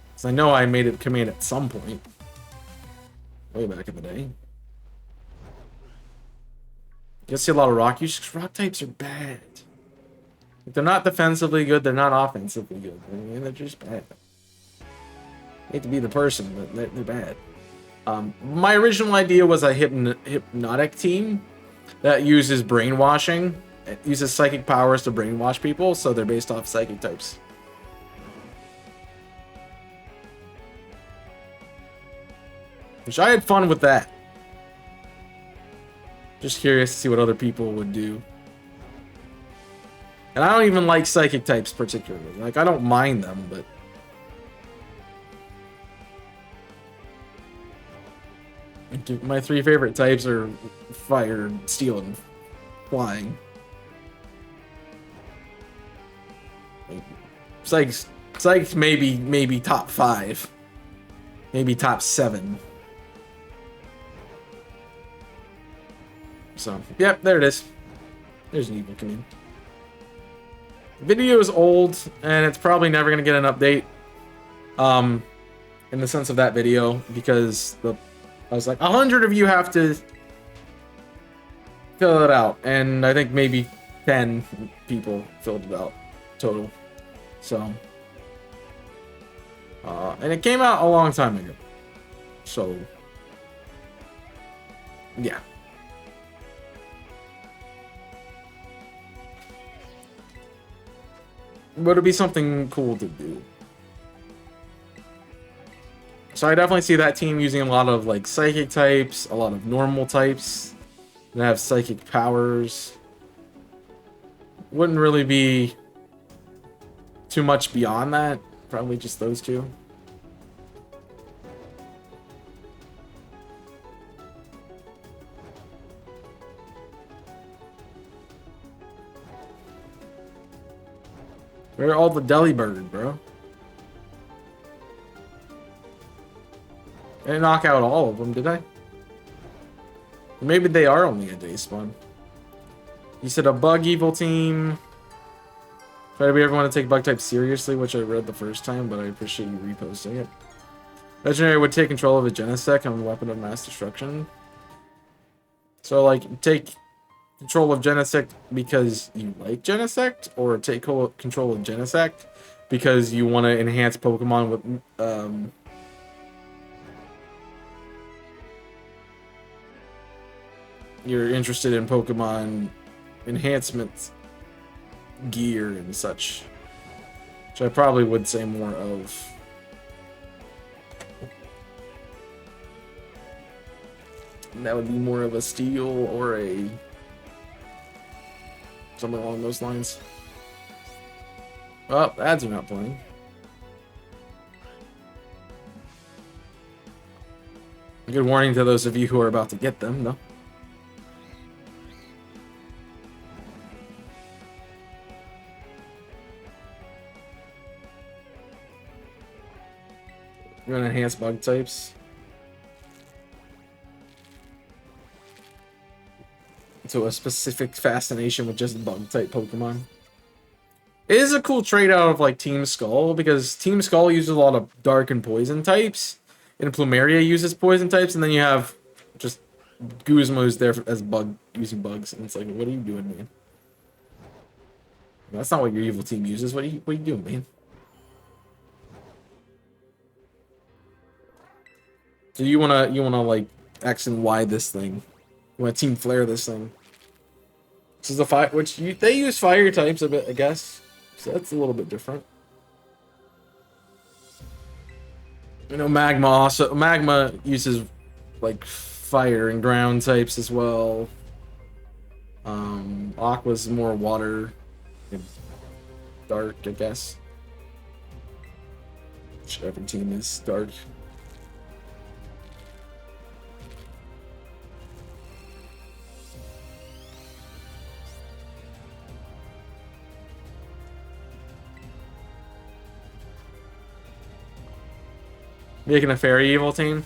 Because I know I made it command at some point. Way back in the day. You'll see a lot of rock use, 'cause rock types are bad. They're not defensively good, they're not offensively good. I mean, they're just bad. I hate to be the person, but they're bad. My original idea was a hypnotic team that uses brainwashing. It uses psychic powers to brainwash people, so they're based off psychic types. Which I had fun with that. Just curious to see what other people would do. And I don't even like psychic types particularly. Like, I don't mind them, but... my 3 favorite types are fire, steel, and flying. Psychics maybe top 5. Maybe top 7. So, yep, there it is. There's an evil command. The video is old, and it's probably never going to get an update. In the sense of that video, because I was like, 100 of you have to fill it out, and I think maybe 10 people filled it out total. So, and it came out a long time ago. So, yeah. But it'd be something cool to do. So I definitely see that team using a lot of like psychic types, a lot of normal types that have psychic powers. Wouldn't really be too much beyond that. Probably just those 2. Where are all the deli burgers, bro? I didn't knock out all of them, did I? Maybe they are only a day spawn. You said a bug evil team. Try to be everyone to take bug type seriously, which I read the first time, but I appreciate you reposting it. Legendary would take control of a Genesect and a weapon of mass destruction. So, like, take control of Genesect because you like Genesect, or take control of Genesect because you want to enhance Pokemon with, you're interested in Pokemon enhancement gear and such. Which I probably would say more of. And that would be more of a steel or a... something along those lines. Well, ads are not playing. Good warning to those of you who are about to get them, though. You want to enhance bug types? To a specific fascination with just bug type Pokemon. It is a cool trade out of like Team Skull, because Team Skull uses a lot of dark and poison types, and Plumeria uses poison types, and then you have just Guzma's there as using bugs, and it's like, what are you doing, man? That's not what your evil team uses. What are you doing, man? So you wanna like X and Y this thing. You wanna Team Flare this thing. This is the fire, which they use fire types a bit, I guess. So that's a little bit different. You know, Magma uses like fire and ground types as well. Aqua's more water and dark, I guess. Whichever team is dark. Making a fairy evil team?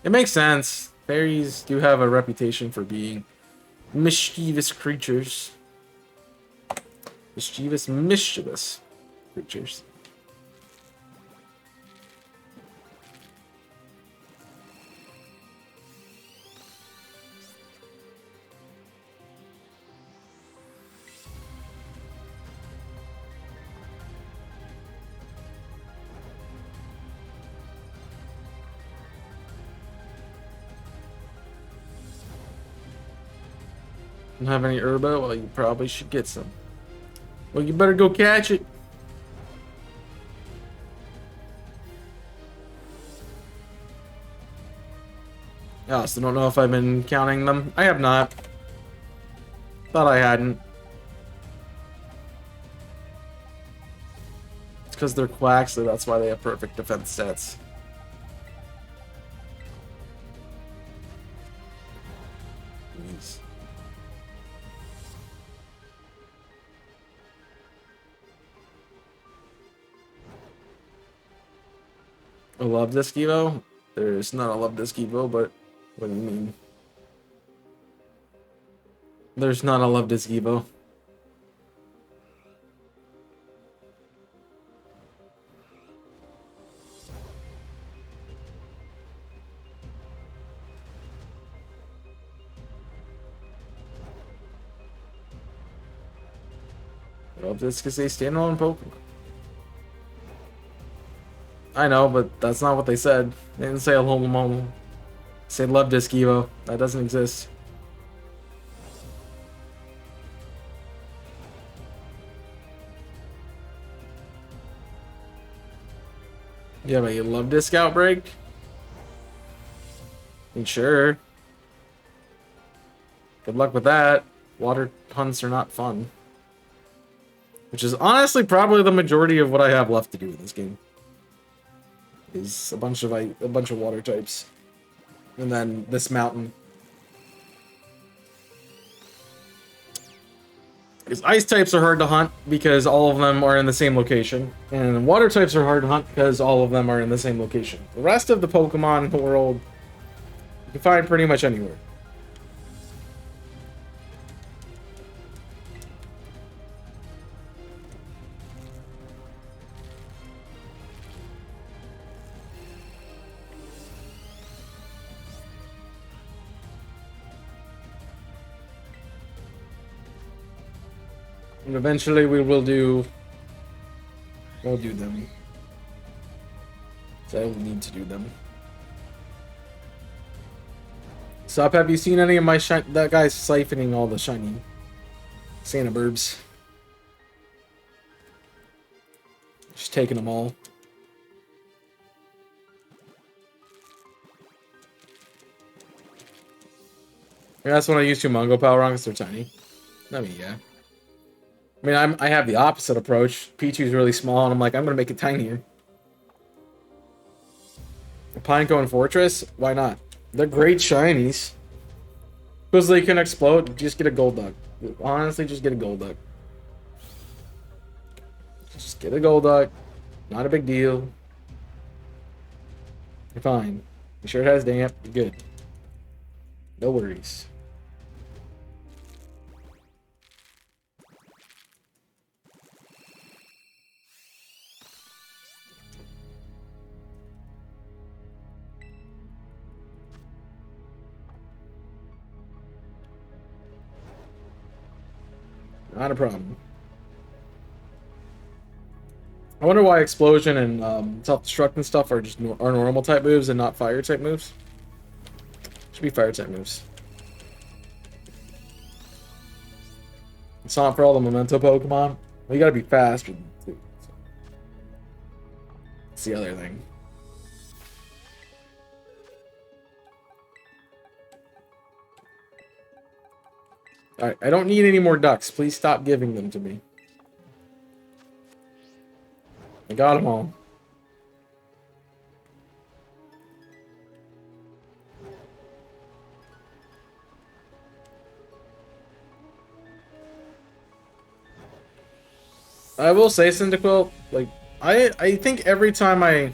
It makes sense. Fairies do have a reputation for being mischievous creatures. Mischievous creatures. Don't have any herba? Well, you probably should get some. Well, you better go catch it. I also don't know if I've been counting them. I have not. Thought I hadn't. It's because they're quacks, so that's why they have perfect defense stats. Jeez. A love disc Evo? There's not a love disc Evo, but what do you mean? There's not a love disc Evo. Love disc is a standalone Pokemon. I know, but that's not what they said. They didn't say a Alomomomo. They said love disc Evo. That doesn't exist. You have a love disc outbreak? And sure. Good luck with that. Water hunts are not fun. Which is honestly probably the majority of what I have left to do in this game. Is a bunch of water types. And then this mountain. Because ice types are hard to hunt because all of them are in the same location. And water types are hard to hunt because all of them are in the same location. The rest of the Pokemon world you can find pretty much anywhere. And eventually we'll do them. So I will need to do them. Sup, have you seen any of my that guy's siphoning all the shiny Santa Burbs? Just taking them all. Yeah, that's when I use two Mungo Power on because they're tiny. I mean, yeah. I mean, I have the opposite approach. Pichu's really small, and I'm like, I'm gonna make it tinier. Pineco and Fortress? Why not? They're great shinies. Because they can explode, just get a gold duck. Honestly, just get a gold duck. Just get a gold duck. Not a big deal. You're fine. You sure it has damp? You're good. No worries. Not a problem. I wonder why explosion and self-destruct and stuff are just are normal type moves and not fire type moves. Should be fire type moves. It's not for all the memento Pokemon. Well, you gotta be faster too. So. That's the other thing. Alright, I don't need any more ducks. Please stop giving them to me. I got them all. I will say, Cyndaquil, like, I think every time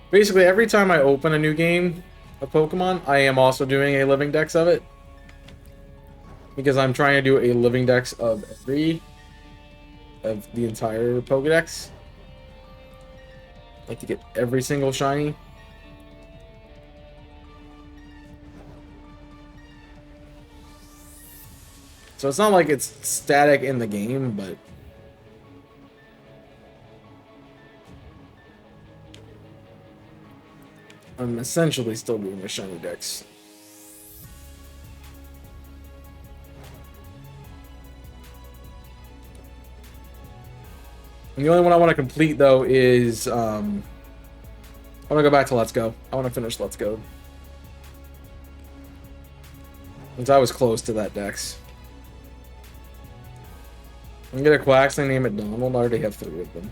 basically every time I open a new game of Pokemon, I am also doing a living dex of it. Because I'm trying to do a living dex of the entire Pokedex. Like to get every single shiny. So it's not like it's static in the game, but I'm essentially still doing a shiny dex. And the only one I want to complete though is I want to go back to Let's Go. I want to finish Let's Go. Since I was close to that Dex. I'm gonna get a Quax and name it Donald. I already have 3 of them.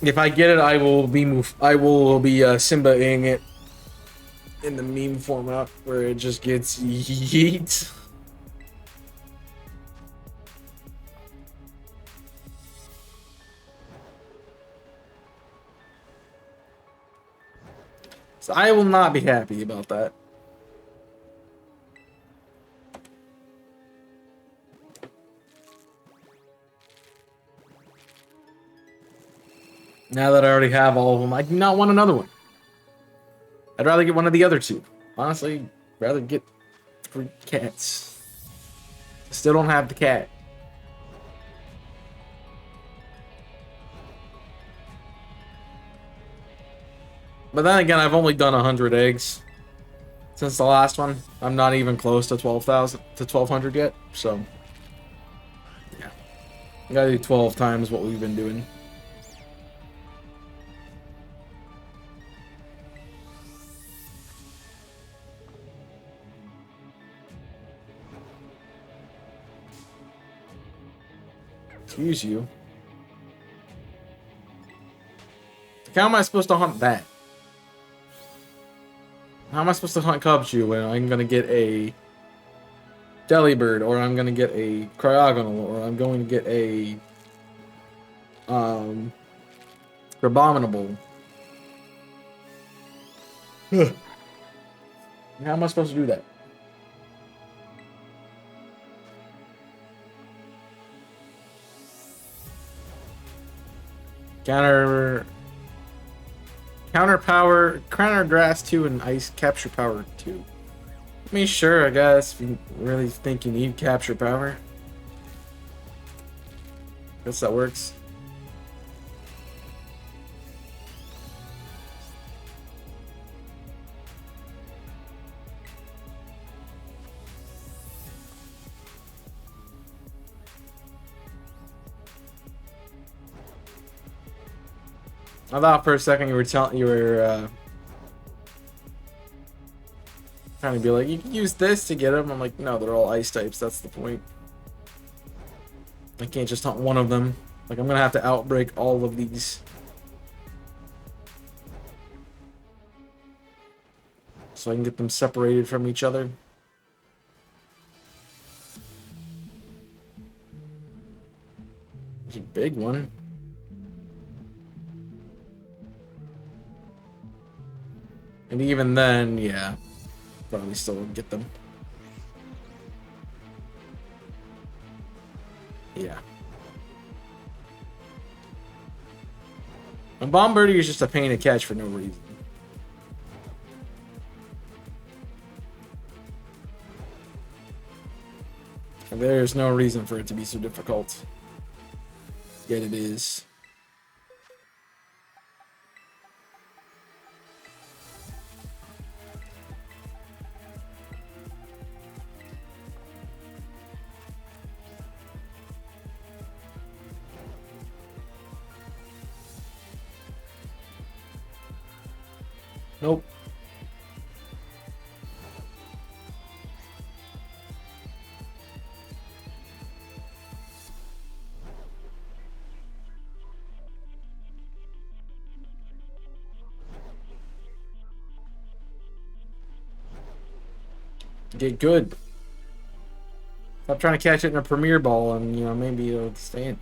If I get it, I will be Simba-ing it in the meme format where it just gets yeet. So I will not be happy about that. Now that I already have all of them, I do not want another one. I'd rather get one of the other 2. Honestly, rather get 3 cats. Still don't have the cat. But then again, I've only done 100 eggs since the last one. I'm not even close to 1200 yet, so yeah. I gotta do 12 times what we've been doing. Excuse you. How am I supposed to hunt that? How am I supposed to hunt Cubchoo when I'm gonna get a Delibird, or I'm gonna get a Cryogonal, or I'm going to get a Abominable? How am I supposed to do that? Counter power, counter grass 2 and ice capture power 2. I mean, sure, I guess, if you really think you need capture power. Guess that works. I thought for a second you were trying to be like, you can use this to get them. I'm like, no, they're all ice types. That's the point. I can't just hunt one of them. Like, I'm gonna have to outbreak all of these. So I can get them separated from each other. It's a big one. And even then, yeah, probably still would get them. Yeah. A Bombirdier is just a pain to catch for no reason. And there's no reason for it to be so difficult. Yet it is. Nope. Get good. Stop trying to catch it in a Premier Ball, and you know maybe it'll stay in.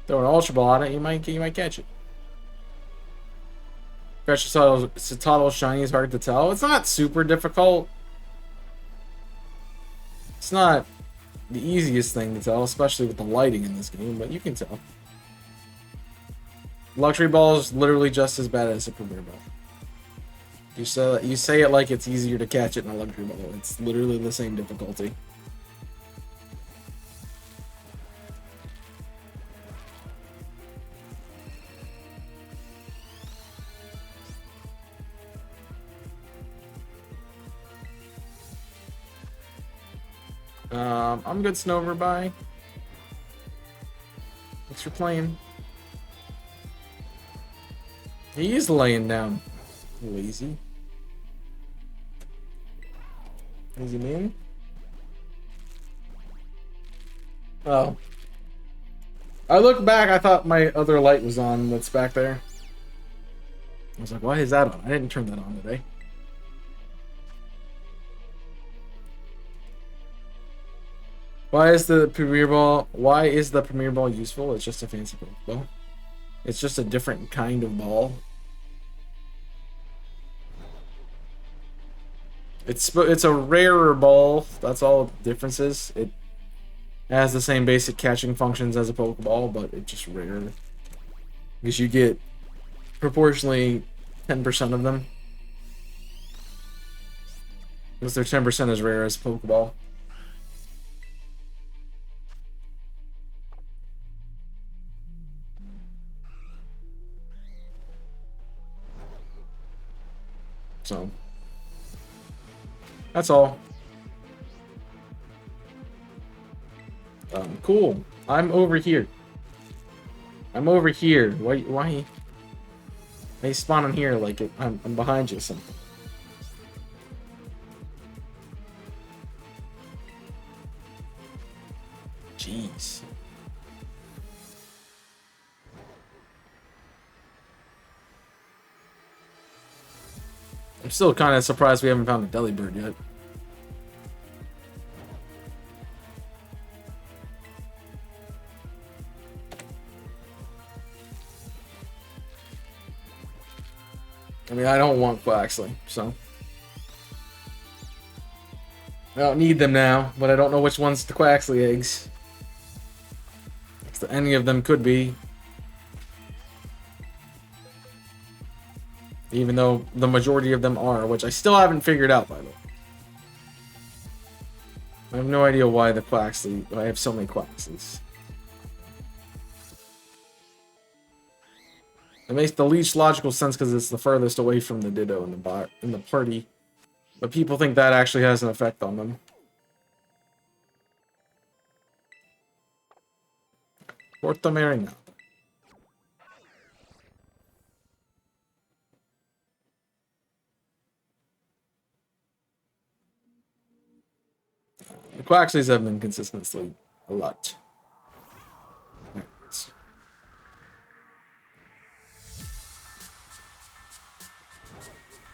Throw an Ultra Ball at it, you might catch it. Citadel Shiny is hard to tell. It's not super difficult. It's not the easiest thing to tell, especially with the lighting in this game, but you can tell. Luxury Ball is literally just as bad as a Premier Ball. You say it like it's easier to catch it in a Luxury Ball. It's literally the same difficulty. I'm good Snover, bye. for playing. He is laying down. Lazy. Lazy man. Oh. I looked back, I thought my other light was on that's back there. I was like, why is that on? I didn't turn that on today. Why is the Premier Ball useful? It's just a fancy Pokeball. It's just a different kind of ball. It's a rarer ball. That's all the difference is. It has the same basic catching functions as a Pokeball, but it's just rarer. Because you get proportionally 10% of them. Because they're 10% as rare as Pokeball. So that's all. Cool. I'm over here. I'm over here. Why they spawn in here like I'm behind you or something? Jeez. I'm still kind of surprised we haven't found a Delibird yet. I mean, I don't want Quaxley, so I don't need them now, but I don't know which one's the Quaxley eggs. So any of them could be. Even though the majority of them are, which I still haven't figured out, by the way. I have no idea why the Quaxley. I have so many Quaxleys. It makes the least logical sense because it's the furthest away from the Ditto in the party. But people think that actually has an effect on them. Porta Marina. The Quaxleys have been consistently a lot. Right.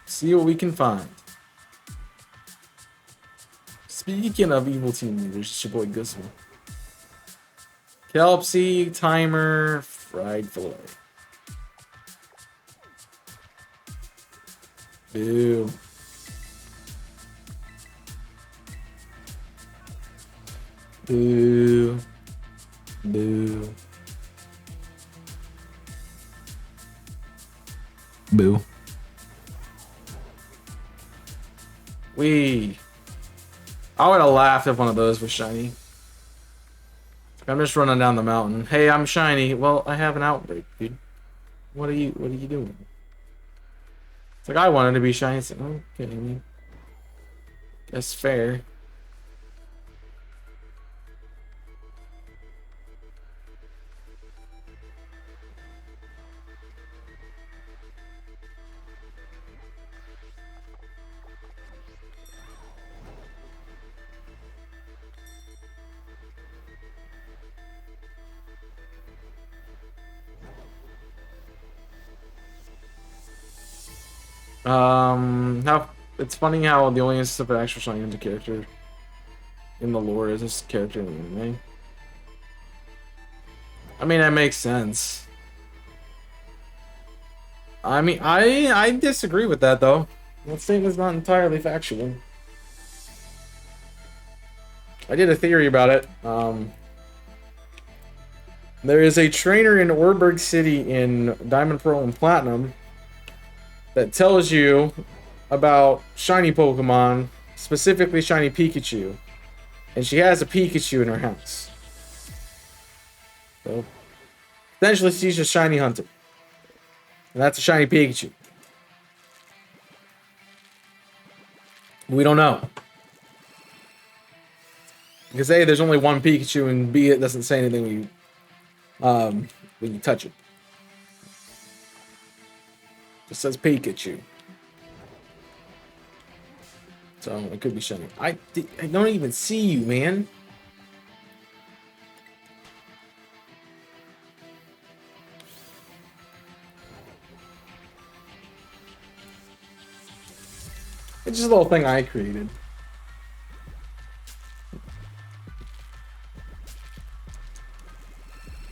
See what we can find. Speaking of evil team leaders, it's your boy Guzman. Kelpsy, Timer, Fried Fillet. Boo. Boo. Boo. Boo. I would have laughed if one of those was shiny. I'm just running down the mountain. Hey, I'm shiny. Well, I have an outbreak, dude. What are you doing? It's like I wanted to be shiny. It's like, okay, I mean, that's fair. How it's funny how the only instance of an actual shiny hunter character in the lore is this character in the anime. I mean, that makes sense. I mean, I disagree with that though. That statement's not entirely factual. I did a theory about it. There is a trainer in Orberg City in Diamond, Pearl, and Platinum that tells you about shiny Pokemon, specifically shiny Pikachu. And she has a Pikachu in her house. So, essentially she's a shiny hunter. And that's a shiny Pikachu. We don't know. Because A, there's only one Pikachu, and B, it doesn't say anything when you touch it. It says Pikachu. So it could be shiny. I don't even see you, man. It's just a little thing I created.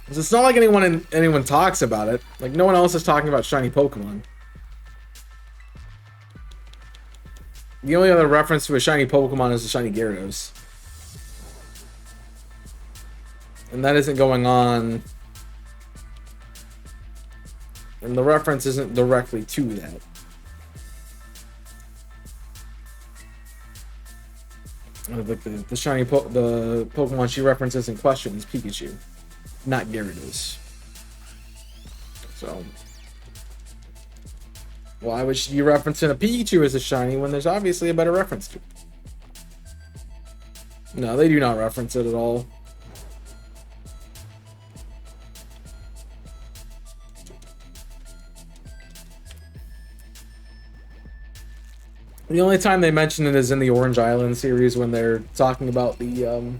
It's not like anyone talks about it. Like no one else is talking about shiny Pokemon. The only other reference to a shiny Pokemon is the shiny Gyarados. And that isn't going on. And the reference isn't directly to that. The shiny the Pokemon she references in question is Pikachu, not Gyarados. So why would she be referencing a Pikachu as a shiny when there's obviously a better reference to it? No, they do not reference it at all. The only time they mention it is in the Orange Island series when they're talking about the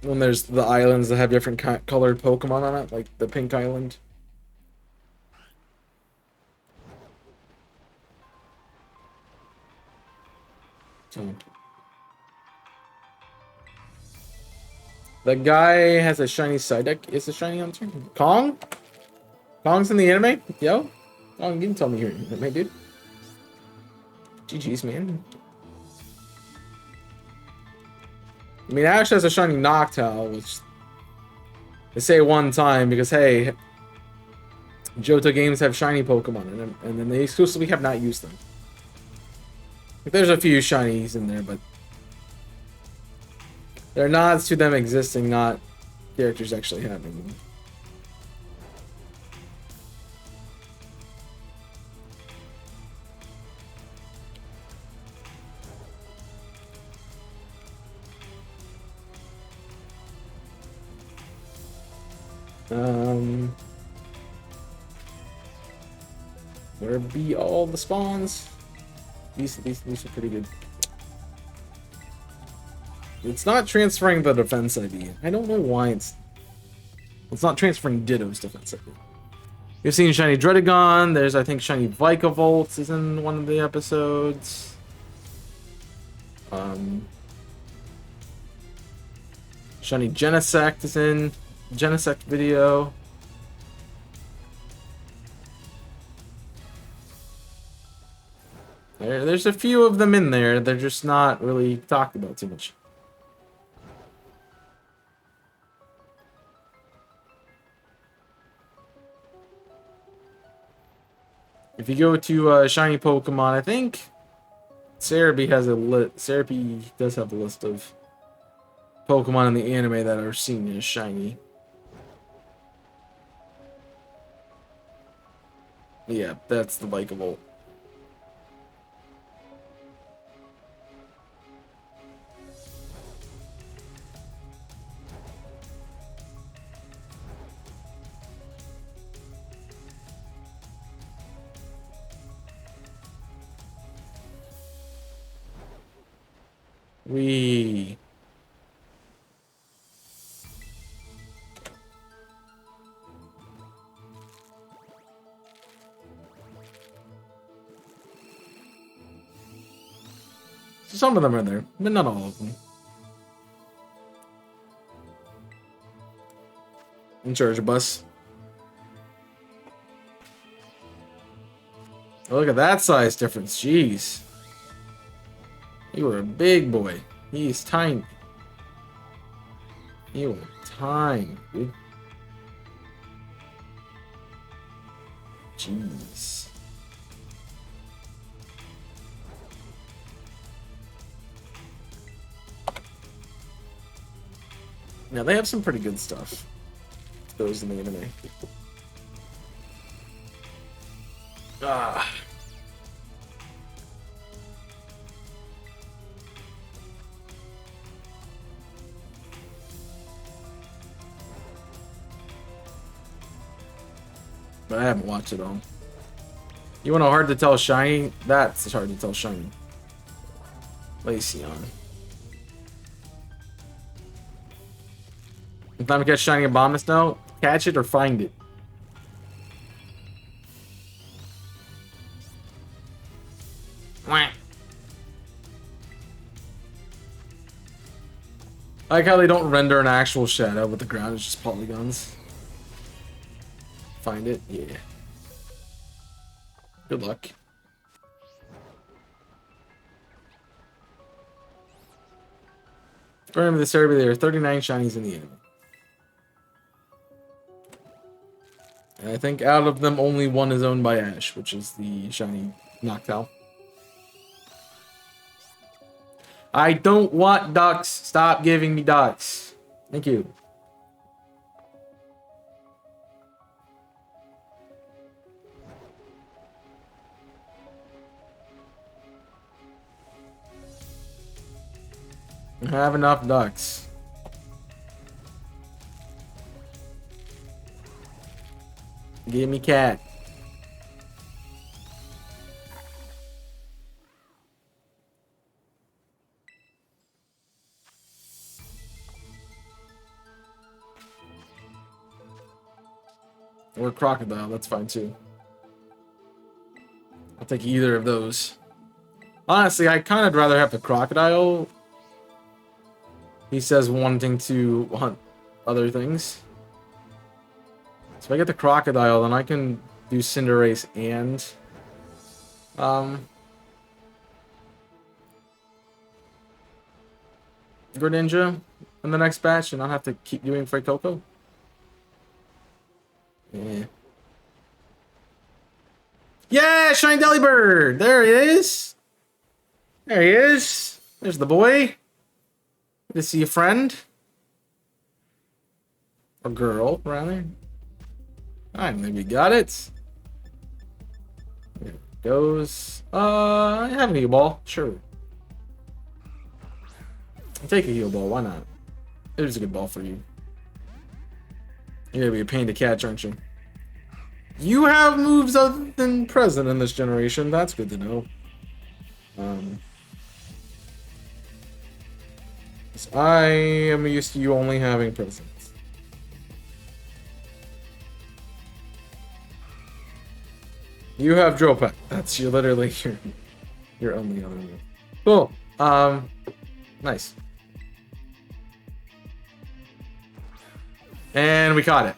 when there's the islands that have different colored Pokemon on it, like the Pink Island. So the guy has a shiny Psyduck. Is a shiny hunter? Kong? Kong's in the anime? Yo? Kong, you can tell me you're in the anime, dude. GG's, man. I mean, Ash has a shiny Noctowl, which they say one time because, hey, Johto games have shiny Pokemon in them, and then they exclusively have not used them. Like, there's a few shinies in there, but they're nods to them existing, not characters actually having them. Where be all the spawns? These are pretty good. It's not transferring the defense ID. I don't know why it's not transferring Ditto's defense ID. You've seen shiny Dredagon. There's, I think, shiny Vikavolt is in one of the episodes. Shiny Genesect is in Genesect video. There's a few of them in there. They're just not really talked about too much. If you go to shiny Pokemon, I think Cerebi has a Cerebi does have a list of Pokemon in the anime that are seen as shiny. Yeah, that's the Vikavolt. We some of them are there, but not all of them. In charge of bus. Oh, look at that size difference. Jeez. You were a big boy. He's tiny. You were tiny, dude. Jeez. Now they have some pretty good stuff. Those in the anime. Ah. but I haven't watched it all. You want a hard to tell shiny? That's hard to tell shiny. Laceon. If time to catch shiny Abominus now, catch it or find it. Wah. I like how they don't render an actual shadow, but the ground is just polygons. Find it? Yeah. Good luck. Remember this area, there are 39 shinies in the enemy. And I think out of them, only one is owned by Ash, which is the shiny Noctowl. I don't want ducks. Stop giving me ducks. Thank you. I have enough ducks. Give me cat. Or crocodile, that's fine too. I'll take either of those. Honestly, I kind of rather have the crocodile. He says wanting to hunt other things. So if I get the crocodile, then I can do Cinderace and Greninja in the next batch, and I'll have to keep doing Fuecoco. Yeah. Yeah, Shiny Delibird! There he is! There he is! There's the boy. Good to see a friend. Or girl, rather. Alright, maybe got it. There it goes. I have a heal ball. Sure. I'll take a heal ball. Why not? It was a good ball for you. You're gonna be a pain to catch, aren't you? You have moves other than present in this generation. That's good to know. 'Cause I am used to you only having presents. You have drill pack. That's your literally your only other move. Cool. Nice. And we caught it.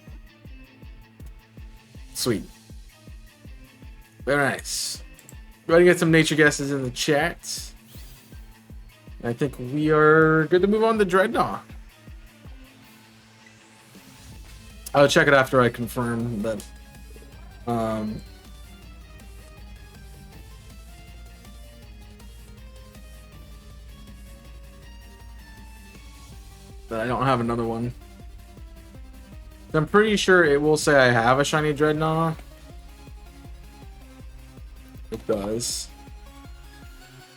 Sweet. Very nice. Go ahead and get some nature guesses in the chat. I think we are good to move on to Dreadnought. I'll check it after I confirm that. That I don't have another one. I'm pretty sure it will say I have a shiny Dreadnought. It does.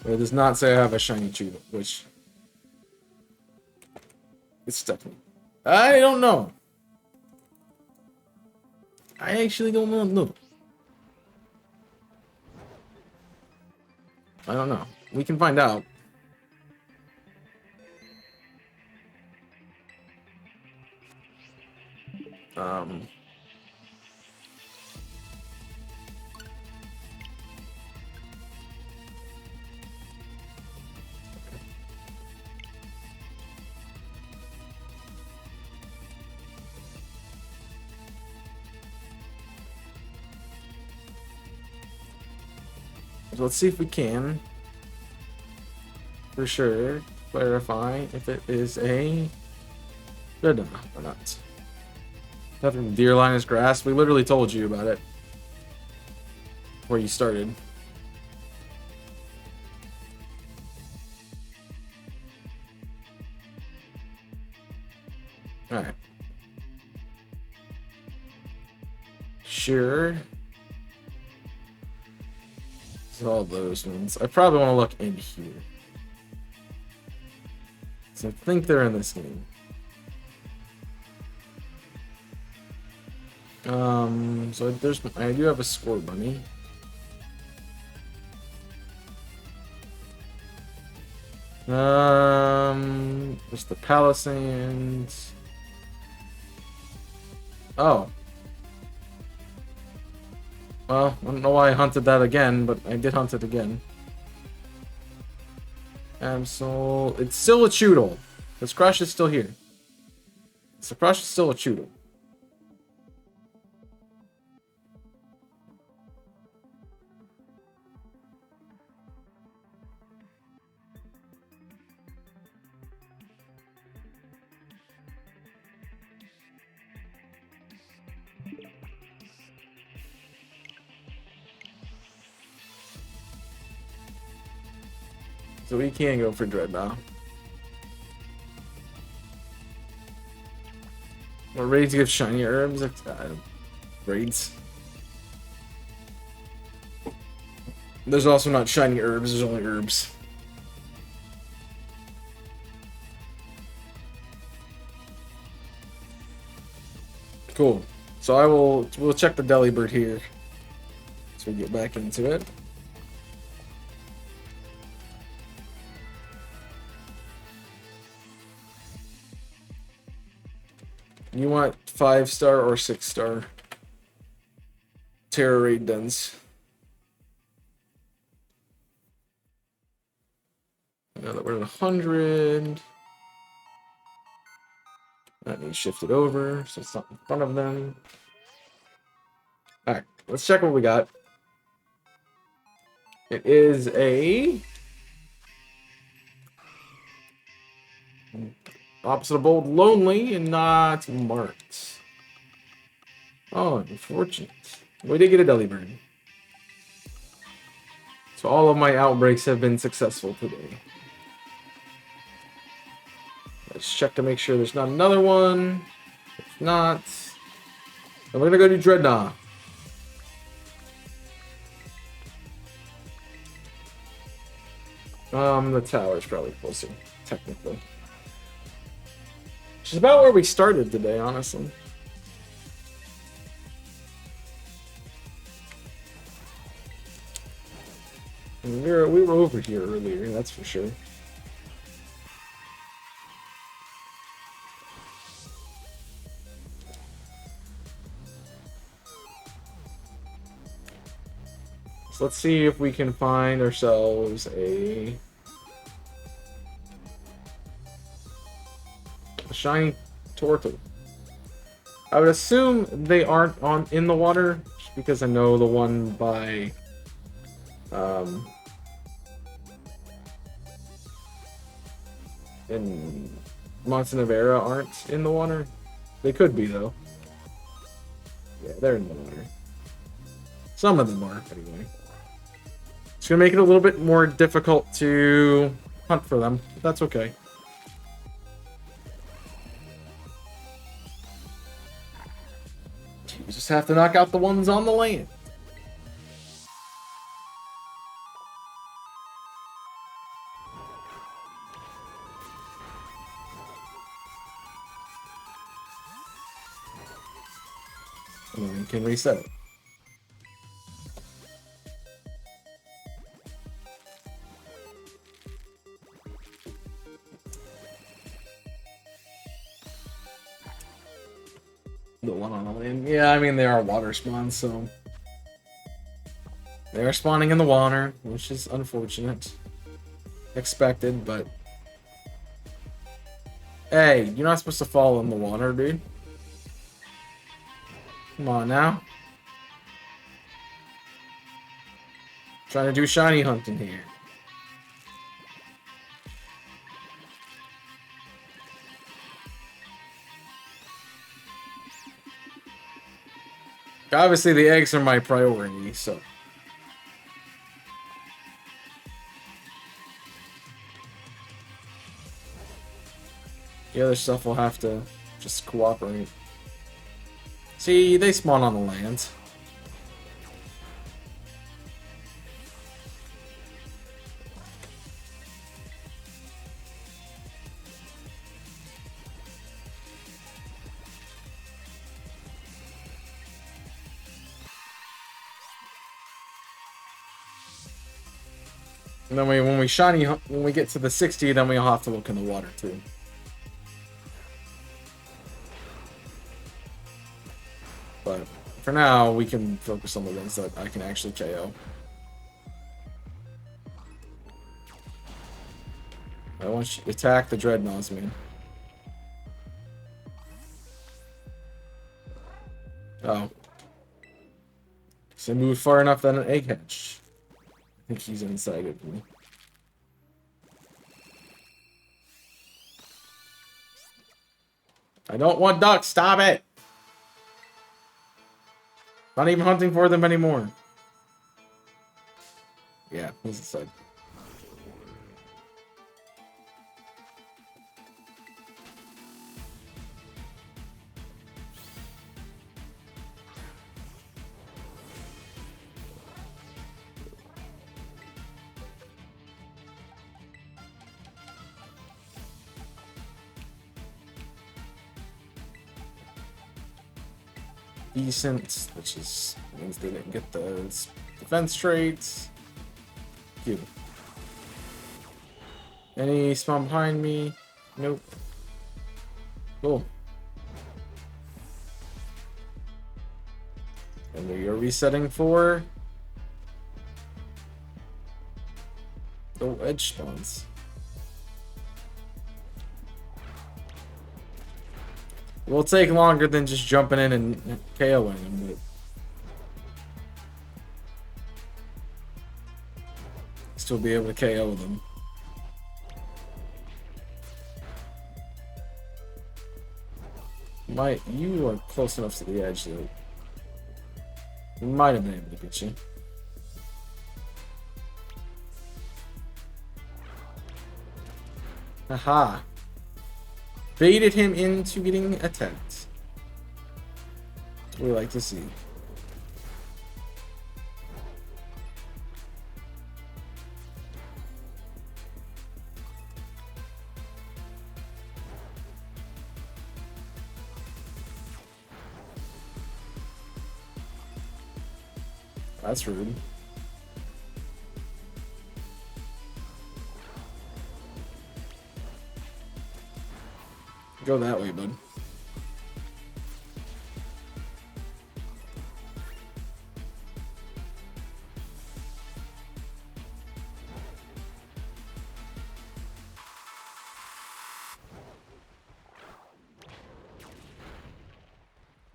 But it does not say I have a shiny Cheetah, which it's definitely. I don't know. I actually don't know. No. I don't know. We can find out. So let's see if we can, for sure, clarify if it is a Dreadnought or not. Nothing Deer Linus Grass. We literally told you about it where you started. Alright. Sure. It's all those ones. I probably want to look in here. So I think they're in this game. So I do have a score bunny. There's the Palisades. Oh. Well, I don't know why I hunted that again, but I did hunt it again. So it's still a Choodle. This crush is still here. The crush is still a Choodle. So we can go for Dreadnought. We're ready to give shiny herbs. Raids. There's also not shiny herbs, there's only herbs. Cool. So we'll check the Delibird here. So we get back into it. You want 5-star or 6-star Terra Raid Dens? Now that we're at 100, that needs shifted over so it's not in front of them. Alright, let's check what we got. It is a opposite of bold, lonely, and not marked. Oh, unfortunate. We did get a Delibird. So all of my outbreaks have been successful today. Let's check to make sure there's not another one. If not, then we're gonna go do Dreadnought. The tower's probably closer, technically. Which is about where we started today, honestly. And we were over here earlier, that's for sure. So let's see if we can find ourselves a shiny turtle. I would assume they aren't in the water, just because I know the one by in Montenevera aren't in the water. They could be though. Yeah, they're in the water. Some of them are, anyway. It's gonna make it a little bit more difficult to hunt for them, but that's okay. You just have to knock out the ones on the land. And then we can reset it. The one on the land. Yeah, I mean, they are water spawns, so they are spawning in the water, which is unfortunate. Expected, but hey, you're not supposed to fall in the water, dude. Come on now. Trying to do shiny hunting here. Obviously, the eggs are my priority, so. The other stuff will have to just cooperate. See, they spawn on the land. And then when we get to the 60, then we'll have to look in the water too. But for now, we can focus on the ones that I can actually KO. I want you to attack the Dreadnoughts, man. Oh. So I moved far enough that an egg hatched. I think he's inside of me. I don't want ducks. Stop it. Not even hunting for them anymore. Yeah, he's inside. Decent, which is means they didn't get the defense traits. Cute. Any spawn behind me? Nope. Cool. And we are resetting for the edge spawns. It will take longer than just jumping in and KOing them, but still be able to KO them. You are close enough to the edge that we might have been able to get you. Haha. Baited him into getting attacked. That's what we like to see. That's rude. Go that way, bud.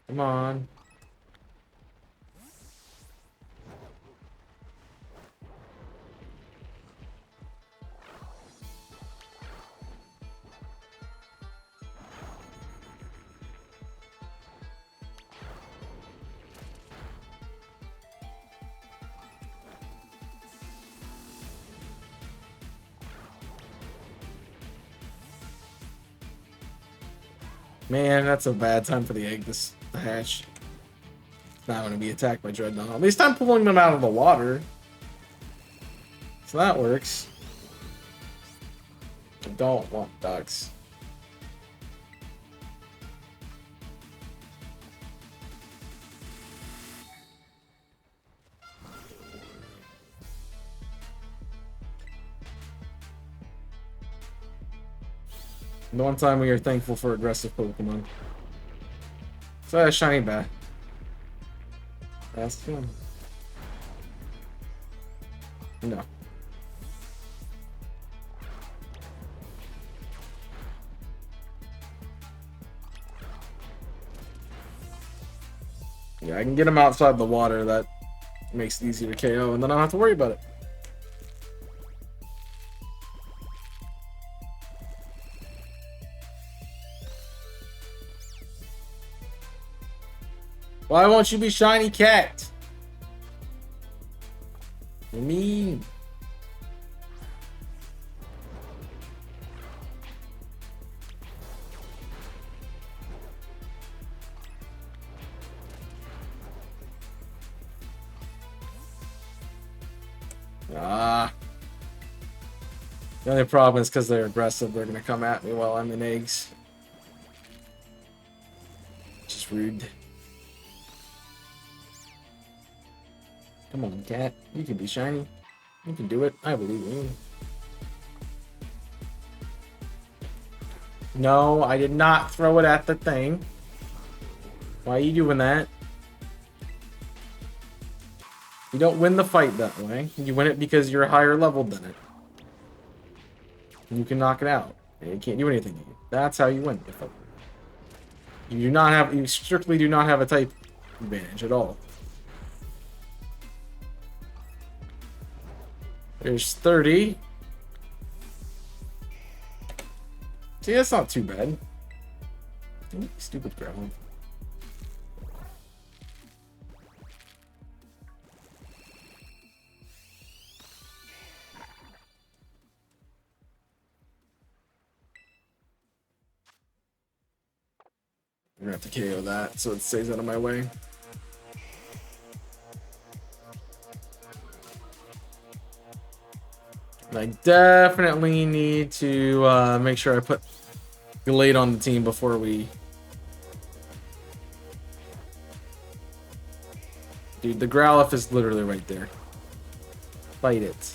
Come on. Man, that's a bad time for the egg to hatch. It's not going to be attacked by Dreadnought. At least I'm pulling them out of the water. So that works. I don't want ducks. The one time we are thankful for aggressive Pokemon. So that's shiny bat. That's him. No. Yeah, I can get him outside the water. That makes it easier to KO, and then I don't have to worry about it. Why won't you be shiny cat? You mean? Ah. The only problem is because they're aggressive, they're gonna come at me while I'm in eggs. Just rude. Come on, cat. You can be shiny. You can do it. I believe in you. No, I did not throw it at the thing. Why are you doing that? You don't win the fight that way. You win it because you're higher leveled than it. And you can knock it out. And you can't do anything to you. That's how you win the fight. You do not have. You strictly do not have a type advantage at all. There's 30. See, that's not too bad. Stupid ground. I'm gonna have to KO that so it stays out of my way. And I definitely need to make sure I put Glade on the team before we... Dude, the Growlithe is literally right there. Fight it.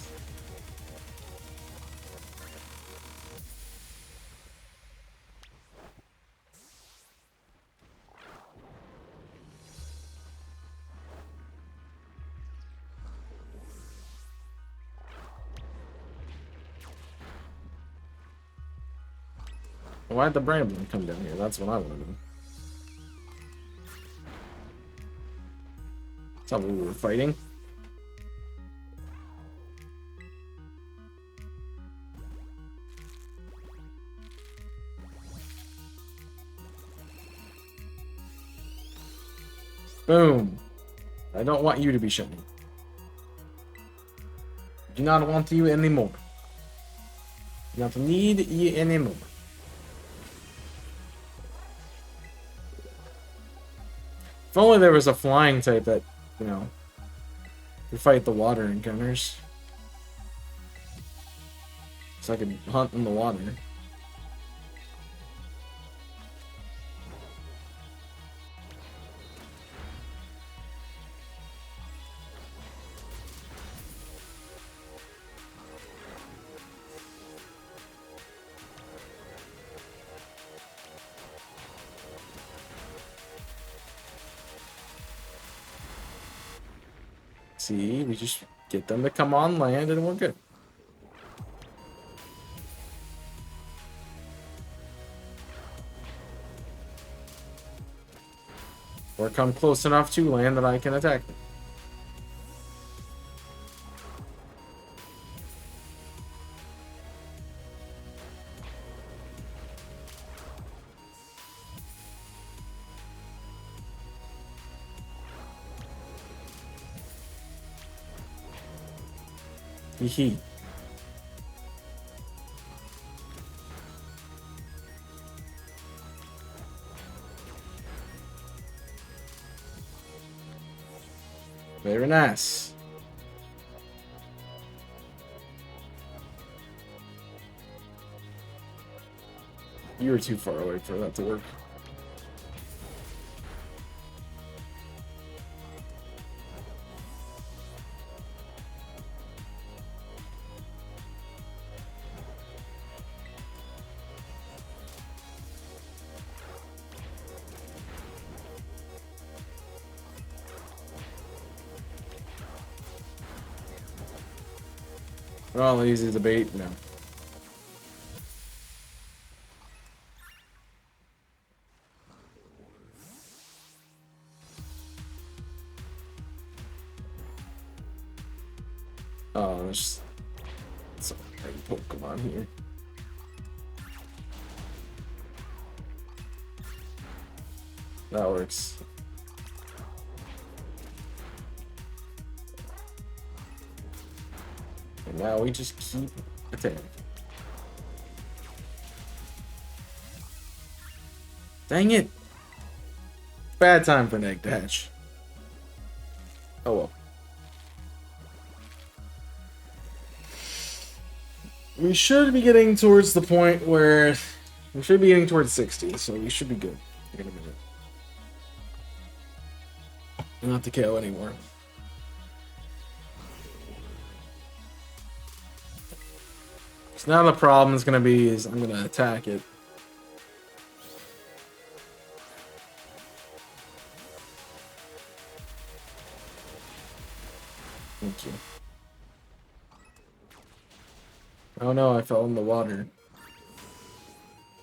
Why'd the Bramblin come down here? That's what I want to know. That's not what we were fighting. Boom. I don't want you to be shiny. Do not want you anymore. Do not need you anymore. If only there was a flying type that, you know, could fight the water encounters. So I could hunt in the water. See, we just get them to come on land and we're good. Or come close enough to land that I can attack them. Hee. Very nice. You were too far away for that to work. Well, easy to bait, no. Oh, there's some Pokemon here. That works. And now we just keep attacking. Dang it! Bad time for an egg to hatch. Oh well. We should be getting towards the point where we should be getting towards 60, so we should be good in a minute. Not to KO anymore. So now the problem is gonna be is I'm gonna attack it. Thank you. Oh no, I fell in the water.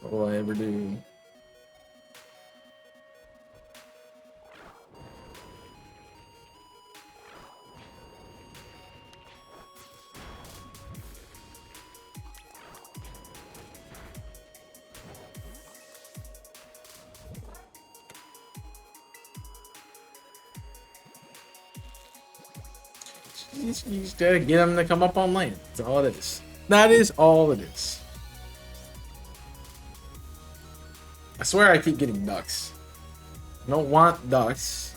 What will I ever do? You just gotta get them to come up on land. That's all it is. That is all it is. I swear I keep getting ducks. I don't want ducks.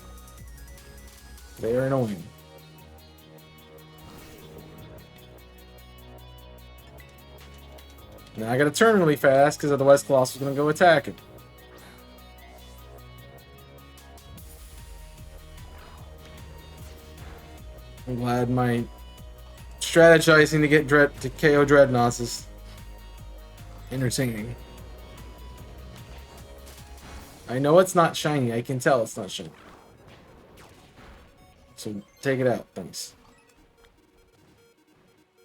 They are annoying. Now I gotta turn really fast because otherwise Colossus is gonna go attack it. I'm glad my strategizing to get to KO Dreadnoughts is entertaining. I know it's not shiny. I can tell it's not shiny. So take it out. Thanks.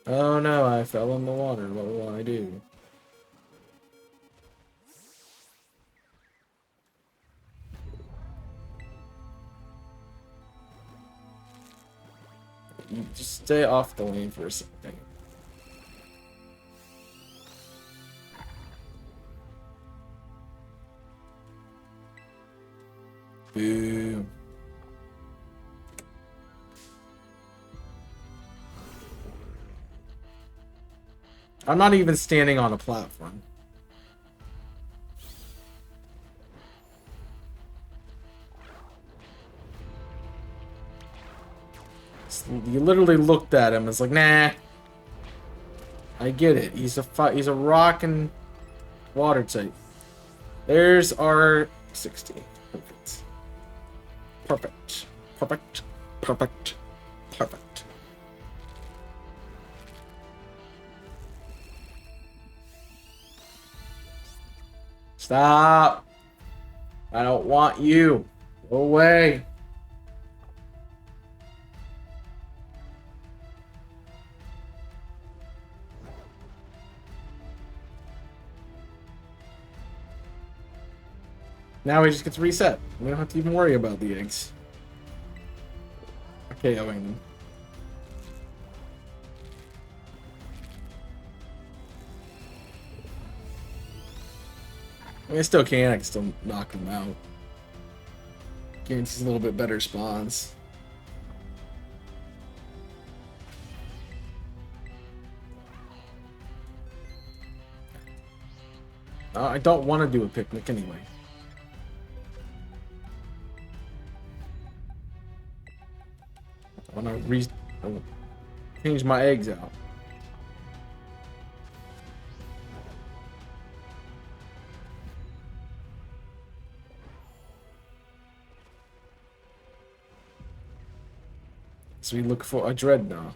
Oh no, I fell in the water. What will I do? You just stay off the lane for a second. Boo. I'm not even standing on a platform. You literally looked at him. It's like, nah. I get it. He's a rock and water type. There's our 60. Perfect. Perfect. Perfect. Perfect. Perfect. Stop. I don't want you. Go away. Now he just gets reset. We don't have to even worry about the eggs. Okay, I'll them. I mean, I still can. I can still knock them out. Guarantees a little bit better spawns. I don't want to do a picnic anyway. I want to change my eggs out. So we look for a Dreadnought.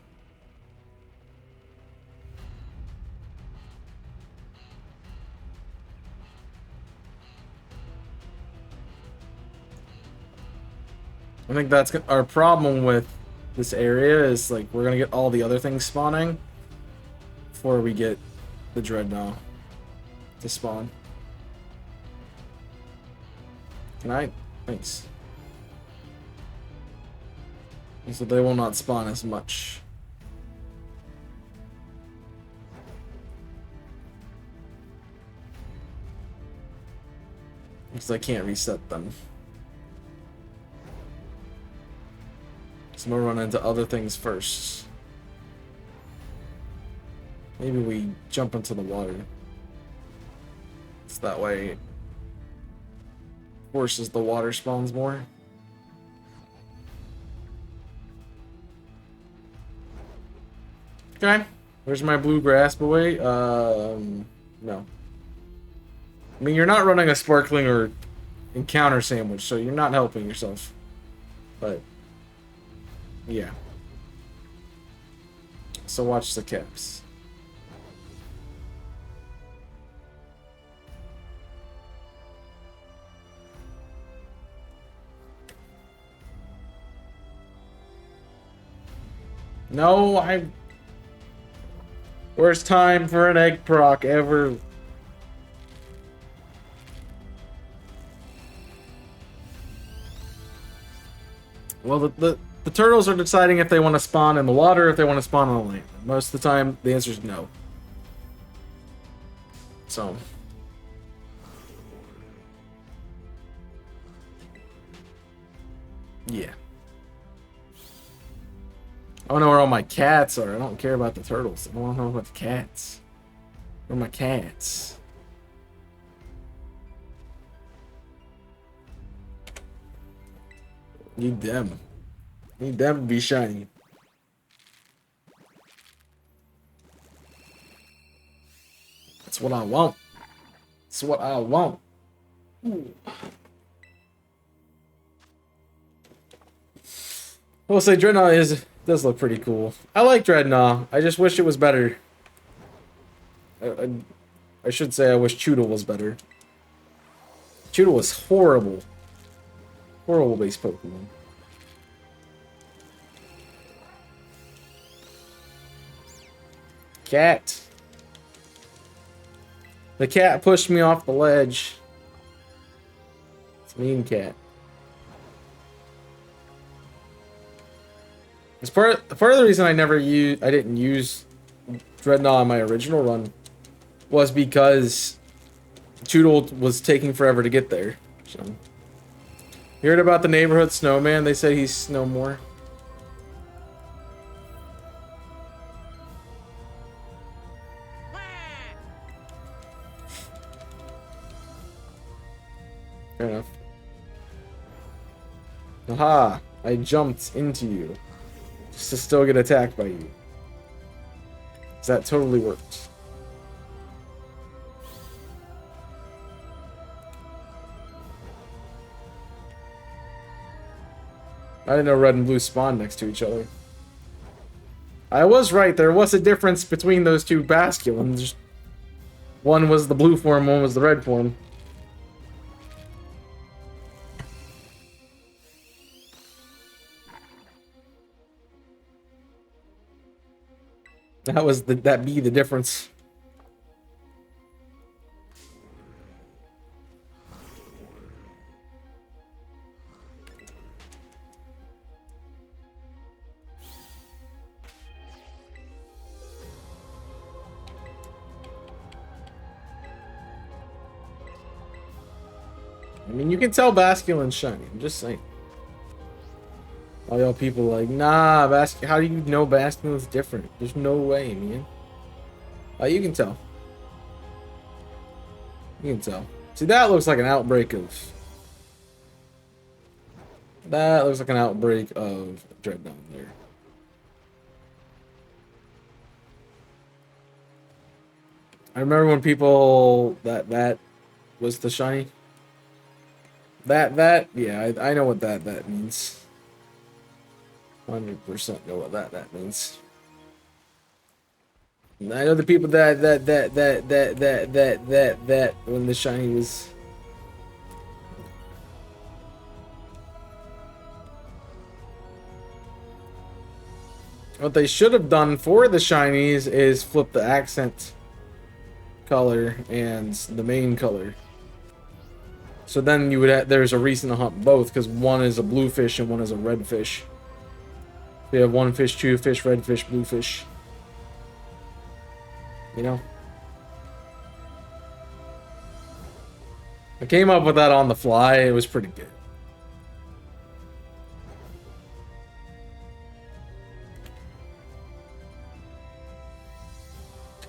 I think that's our problem with this area is like we're gonna get all the other things spawning before we get the Dreadnought to spawn. Can I? Thanks. So they will not spawn as much. Because I can't reset them. So I'm gonna run into other things first. Maybe we jump into the water. So that way it forces the water spawns more. Okay. Where's my bluegrass boy? No. I mean, you're not running a sparkling or encounter sandwich, so you're not helping yourself. But yeah. So watch the caps. No, worst time for an egg proc ever. Well, the turtles are deciding if they want to spawn in the water or if they want to spawn on the land. Most of the time, the answer is no. So. Yeah. I want to know where all my cats are. I don't care about the turtles. I want to know about the cats. Where are my cats? Need them. Need them to be shiny. That's what I want. That's what I want. Ooh. I will say Dreadnought does look pretty cool. I like Dreadnought. I just wish it was better. I should say I wish Choodle was better. Choodle was horrible. Horrible base Pokemon. Cat. The cat pushed me off the ledge. It's a mean cat. It's part of the reason I didn't use Dreadnought on my original run was because Choodle was taking forever to get there. So. You heard about the neighborhood snowman? They said he's no more. Fair enough. Aha! I jumped into you. Just to still get attacked by you. So that totally works. I didn't know red and blue spawned next to each other. I was right, there was a difference between those two Basculins. One was the blue form, one was the red form. That be the difference. I mean, you can tell Basculin's shiny. I'm just saying. All y'all people like, nah, how do you know Basculin's different? There's no way, man. You can tell. You can tell. See, that looks like an outbreak of... That looks like an outbreak of Dreadnought there. I remember when people... That was the shiny. Yeah, I know what that means. 100% know what that means. And I know the people that when the shiny was. What they should have done for the shinies is flip the accent color and the main color. So then you would there's a reason to hunt both, because one is a blue fish and one is a red fish. We have one fish, two fish, red fish, blue fish. You know? I came up with that on the fly. It was pretty good.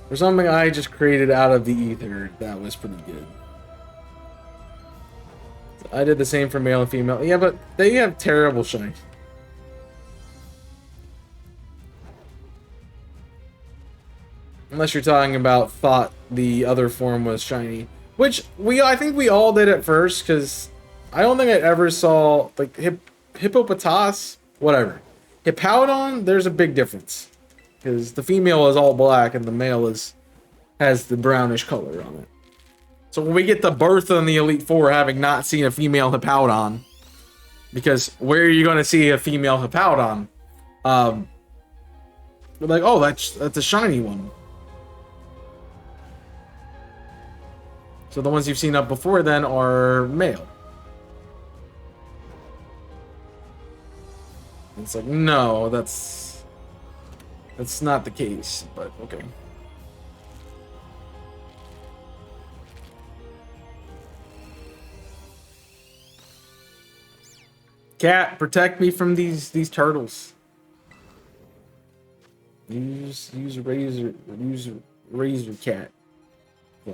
For something I just created out of the ether, that was pretty good. I did the same for male and female. Yeah, but they have terrible shine. Unless you're talking about thought the other form was shiny. Which, I think we all did at first, because I don't think I ever saw, like, Hippopotas, whatever. Hippowdon, there's a big difference. Because the female is all black and the male has the brownish color on it. So when we get the birth on the Elite Four having not seen a female Hippowdon, because where are you going to see a female Hippowdon? We're like, oh, that's a shiny one. So the ones you've seen up before then are male. It's like, no, that's not the case, but okay. Cat, protect me from these turtles. Use razor cat. Yeah.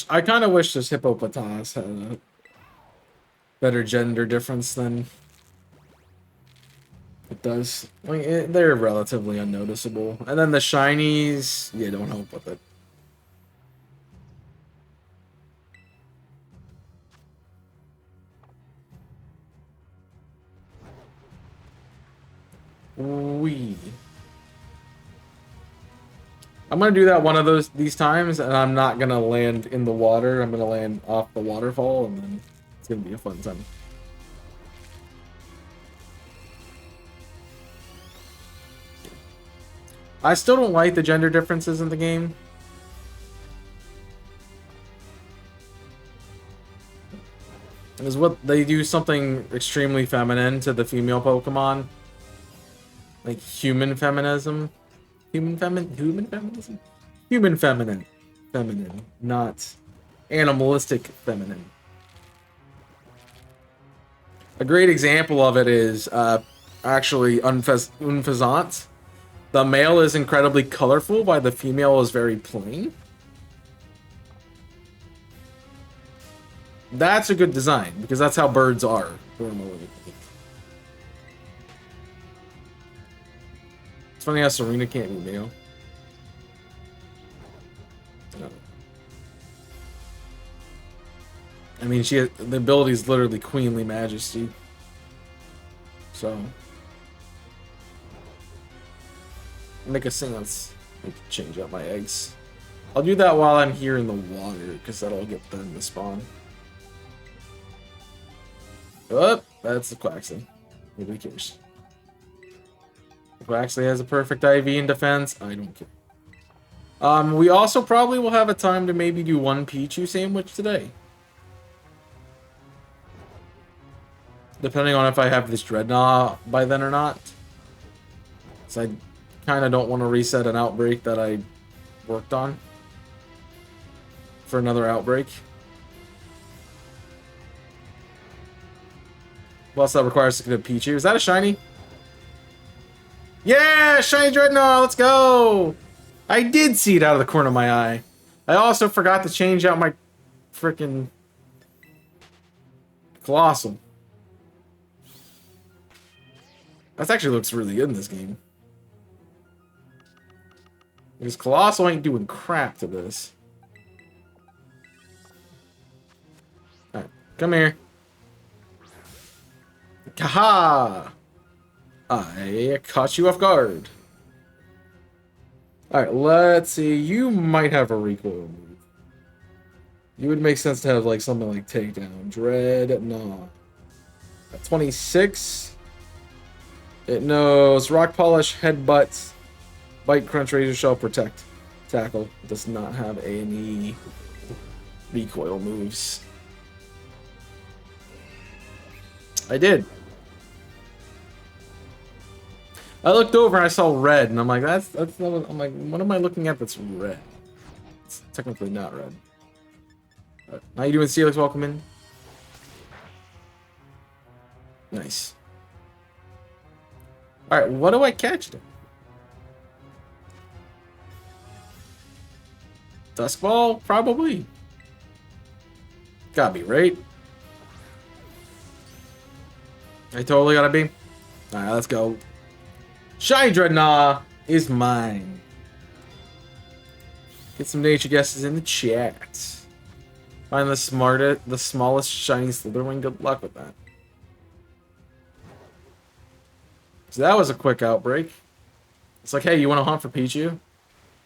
I kind of wish this hippopotamus had a better gender difference than it does. Like, they're relatively unnoticeable. And then the shinies, yeah, don't help with it. Wee. I'm gonna do that one of these times, and I'm not gonna land in the water. I'm gonna land off the waterfall, and then it's gonna be a fun time. I still don't like the gender differences in the game. Is what they do something extremely feminine to the female Pokemon, like human feminism. Human feminism? Human feminine, not animalistic feminine. A great example of it is actually Unfezant. The male is incredibly colorful, while the female is very plain. That's a good design, because that's how birds are normally. It's funny how Serena can't be male. No. I mean, the ability is literally Queenly Majesty. So, make a sense. I need to change out my eggs. I'll do that while I'm here in the water, because that'll get them to spawn. Oh, that's the Quaxley. Nobody cares. Quaxley has a perfect IV in defense. I don't care. We also probably will have a time to maybe do one Pichu sandwich today. Depending on if I have this Dreadnought by then or not. So I kind of don't want to reset an outbreak that I worked on for another outbreak. Plus that requires to get a Pichu. Is that a shiny? Yeah, shiny Dreadnought, let's go! I did see it out of the corner of my eye. I also forgot to change out my frickin' Colossal. That actually looks really good in this game. Because Colossal ain't doing crap to this. Alright, come here. Kaha! I caught you off guard. Alright, let's see. You might have a recoil move. You would make sense to have like something like Takedown. Dread, no. At 26. It knows Rock Polish, Headbutt, Bite, Crunch, Razor Shell, Protect. Tackle. It does not have any recoil moves. I did. I looked over and I saw red, and I'm like, that's not what, I'm like, what am I looking at that's red? It's technically not red. How you doing, Steelix? Welcome in. Nice. Alright, what do I catch then? Duskball? Probably. Gotta be, right? I totally gotta be. Alright, let's go. Shiny Dreadnought is mine. Get some nature guesses in the chat. Find the smallest shiny Slitherwing. Good luck with that. So that was a quick outbreak. It's like, hey, you want to hunt for Pichu?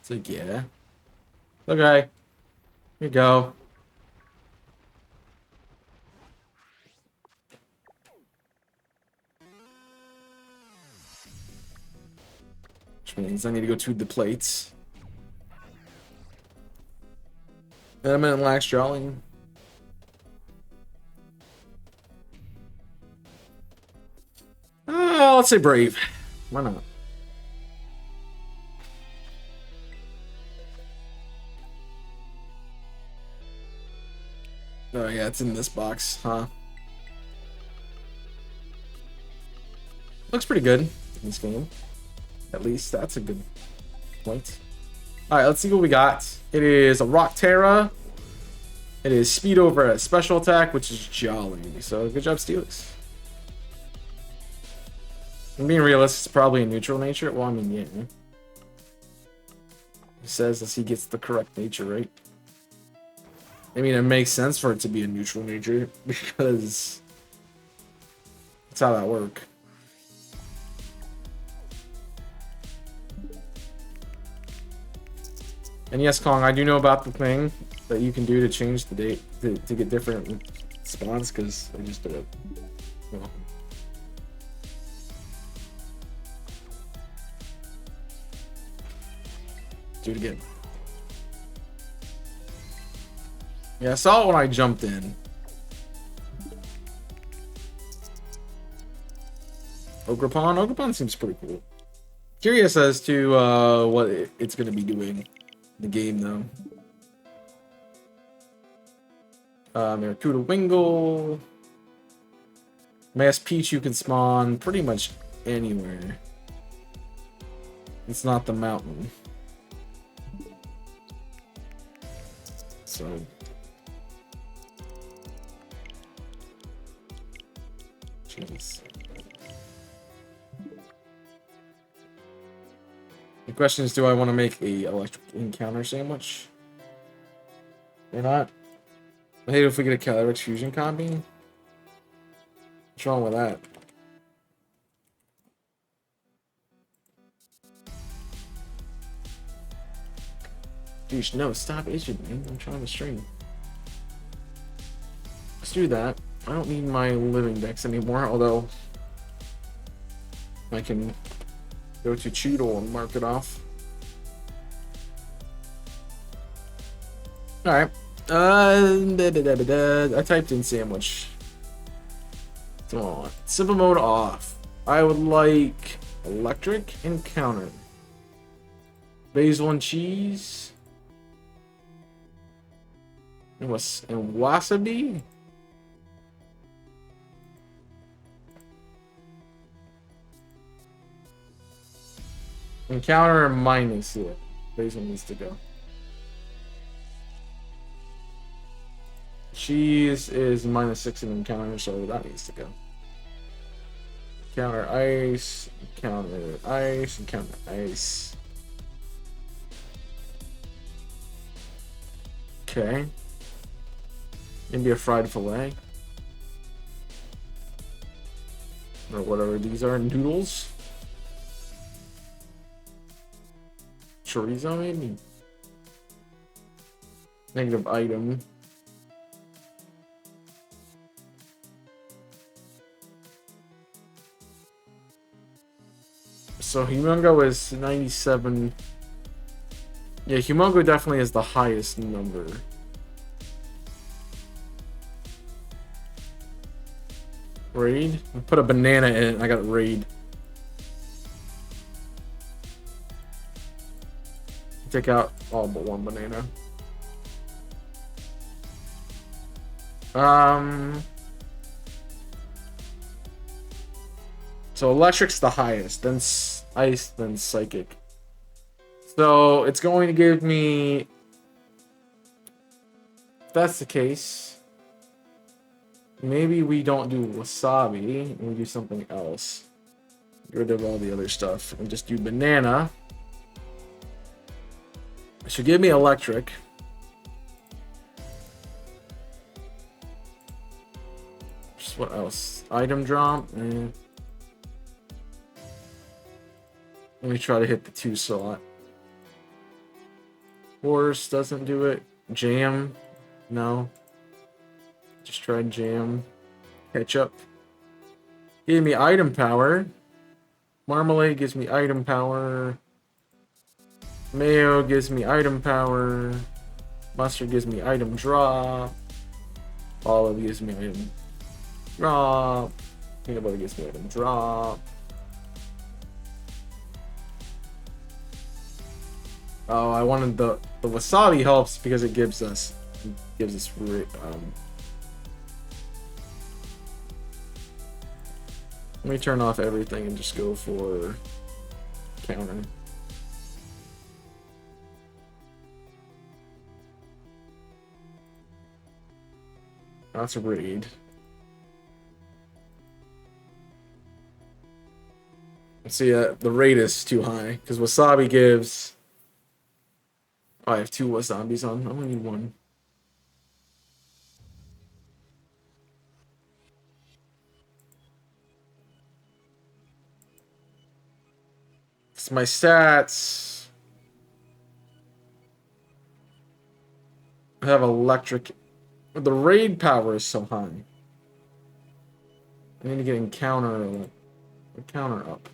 It's like, yeah. Okay. Here you go. Which means I need to go to the plates. And I'm in Lax Jolly. Let's say Brave. Why not? Oh yeah, it's in this box, huh? Looks pretty good in this game. At least that's a good point. Alright, let's see what we got. It is a Rock Terra. It is speed over a special attack, which is Jolly. So good job, Steelix. I'm being realistic, it's probably a neutral nature. Well, I mean, yeah. He says as he gets the correct nature, right? I mean, it makes sense for it to be a neutral nature because that's how that works. And yes, Kong, I do know about the thing that you can do to change the date to get different spawns because I just did it. Well. Do it again. Yeah, I saw it when I jumped in. Ogrepon seems pretty cool. Curious as to what it's going to be doing in the game, though. Maracuda Wingle. Mass Peach you can spawn pretty much anywhere. It's not the mountain. So... Jeez. The question is, do I want to make a electric encounter sandwich? Or not? I hate if we get a Calyrex fusion combi. What's wrong with that? Dude, no, stop itching, man. I'm trying to stream. Let's do that. I don't need my living dex anymore, although I can go to Cheadle and mark it off. Alright. I typed in sandwich. Come on. Simple mode off. I would like electric and counter. Basil and cheese. And wasabi? Encounter minus it. Basil needs to go. Cheese is -6 in encounter, so that needs to go. Counter ice, counter ice, counter ice. Okay. Maybe a fried fillet. Or whatever these are, noodles. Chorizo, maybe? Negative item. So Humongo is 97. Yeah, Humongo definitely is the highest number. Raid? I put a banana in it and I got raid. Take out all but one banana. So electric's the highest, then ice, then psychic. So it's going to give me... If that's the case, maybe we don't do wasabi and we do something else. Get rid of all the other stuff and just do banana. It should give me electric. Just what else? Item drop. Let me try to hit the 2 slot. Horse doesn't do it. Jam. No. Just tried jam. Ketchup. Gave me item power. Marmalade gives me item power. Mayo gives me item power. Mustard gives me item drop. Olive gives me item drop. Peanut butter gives me item drop. Oh, I wanted the wasabi helps because it gives us let me turn off everything and just go for counter. That's a raid. See, the rate is too high because wasabi gives. Oh, I have 2 wasabis on. I only need 1. It's my stats. I have electric. The raid power is so high. I need to get encounter up.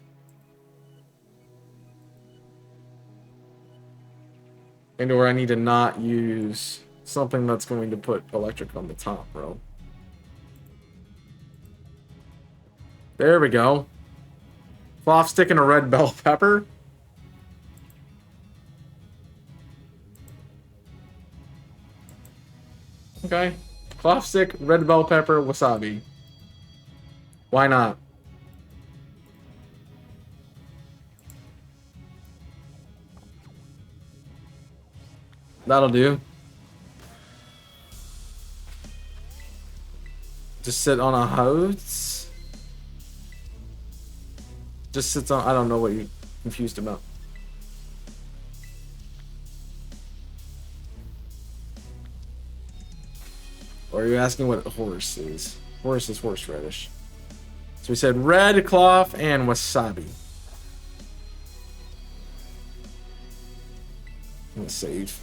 And or I need to not use something that's going to put electric on the top, bro. There we go. Cloth stick and a red bell pepper. Okay. Cloth stick, red bell pepper, wasabi. Why not? That'll do. Just sit on a house. Just sits on. I don't know what you're confused about. Or are you asking what a horse is? Horse is horseradish. So we said red cloth and wasabi. I'm gonna save.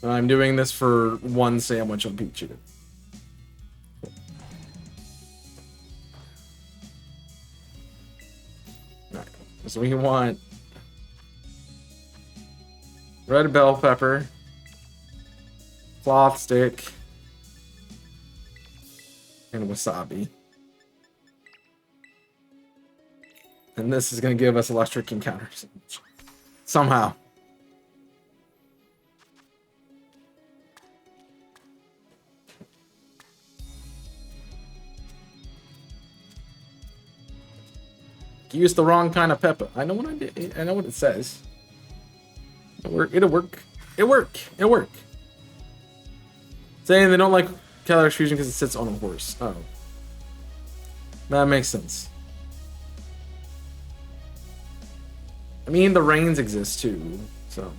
And I'm doing this for 1 sandwich on peach chicken. Alright, so we want red bell pepper, cloth stick, and wasabi. And this is going to give us electric encounters. Somehow. You used the wrong kind of pepper. I know what I did. I know what it says. It'll work. It'll work. It'll work. Saying they don't like calorie fusion because it sits on a horse. Oh. That makes sense. I mean, the rains exist too, so.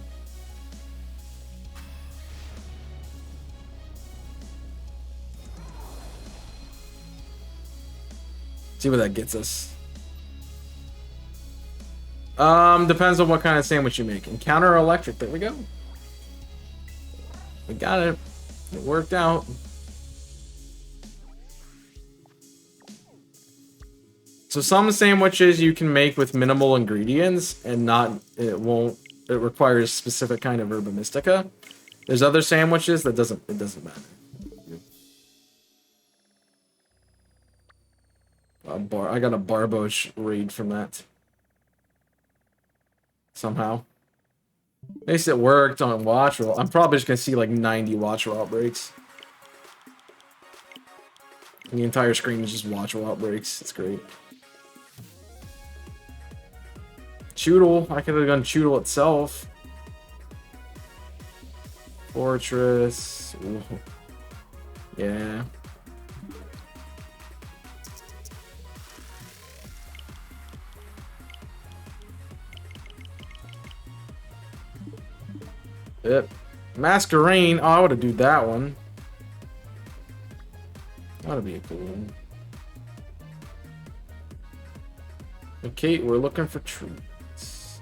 See what that gets us. Depends on what kind of sandwich you make. Encounter electric. There we go. We got it. It worked out. So some sandwiches you can make with minimal ingredients and it requires specific kind of herba mystica. There's other sandwiches that it doesn't matter. I got a Barboach raid from that. Somehow. At least it worked on watch roll. I'm probably just gonna see like 90 watch roll outbreaks. And the entire screen is just watch roll outbreaks. It's great. Choodle. I could have done Choodle itself. Fortress. Ooh. Yeah. Yep. Masquerain. Oh, I would have do that one. That'd be a cool one. Okay, we're looking for treats.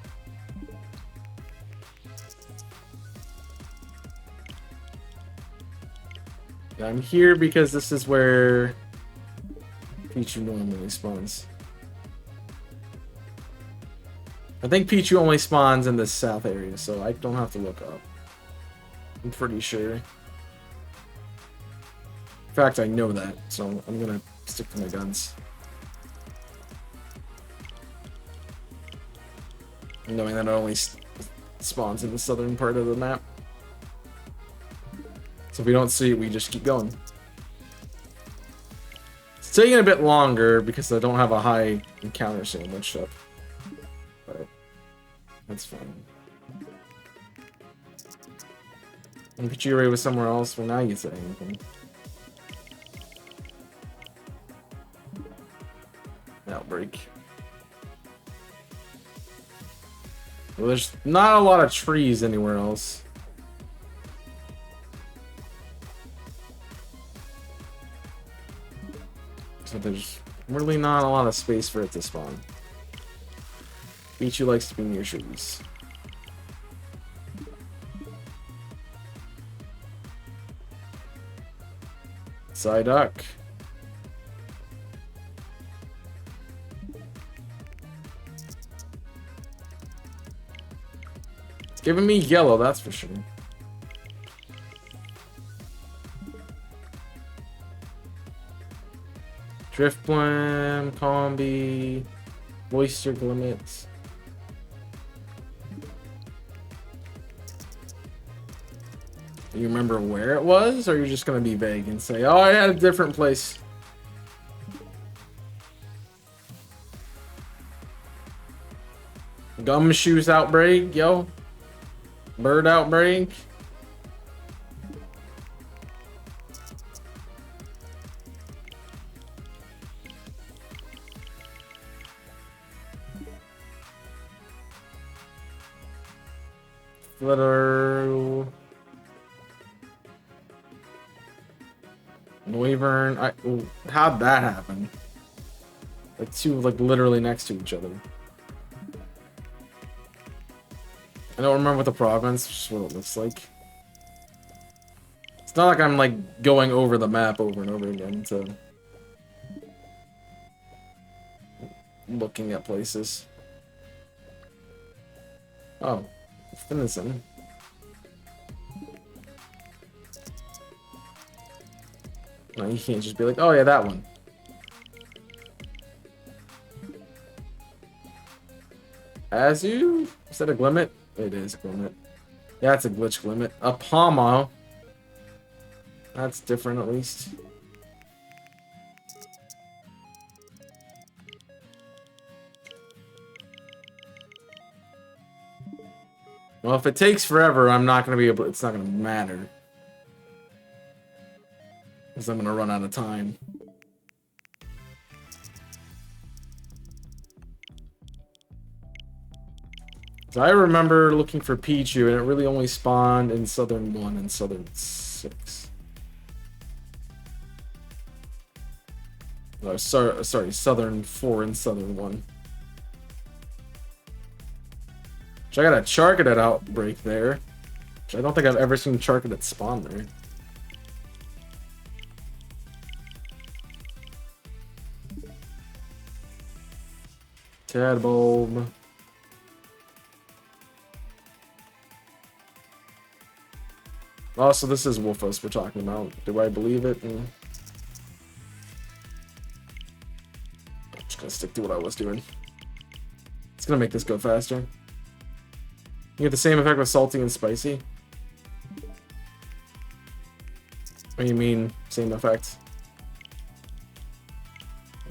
I'm here because this is where Pichu normally spawns. I think Pichu only spawns in the south area, so I don't have to look up. I'm pretty sure. In fact, I know that, so I'm gonna stick to my guns. Knowing that it only spawns in the southern part of the map. So if we don't see it, we just keep going. It's taking a bit longer because I don't have a high encounter sandwich up. But that's fine. And Pichu was somewhere else, well now you say anything. Outbreak. Well, there's not a lot of trees anywhere else. So there's really not a lot of space for it to spawn. Pichu likes to be near trees. Psyduck. It's giving me yellow, that's for sure. Driftblim, Combi, Moisture Limits. Do you remember where it was, or are you just gonna be vague and say, "Oh, I had a different place"? Gumshoes outbreak, yo. Bird outbreak. Flitter. Noivern. How'd that happen? Like two, like literally next to each other. I don't remember what the province, just what it looks like. It's not like I'm like going over the map over and over again to looking at places. Oh, Finison. No, you can't just be like, oh yeah, that one. Azu? Is that a Glimmet? It is a Glimmet. Yeah, it's a glitch Glimmet. A Pomo. That's different at least. Well, if it takes forever, I'm not gonna be able. It's not gonna matter. Because I'm gonna run out of time. So I remember looking for Pichu, and it really only spawned in Southern 1 and Southern 6. Oh, sorry, Southern 4 and Southern 1. So I got a Charcadet outbreak there. Which I don't think I've ever seen Charcadet spawn there. Tadbulb. Oh, so this is Wolfos we're talking about. Do I believe it? I'm just gonna stick to what I was doing. It's gonna make this go faster. You get the same effect with salty and spicy? What do you mean, same effect?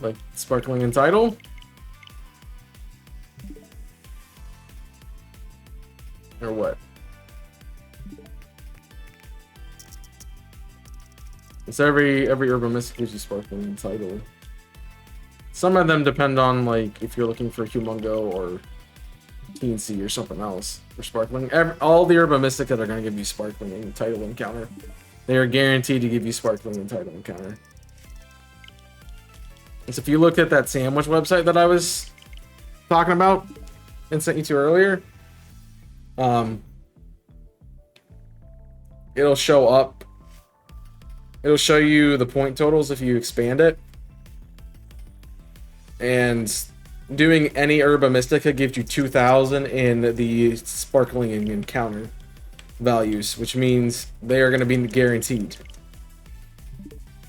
Like sparkling and tidal? Or what? It's every urban mystic gives you sparkling and tidal. Some of them depend on like if you're looking for Humongo or Teensy or something else for sparkling. All the Herba Mystica are going to give you sparkling in title encounter. They are guaranteed to give you sparkling in title encounter. So if you look at that sandwich website that I was talking about and sent you to earlier, it'll show up. It'll show you the point totals if you expand it. And doing any Herba Mystica gives you 2,000 in the sparkling encounter values, which means they are going to be guaranteed.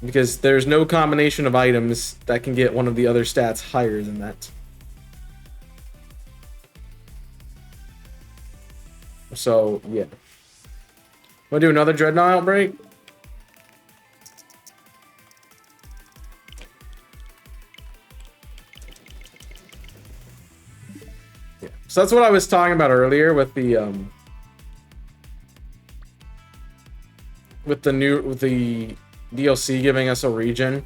Because there's no combination of items that can get one of the other stats higher than that. So, yeah. Want to do another Dreadnought outbreak? Yeah. So that's what I was talking about earlier with the DLC giving us a region,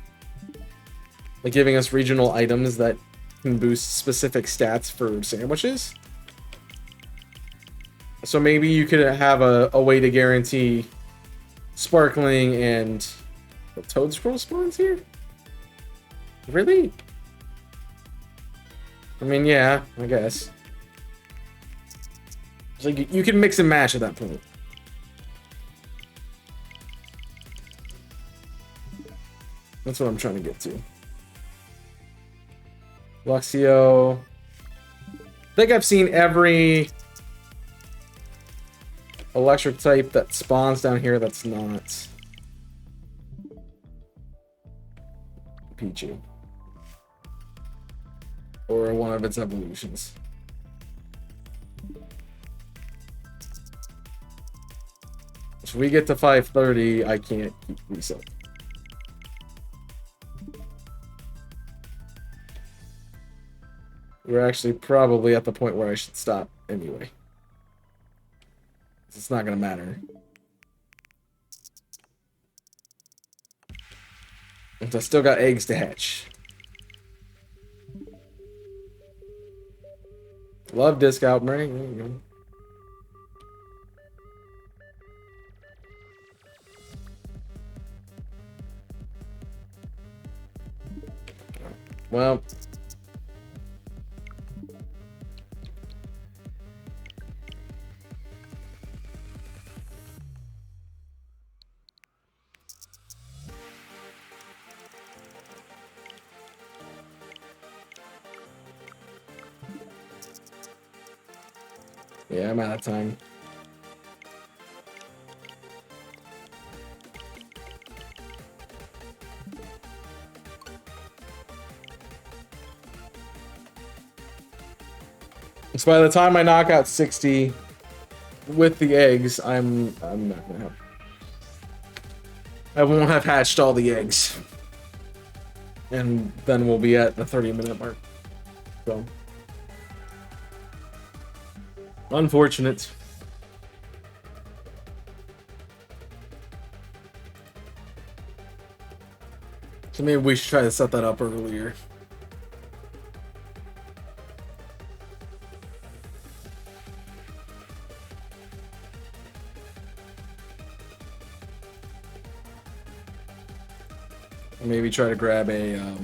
like giving us regional items that can boost specific stats for sandwiches. So maybe you could have a way to guarantee sparkling and the Toad Scroll spawns here? Really? I mean, yeah, I guess. It's like you can mix and match at that point. That's what I'm trying to get to. Luxio. I think I've seen every electric type that spawns down here that's not Pichu. Or one of its evolutions. If we get to 530, I can't keep reset. We're actually probably at the point where I should stop anyway. It's not gonna matter. I still got eggs to hatch. Love disc outbreak. There you go. Well. Yeah, I'm out of time. So by the time I knock out 60 with the eggs, I'm not gonna have. I won't have hatched all the eggs. And then we'll be at the 30-minute mark. So unfortunate. So maybe we should try to set that up earlier. Maybe try to grab a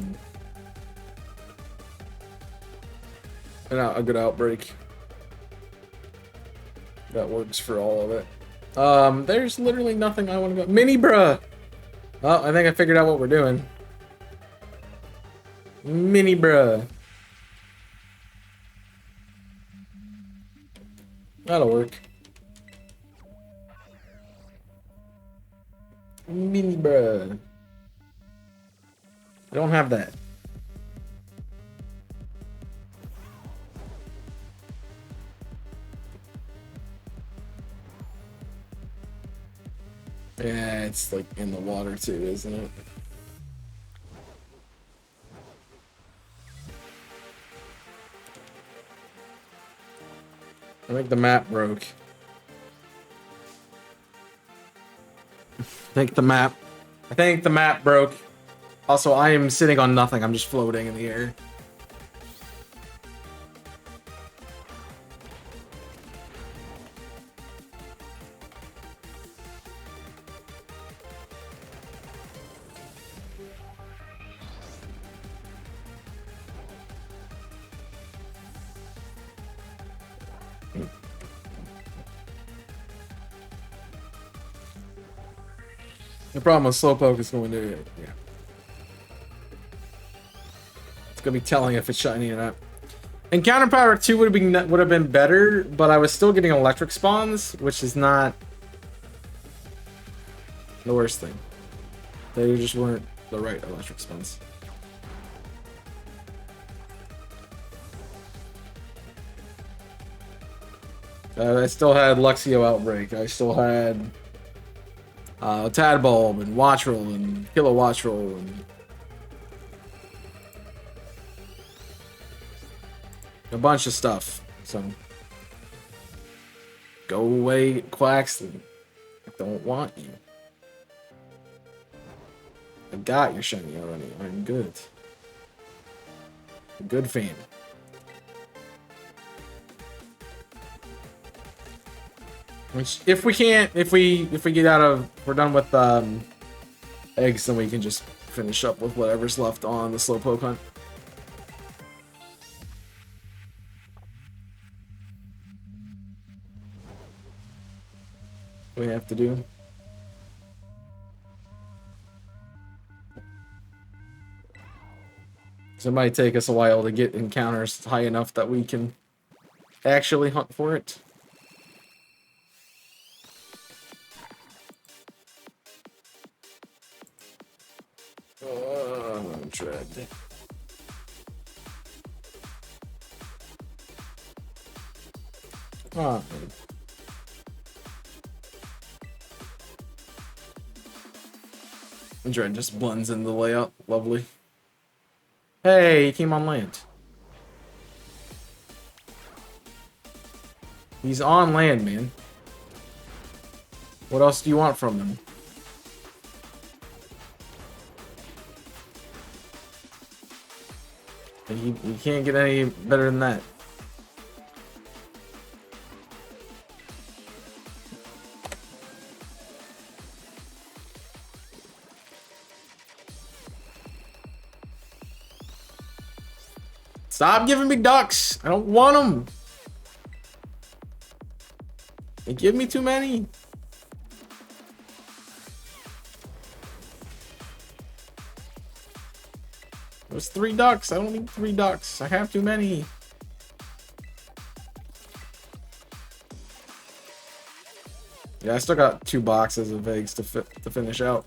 good outbreak that works for all of it. There's literally nothing I want to go. Mini bruh. Oh, I think I figured out what we're doing. Mini bruh. That'll work. Mini bruh. I don't have that. Yeah, it's like in the water too, isn't it? I think the map broke. I think the map broke. Also, I am sitting on nothing. I'm just floating in the air. The problem with Slowpoke is going to, yeah. It's gonna be telling if it's shiny or not. Encounter Power 2 would have been better, but I was still getting electric spawns, which is not the worst thing. They just weren't the right electric spawns. I still had Luxio Outbreak. I still had Tadbulb and Watchroll and Kilo Watchroll and a bunch of stuff. So go away, Quaxley. I don't want you. I got your shiny already. I'm good. Good fan. Which, if we get out of, we're done with eggs, then we can just finish up with whatever's left on the Slowpoke hunt. We have to do. So it might take us a while to get encounters high enough that we can actually hunt for it. I'm trapped. Oh. Dread just blends in the layout. Lovely. Hey, he came on land. He's on land, man. What else do you want from him? You can't get any better than that. Stop giving me ducks! I don't want them! They give me too many. There's 3 ducks. I don't need 3 ducks. I have too many. Yeah, I still got 2 boxes of eggs to finish out.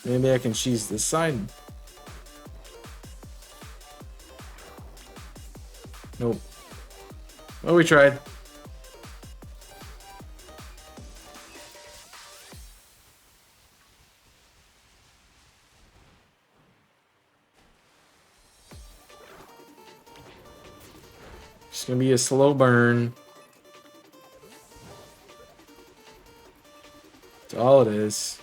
Maybe I can cheese this side. Nope. Well, we tried. It's gonna be a slow burn. That's all it is.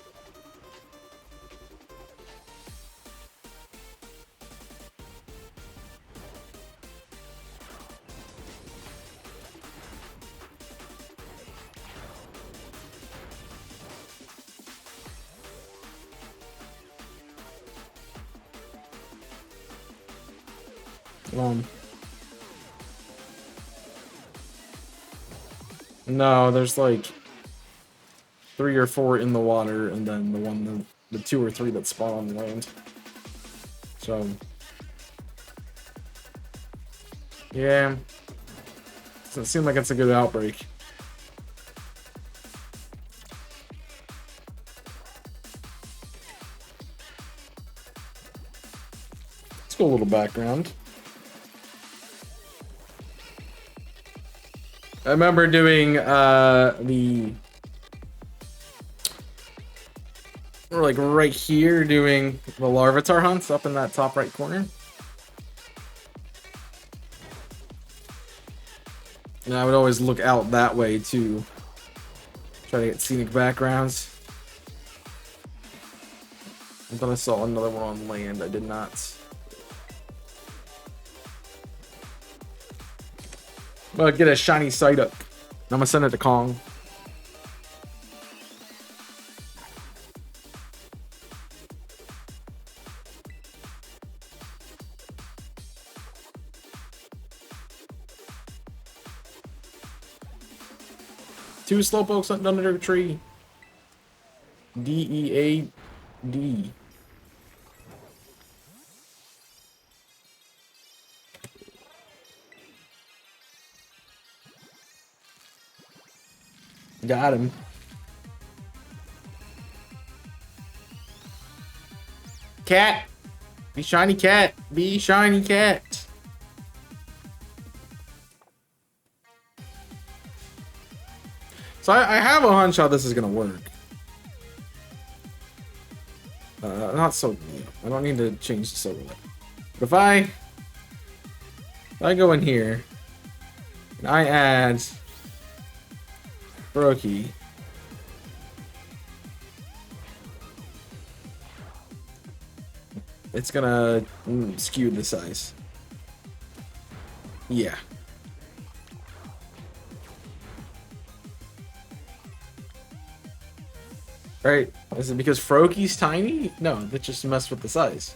No, there's like 3 or 4 in the water, and then the 2 or 3 that spawn on land. So, yeah, doesn't seem like it's a good outbreak. Let's go a little background. I remember doing we're like right here doing the Larvitar hunts up in that top right corner. And I would always look out that way to try to get scenic backgrounds. I thought I saw another one on land. I did not. Well, get a shiny sight up. I'm gonna send it to Kong. Two slowpokes under a tree. D-E-A-D. Got him. Cat. Be shiny cat. Be shiny cat. So I have a hunch how this is gonna work. Not so. I don't need to change the silver. But if I go in here and I add Brokey, it's gonna skew the size. Yeah. Right? Is it because Froaky's tiny? No, that just messed with the size.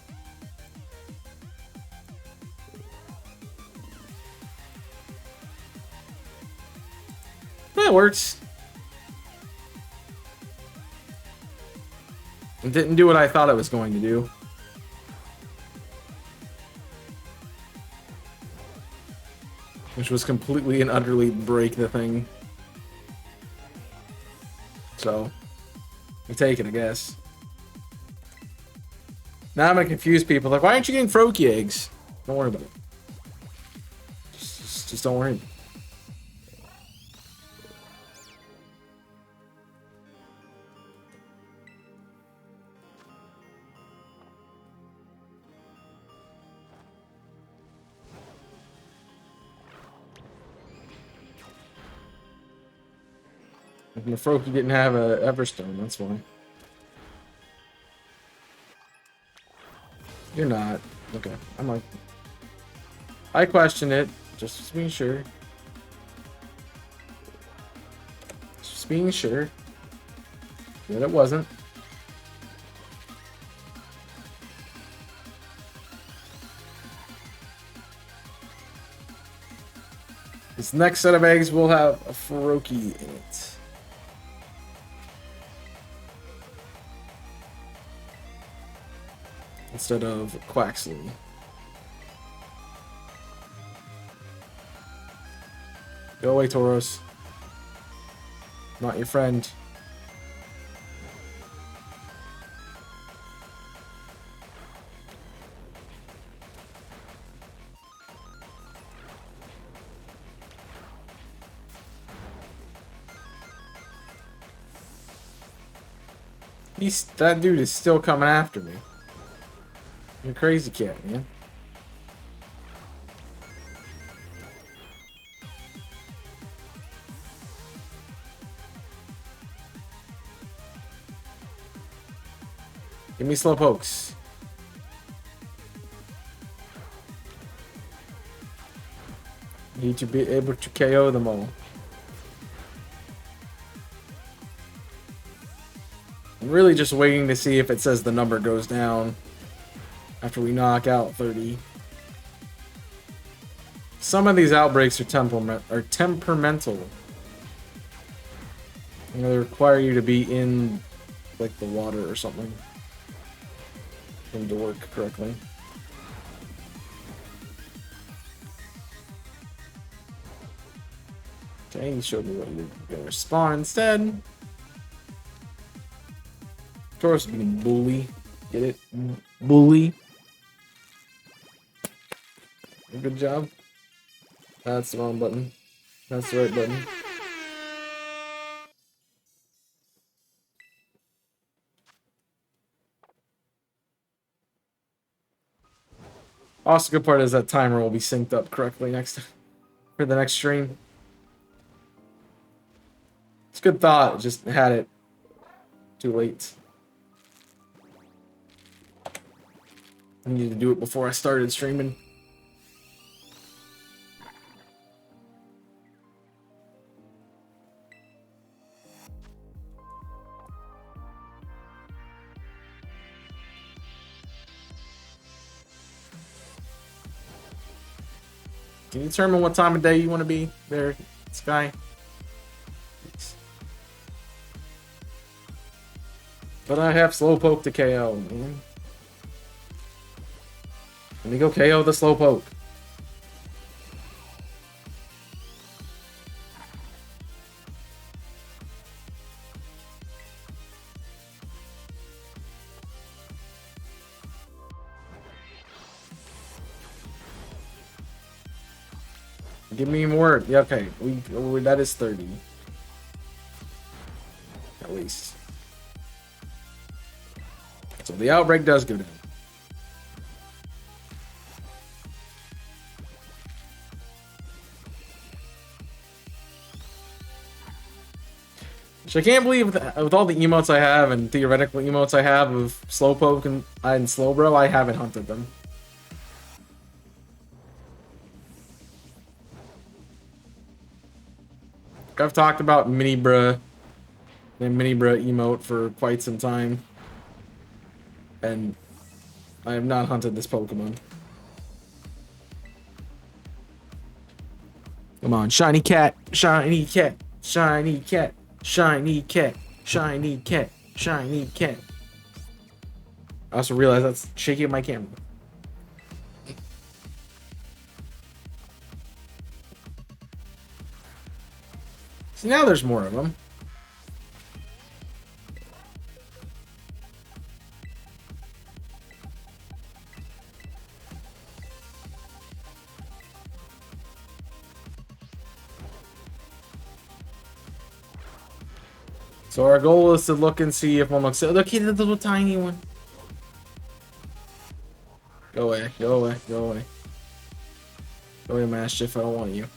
That works. It didn't do what I thought it was going to do. Which was completely and utterly break the thing. So, I take it, I guess. Now I'm gonna confuse people. Like, why aren't you getting Froaky eggs? Don't worry about it. Just don't worry. Froaky didn't have a Everstone, that's why. You're not. Okay, I'm like... I question it, just being sure. Just being sure that it wasn't. This next set of eggs will have a Froaky in it. Instead of Quaxley. Go away, Tauros. Not your friend. That dude is still coming after me. You're a crazy cat, man. Give me slow pokes. Need to be able to KO them all. I'm really just waiting to see if it says the number goes down after we knock out 30. Some of these outbreaks are temperamental. You know, they require you to be in like the water or something for them to work correctly. Okay, he showed me what you're gonna spawn instead. Tauros is being bully. Get it? Bully. Good job. That's the wrong button. That's the right button. Also, good part is that timer will be synced up correctly next for the next stream. It's a good thought. Just had it too late. I needed to do it before I started streaming. Can you determine what time of day you want to be there, Sky? Thanks. But I have Slowpoke to KO, man. Let me go KO the Slowpoke. Give me more. Yeah, okay. That is 30. At least. So the outbreak does go down. Which I can't believe with all the emotes I have and theoretical emotes I have of Slowpoke and Slowbro, I haven't hunted them. I've talked about Mini-Bruh and Mini-Bruh emote for quite some time. And I have not hunted this Pokemon. Come on, shiny cat, shiny cat, shiny cat, shiny cat, shiny cat, shiny cat. I also realized that's shaking my camera. So now there's more of them. So our goal is to look and see if one looks. Look at the little tiny one. Go away, go away, go away. Go away, Mastiff, I don't want you.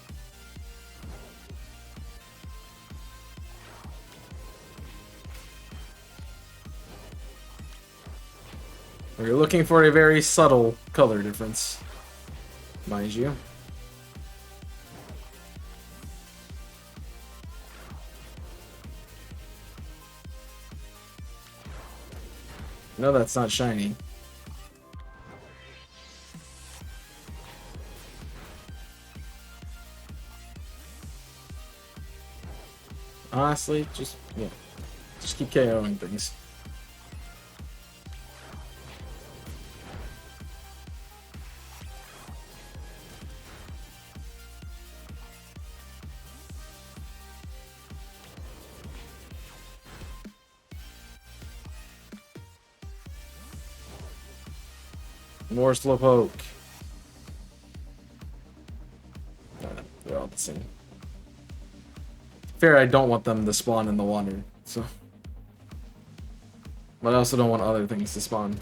We're looking for a very subtle color difference, mind you. No, that's not shiny. Honestly, just keep KOing things. More Slowpoke. They're all the same. Fair, I don't want them to spawn in the water, so. But I also don't want other things to spawn.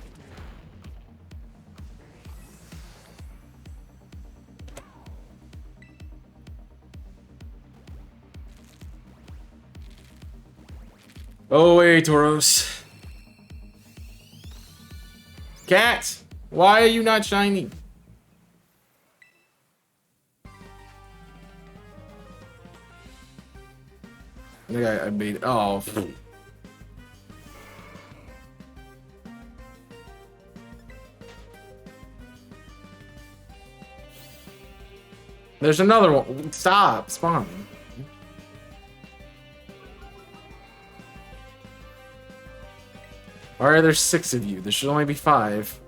Oh wait, Tauros. Cat! Why are you not shiny? I think I made it. Oh. There's another one. Stop spawning. Alright, there's 6 of you. There should only be 5.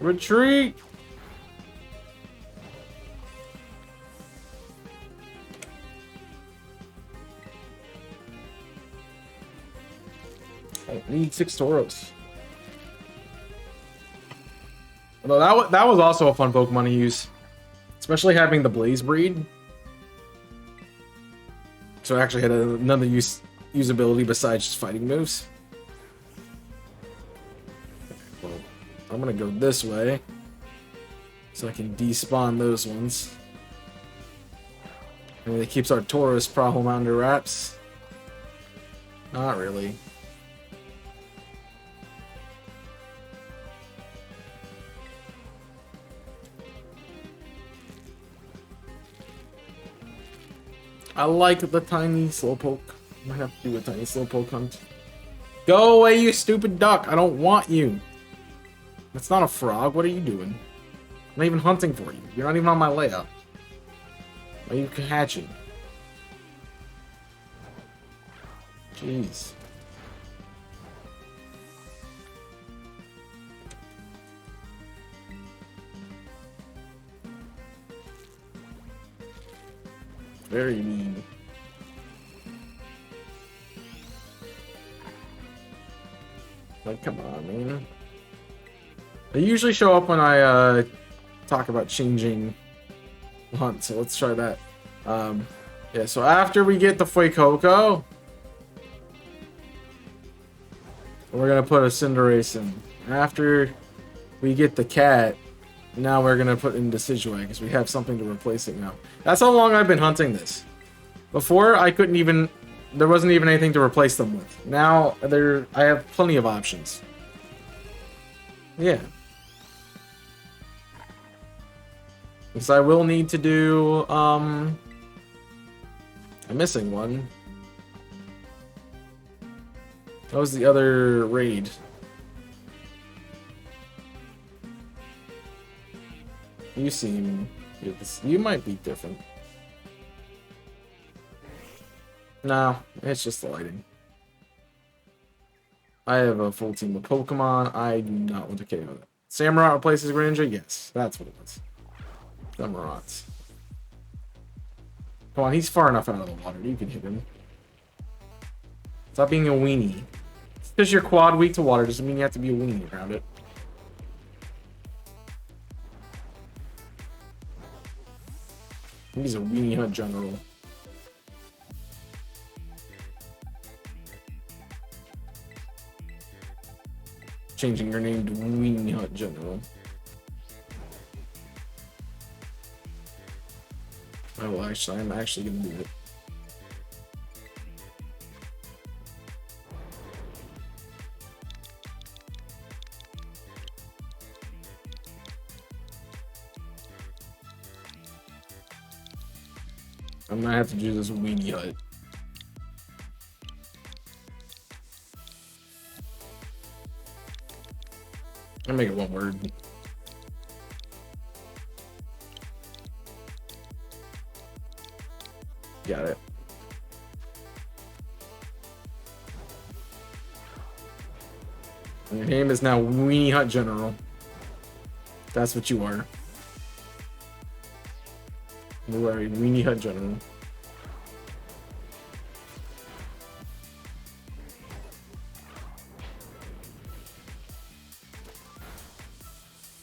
Retreat! I need 6 Tauros. Although that was also a fun Pokemon to use. Especially having the Blaze breed. So it actually had another usability besides just fighting moves. Well, I'm gonna go this way. So I can despawn those ones. I mean, it keeps our Tauros problem under wraps. Not really. I like the tiny Slowpoke. Might have to do a tiny Slowpoke hunt. Go away, you stupid duck! I don't want you! That's not a frog. What are you doing? I'm not even hunting for you. You're not even on my layout. Why are you hatching? Jeez. Very mean. Like, come on, man. They usually show up when I talk about changing hunt, so let's try that. Yeah, so after we get the Fuecoco, we're gonna put a Cinderace in. After we get the cat, now we're gonna put in Decidueye because we have something to replace it now. That's how long I've been hunting this. Before, I couldn't even... There wasn't even anything to replace them with. Now, I have plenty of options. Yeah. Because I will need to do, I'm missing one. That was the other raid. You seem... You might be different. No, it's just the lighting. I have a full team of Pokemon. I do not want to KO that. Samurott replaces Greninja? Yes, that's what it was. Samurott. Come on, he's far enough out of the water. You can hit him. Stop being a weenie. Just because you're quad weak to water doesn't mean you have to be a weenie around it. He's a weenie hunt general. Changing your name to Weenie Hunt General. Oh, actually, I'm actually gonna do it. I'm gonna have to do this Weenie Hut. I'll make it one word. Got it. And your name is now Weenie Hut General. That's what you are. You are a Weenie Hut General.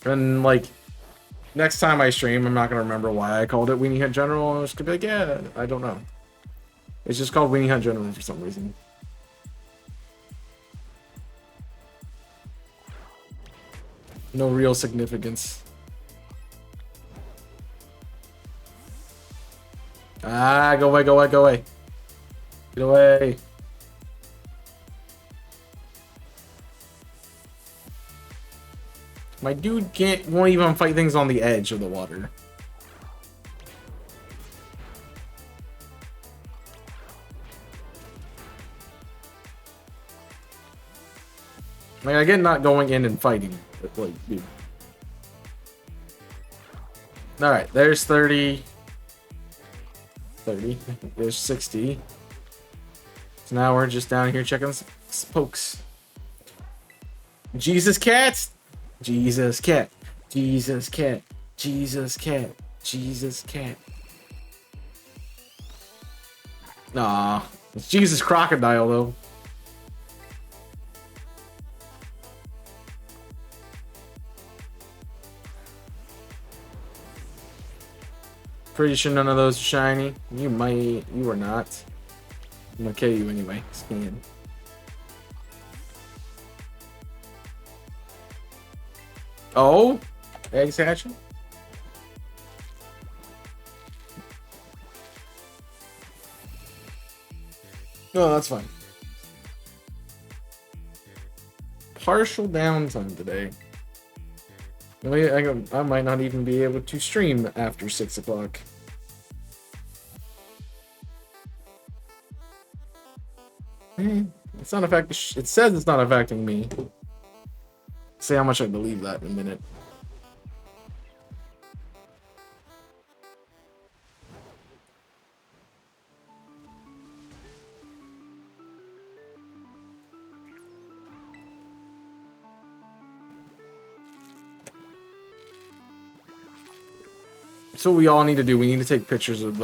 And like, next time I stream, I'm not gonna remember why I called it Weenie Hut General. I'm just gonna be like, yeah, I don't know. It's just called Weenie Hut General for some reason. No real significance. Ah, go away, go away, go away. Get away. My dude won't even fight things on the edge of the water. Like, I get not going in and fighting, but like, dude. Alright, there's 30. 30. There's 60. So now we're just down here checking spokes. Jesus cats! Jesus cat. Jesus cat. Jesus cat. Jesus cat. Nah. It's Jesus crocodile though. Pretty sure none of those are shiny. You are not. I'm gonna kill you anyway. Scan. Oh? Eggs hatching? No, that's fine. Partial downtime today. I might not even be able to stream after 6 o'clock. It's not affecting. It says it's not affecting me. See how much I believe that in a minute. That's what we all need to do. We need to take pictures of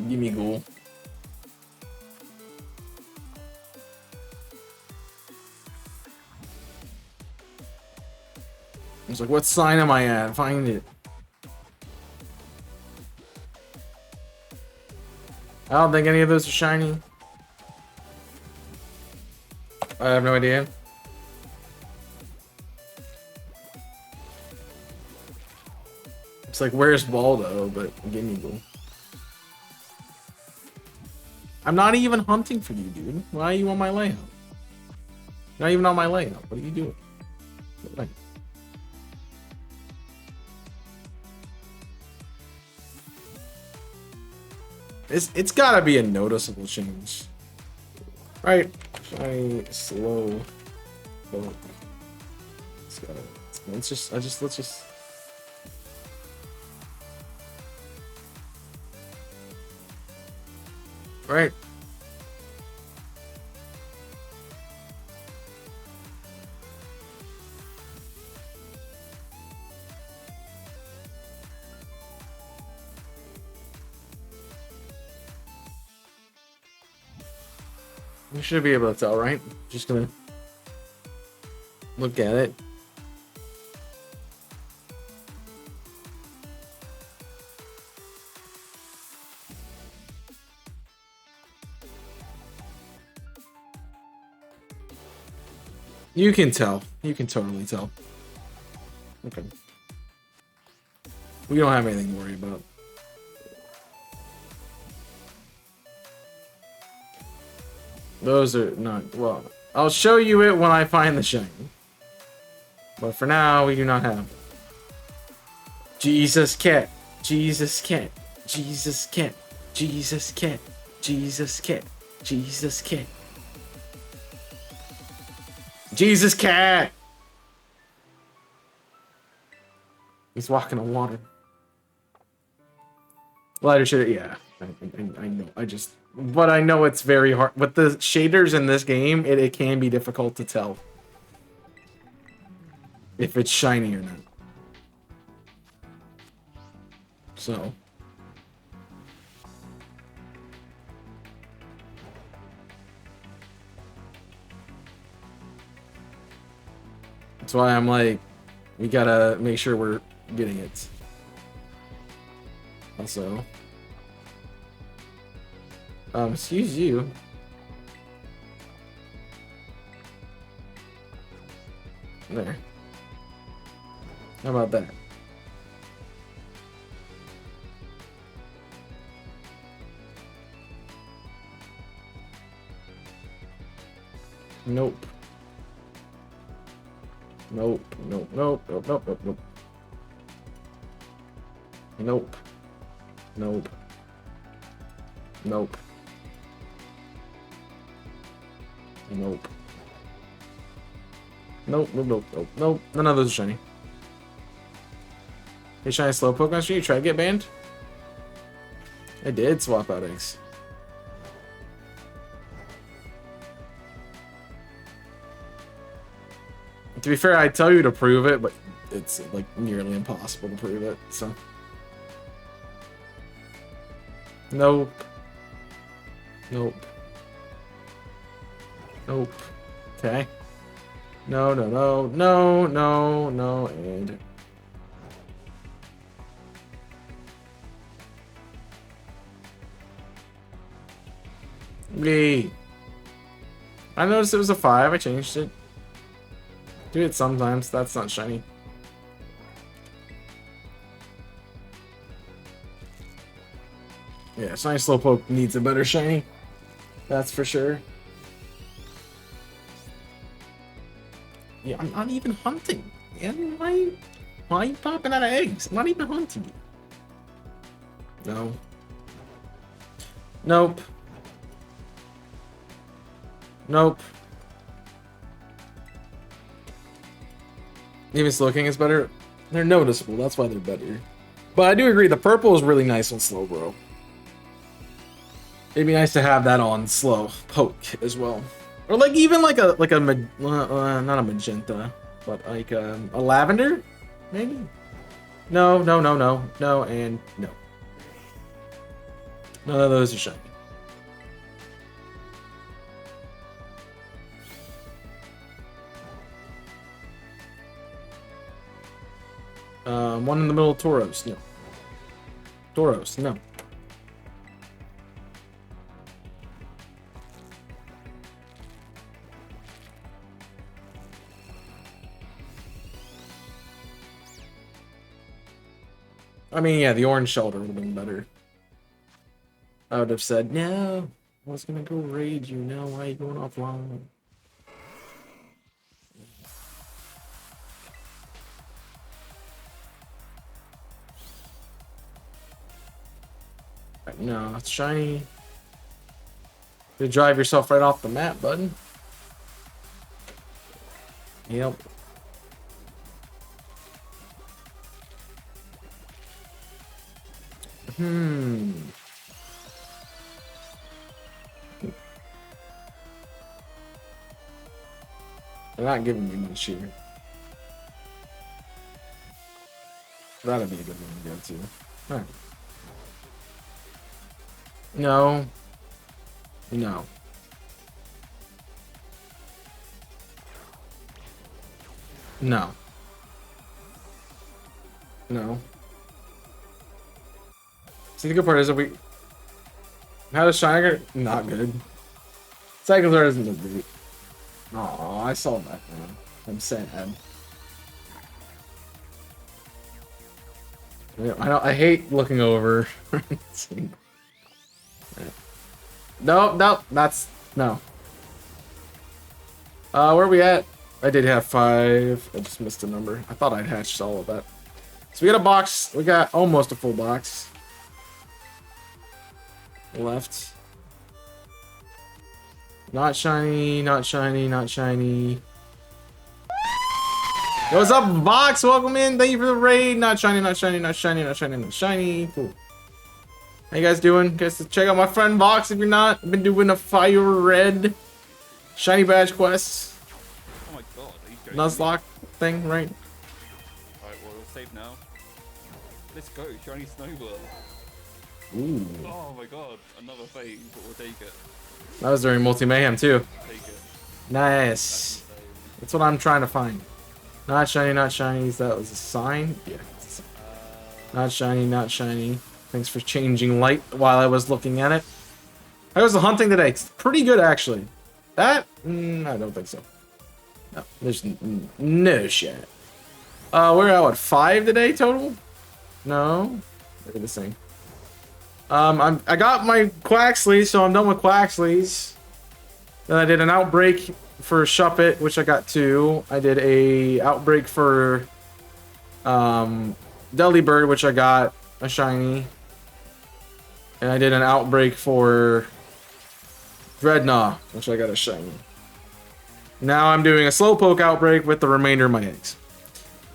Gimme Ghoul. It's like, what sign am I at? Find it. I don't think any of those are shiny. I have no idea. It's like, where's Waldo? But Gimme Ghoul. I'm not even hunting for you, dude. Why are you on my layout? Not even on my layout. What are you doing? What? It's gotta be a noticeable change. Right. Shiny, slow. Let's just. Right. You should be able to tell, right? Just gonna look at it. You can tell. You can totally tell. Okay. We don't have anything to worry about. Those are not... Well, I'll show you it when I find the shiny. But for now, we do not have it. Jesus cat. Jesus cat. Jesus cat. Jesus cat. Jesus cat. Jesus cat. Jesus cat! He's walking on water. Lighter shit, yeah. I know. But I know it's very hard. With the shaders in this game, it can be difficult to tell if it's shiny or not. So. That's why I'm like, we gotta make sure we're getting it. Also. Excuse you. There. How about that? Nope. Nope. Nope. Nope. Nope. Nope. Nope. Nope. Nope. Nope. Nope. Nope. Nope, nope, nope, nope, nope. None of those are shiny. Hey, shiny Slowpoke on stream, you try to get banned? I did swap out eggs. To be fair, I'd tell you to prove it, but it's like nearly impossible to prove it, so. Nope. Nope. Nope. Okay. No, no, no, no, no, no, and... Yay. I noticed it was a 5, I changed it. Do it sometimes, that's not shiny. Yeah, shiny Slowpoke needs a better shiny. That's for sure. Yeah, I'm not even hunting. And why are you popping out of eggs? I'm not even hunting you. No. Nope. Nope. Even Slowking is better. They're noticeable, that's why they're better. But I do agree, the purple is really nice on Slowbro. It'd be nice to have that on Slowpoke as well. Or like even like a not a magenta. but like a lavender, maybe. No, no, no, no, no, and no. None of those are shiny. One in the middle, Tauros, no. Tauros, no. I mean, yeah, the orange shelter would have been better. I would have said, no, I was gonna go raid you. Now why are you going offline? No, it's shiny. You drive yourself right off the map, bud. Yep. They're not giving me much here. That'd be a good one to go to. Alright. No. No. No. No. See, the good part is that we... How does Shiner... Not good. Cyclozar isn't as great. Aw, I saw that, man. I'm sad. I hate looking over. No, that's... No. Where are we at? I did have 5. I just missed a number. I thought I'd hatched all of that. So we got a box. We got almost a full box left. Not shiny, not shiny, not shiny. Yo, what's up, box? Welcome in. Thank you for the raid. Not shiny, not shiny, not shiny, not shiny, not shiny. Cool. How you guys doing? Guys, check out my friend Box if you're not. I've been doing a fire red shiny badge quest. Oh my god, are you joking? Nuzlocke thing, right? Alright, well, we'll save now. Let's go, shiny snowball. Ooh. Oh my god, another phase, but we'll take it. That was during Multi Mayhem too. Take it. Nice. That's what I'm trying to find. Not shiny, not shiny. That was a sign. Yeah. Not shiny, not shiny. Thanks for changing light while I was looking at it. How was the hunting today? It's pretty good, actually. That? I don't think so. No, there's no shit. We're at what, 5 today total? No, they're the same. I got my Quaxley, so I'm done with Quaxleys. Then I did an outbreak for Shuppet, which I got 2. I did a outbreak for Delibird, which I got a shiny. And I did an outbreak for Dreadnought, which I got a shiny. Now I'm doing a Slowpoke outbreak with the remainder of my eggs.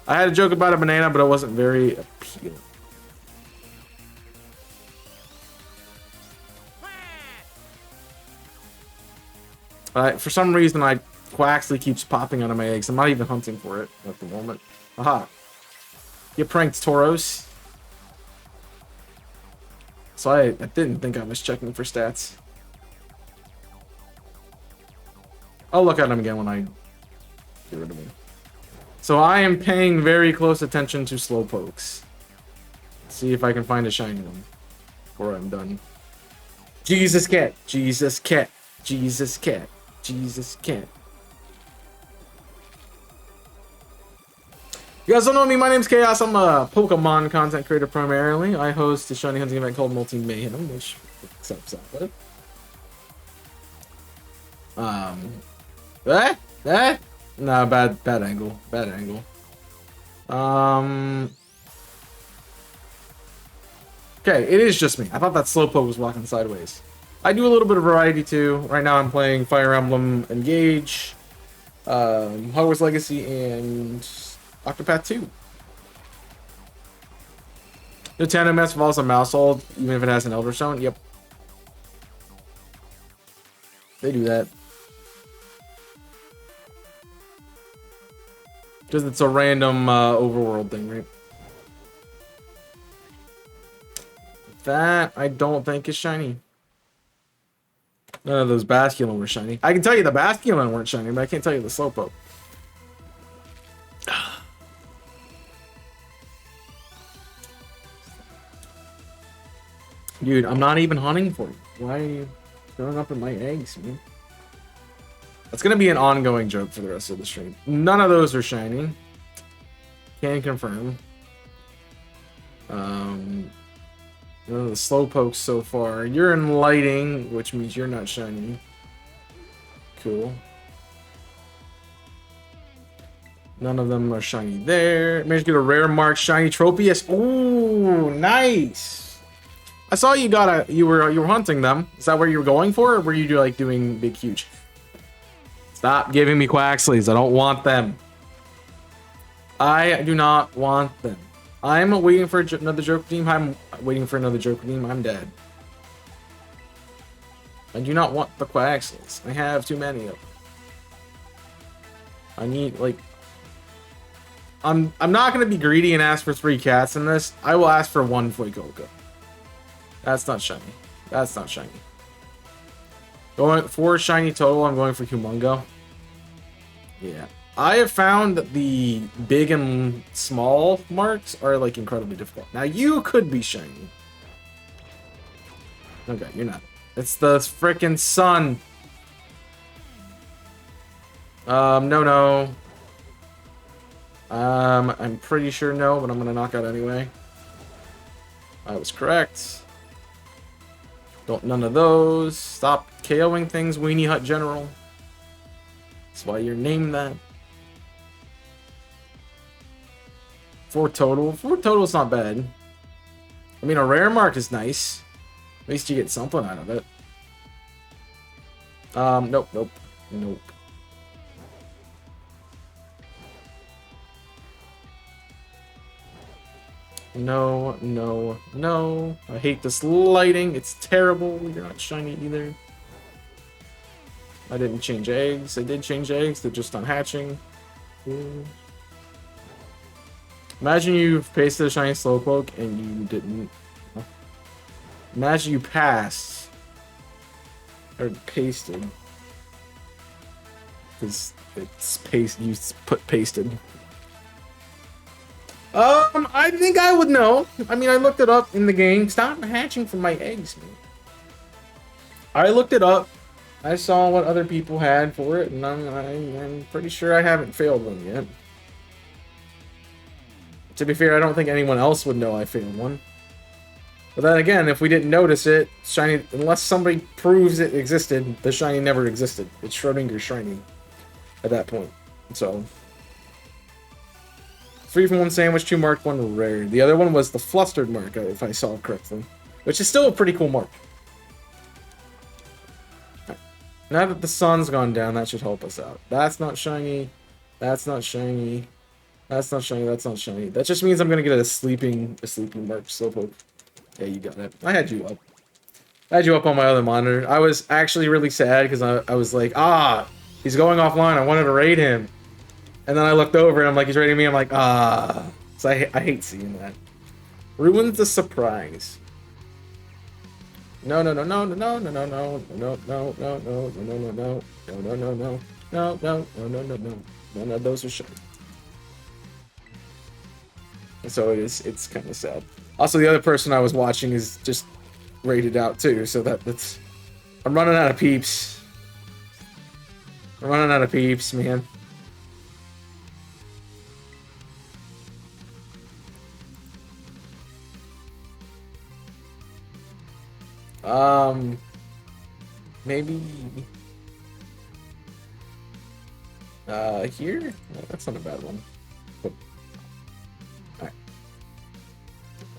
I had a joke about a banana, but it wasn't very appealing. For some reason, Quaxley keeps popping out of my eggs. I'm not even hunting for it at the moment. Aha. You pranked Tauros. So I didn't think I was checking for stats. I'll look at them again when I get rid of them. So I am paying very close attention to Slowpokes. See if I can find a shiny one before I'm done. Jesus cat, Jesus cat, Jesus cat, Jesus cat. You guys don't know me, my name's Chaos. I'm a Pokemon content creator primarily. I host a shiny hunting event called Multi Mayhem, which accepts that. No, bad angle. Bad angle. Okay, it is just me. I thought that Slowpoke was walking sideways. I do a little bit of variety too. Right now I'm playing Fire Emblem Engage, Hogwarts Legacy, and Octopath 2. The Tandem Mess follows a Mousehold, even if it has an Elder Stone. Yep. They do that. Just it's a random overworld thing, right? That I don't think is shiny. None of those Basculin were shiny. I can tell you the Basculin weren't shiny, but I can't tell you the Slowpoke. Dude, I'm not even hunting for you. Why are you throwing up in my eggs, man? That's gonna be an ongoing joke for the rest of the stream. None of those are shiny. Can confirm. None of the Slowpokes so far. You're in lighting, which means you're not shiny. Cool. None of them are shiny there. Managed to get a rare mark shiny Tropius. Ooh, nice. I saw you got a you were hunting them. Is that where you were going for, or were you like doing big huge? Stop giving me Quaxleys. I don't want them. I do not want them. I'm waiting for another Joker team. I'm waiting for another Joker team. I'm dead. I do not want the Quaxleys. I have too many of them. I need, like... I'm not going to be greedy and ask for 3 cats in this. I will ask for 1 Fuecoco. That's not shiny. That's not shiny. Going for shiny total, I'm going for Humongo. Yeah. I have found that the big and small marks are like incredibly difficult. Now you could be shiny. Okay, you're not. It's the frickin' sun. No. I'm pretty sure no, but I'm gonna knock out anyway. I was correct. Don't none of those. Stop KOing things, Weenie Hut General. That's why you're named that. 4 total. 4 total is not bad. I mean, a rare mark is nice. At least you get something out of it. Nope. No. I hate this lighting. It's terrible. You're not shiny either. I didn't change eggs. I did change eggs. They're just not hatching. Ooh. Imagine you pasted a shiny Slowpoke and you didn't. Imagine you passed. Or pasted. Because it's paste. You put pasted. I think I would know. I mean, I looked it up in the game. Stop hatching from my eggs, man. I looked it up. I saw what other people had for it, and I'm pretty sure I haven't failed one yet. To be fair, I don't think anyone else would know I failed one. But then again, if we didn't notice it, shiny, unless somebody proves it existed, the shiny never existed. It's Schrodinger's shiny at that point. So, 3 from 1 sandwich, 2 marked, 1 rare. The other one was the flustered mark, if I saw it correctly, which is still a pretty cool mark. Right. Now that the sun's gone down, that should help us out. That's not shiny. That's not shiny. That's not shiny, that's not shiny. That just means I'm gonna get a sleeping mark Slowpoke. Yeah, you got it. I had you up. I had you up on my other monitor. I was actually really sad because I was like, he's going offline. I wanted to raid him. And then I looked over and I'm like, he's raiding me. I'm like, So I hate seeing that. Ruins the surprise. No. None of those are shiny. So it's kind of sad. Also, the other person I was watching is just rated out too, so that's... I'm running out of peeps. I'm running out of peeps, man. Maybe... here? No, that's not a bad one.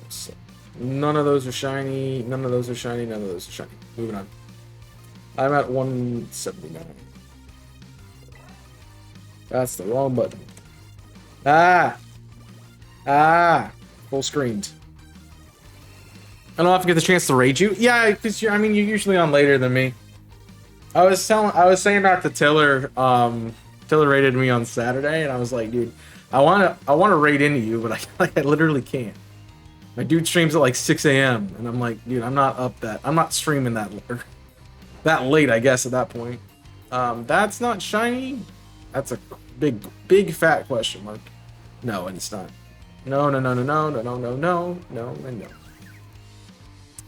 So, none of those are shiny. None of those are shiny. None of those are shiny. Moving on. I'm at 179. That's the wrong button. Full screened. I don't have to get the chance to raid you. Yeah, because you're usually on later than me. I was saying that to Tiller Tiller raided me on Saturday, and I was like, dude, I wanna raid into you, but I literally can't. My dude streams at like 6 a.m. and I'm like, dude, I'm not streaming that late, I guess, at that point. That's not shiny. That's a big fat question mark. No, and it's not. No, no, no, no, no, no, no, no, no, no, and no.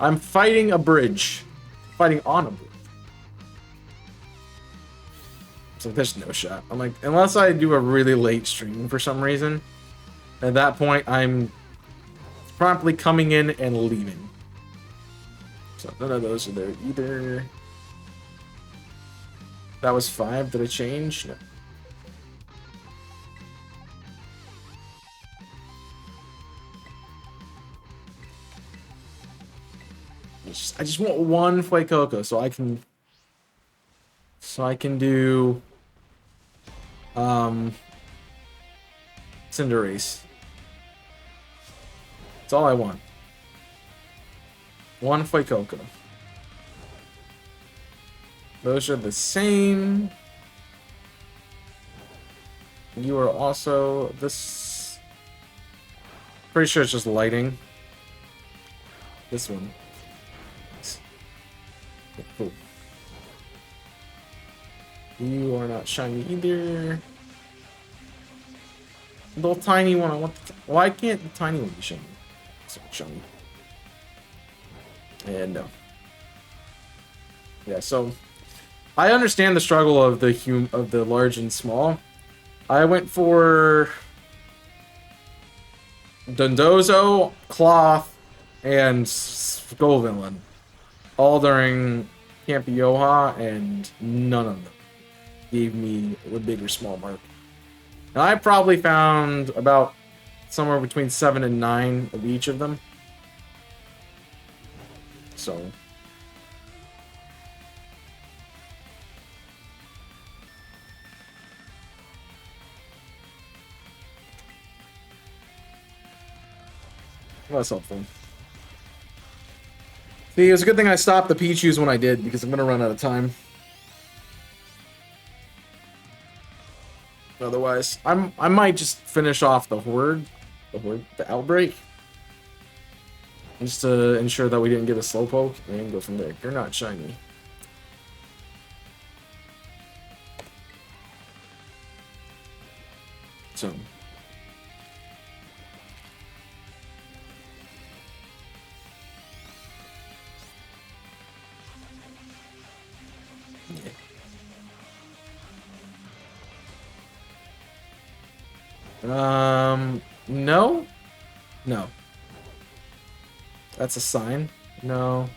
I'm fighting a bridge. Fighting on a bridge. So there's no shot. I'm like, unless I do a really late stream for some reason, at that point, I'm promptly coming in and leaving. So none of those are there either. That was 5. Did I change? No. I just want one Fuecoco so I can do Cinderace. That's all I want. One Fuecoco. Those are the same. You are also this. Pretty sure it's just lighting. This one. Okay, cool. You are not shiny either. Little tiny one. I want. Why can't the tiny one be shiny? So shiny. And no. Yeah. So. I understand the struggle of the large and small. I went for Dondozo, Cloth, and Skullvillain, all during Camp Yoha, and none of them gave me a big or small mark. And I probably found about somewhere between 7 and 9 of each of them. So. That's helpful. See, it was a good thing I stopped the Pichus when I did, because I'm gonna run out of time. Otherwise, I might just finish off the outbreak, just to ensure that we didn't get a Slowpoke, and go from there. You're not shiny. So. No. No. That's a sign. No.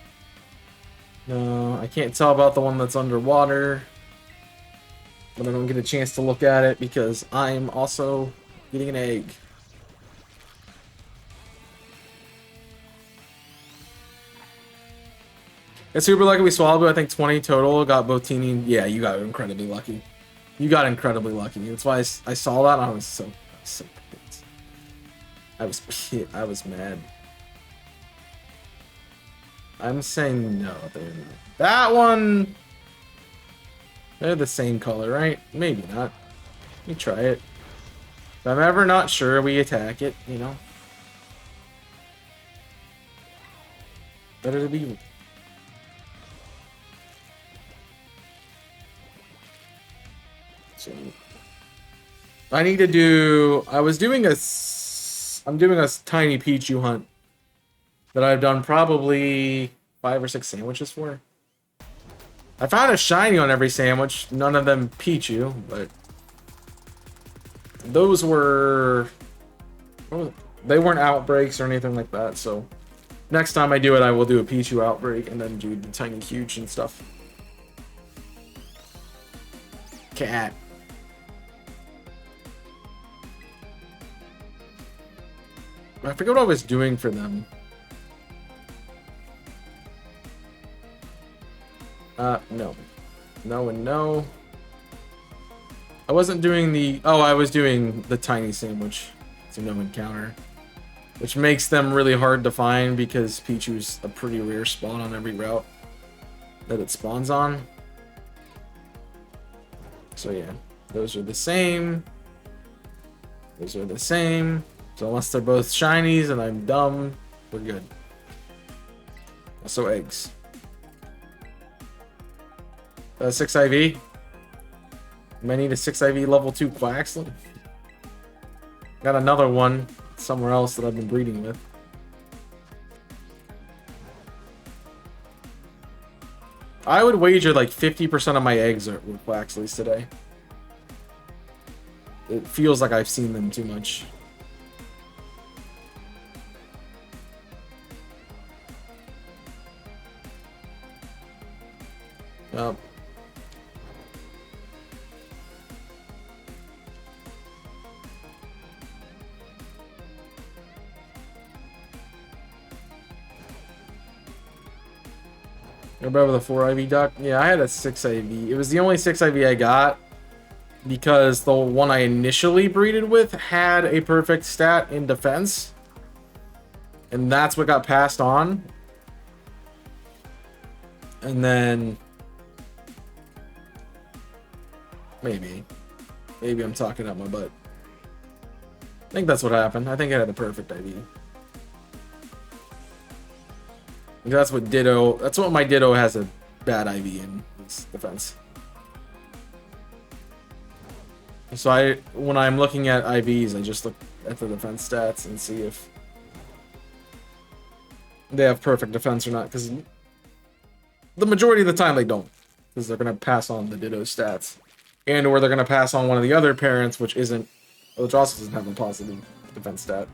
No, I can't tell about the one that's underwater. But I don't get a chance to look at it because I'm also getting an egg. It's super lucky we swallowed, I think 20 total. Got Botini. Yeah, you got incredibly lucky. You got incredibly lucky. That's why I saw that and I was so pissed. I was pissed. I was mad. I'm saying no. That one. They're the same color, right? Maybe not. Let me try it. If I'm ever not sure, we attack it, you know? Better to be... So... I need to do... I'm doing a tiny Pichu hunt that I've done probably 5 or 6 sandwiches for. I found a shiny on every sandwich, none of them Pichu, but those were, they weren't outbreaks or anything like that, so next time I do it, I will do a Pichu outbreak and then do the tiny huge and stuff. Cat. I forget what I was doing for them. No. No and no. I wasn't doing the... Oh, I was doing the tiny sandwich. So no encounter. Which makes them really hard to find because Pichu's a pretty rare spawn on every route that it spawns on. So yeah. Those are the same. Those are the same. So unless they're both shinies and I'm dumb, we're good. Also eggs. 6 IV. I need a 6 IV level 2 Quaxley. Got another one somewhere else that I've been breeding with. I would wager like 50% of my eggs are with Quaxleys today. It feels like I've seen them too much. Yep. Remember the 4 IV duck? Yeah, I had a 6 IV. It was the only 6 IV I got because the one I initially breeded with had a perfect stat in defense. And that's what got passed on. And then... Maybe I'm talking out my butt. I think that's what happened. I think I had a perfect IV. That's what Ditto... That's what my Ditto has a bad IV in. It's defense. So when I'm looking at IVs, I just look at the defense stats and see if they have perfect defense or not. Because the majority of the time they don't. Because they're going to pass on the Ditto stats. And or they're going to pass on one of the other parents, which also doesn't have a positive defense stat.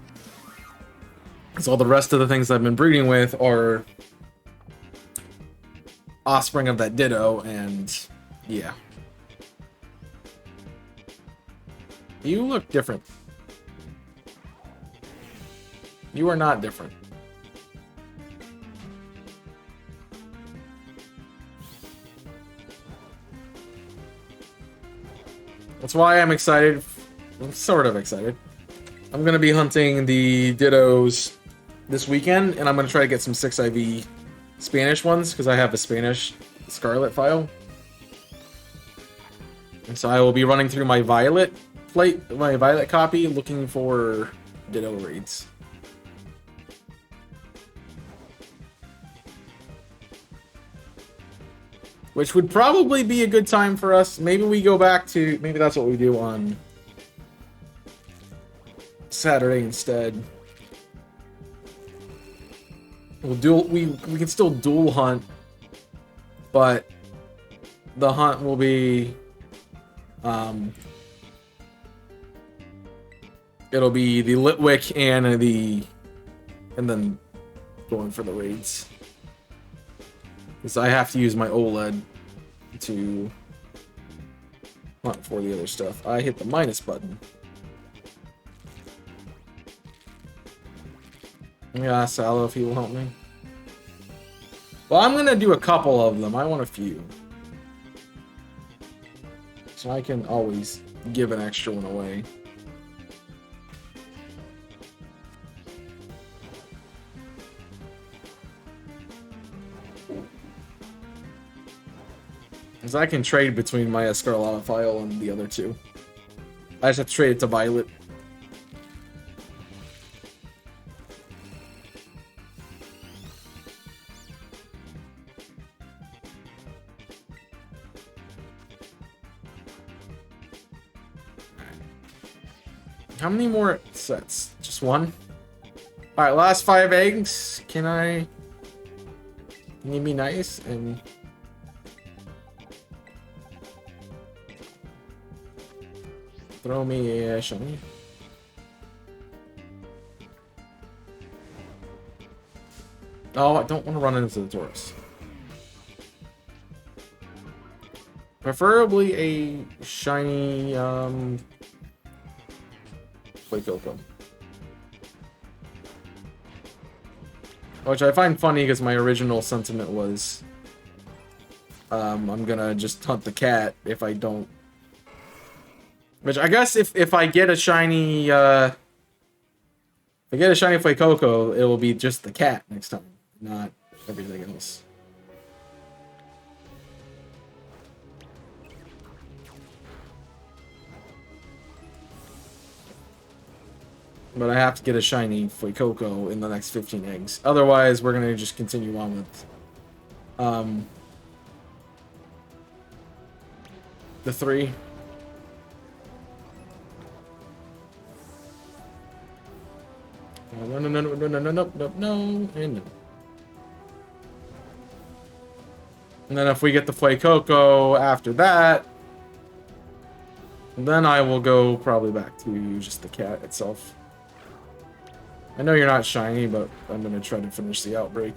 So all the rest of the things I've been breeding with are offspring of that Ditto, and yeah. You look different. You are not different. That's why I'm excited. I'm sort of excited. I'm going to be hunting the Dittos this weekend, and I'm going to try to get some 6 IV Spanish ones, because I have a Spanish Scarlet file. And so I will be running through my Violet copy, looking for Ditto raids. Which would probably be a good time for us. Maybe we go back to... Maybe that's what we do on Saturday instead. We can still dual hunt, but the hunt will be... it'll be the Litwick and then going for the raids. Because I have to use my OLED to hunt for the other stuff. I hit the minus button. Yeah, Salo, if he will help me. Well, I'm gonna do a couple of them. I want a few. So I can always give an extra one away. Because I can trade between my Escarlata file and the other two. I just have to trade it to Violet. How many more sets? Just one? Alright, last 5 eggs. Can you be nice and... throw me a shiny? Oh, I don't want to run into the Taurus. Preferably a shiny, Coco. Which I find funny because my original sentiment was, I'm gonna just hunt the cat if I don't. Which I guess if I get a shiny, if I get a shiny Fuecoco, it will be just the cat next time, not everything else. But I have to get a shiny Fuecoco in the next 15 eggs. Otherwise, we're gonna just continue on with the 3. No, no, no, no, no, no, no, no, no, no, and no. And then if we get the Fuecoco after that, then I will go probably back to just the cat itself. I know you're not shiny, but I'm gonna try to finish the outbreak.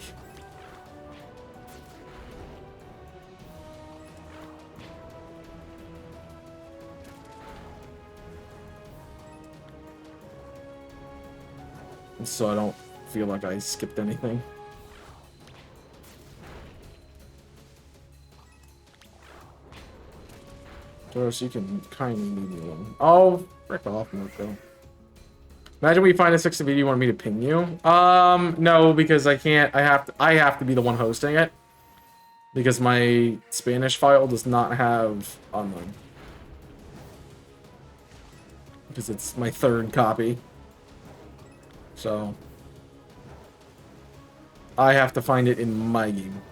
So I don't feel like I skipped anything. Doris, you can kindly leave me alone. Oh, frick off, Marco. Imagine we find a 6 of 80, you want me to ping you? No, because I can't. I have to be the one hosting it. Because my Spanish file does not have online. Because it's my 3rd copy. So I have to find it in my game.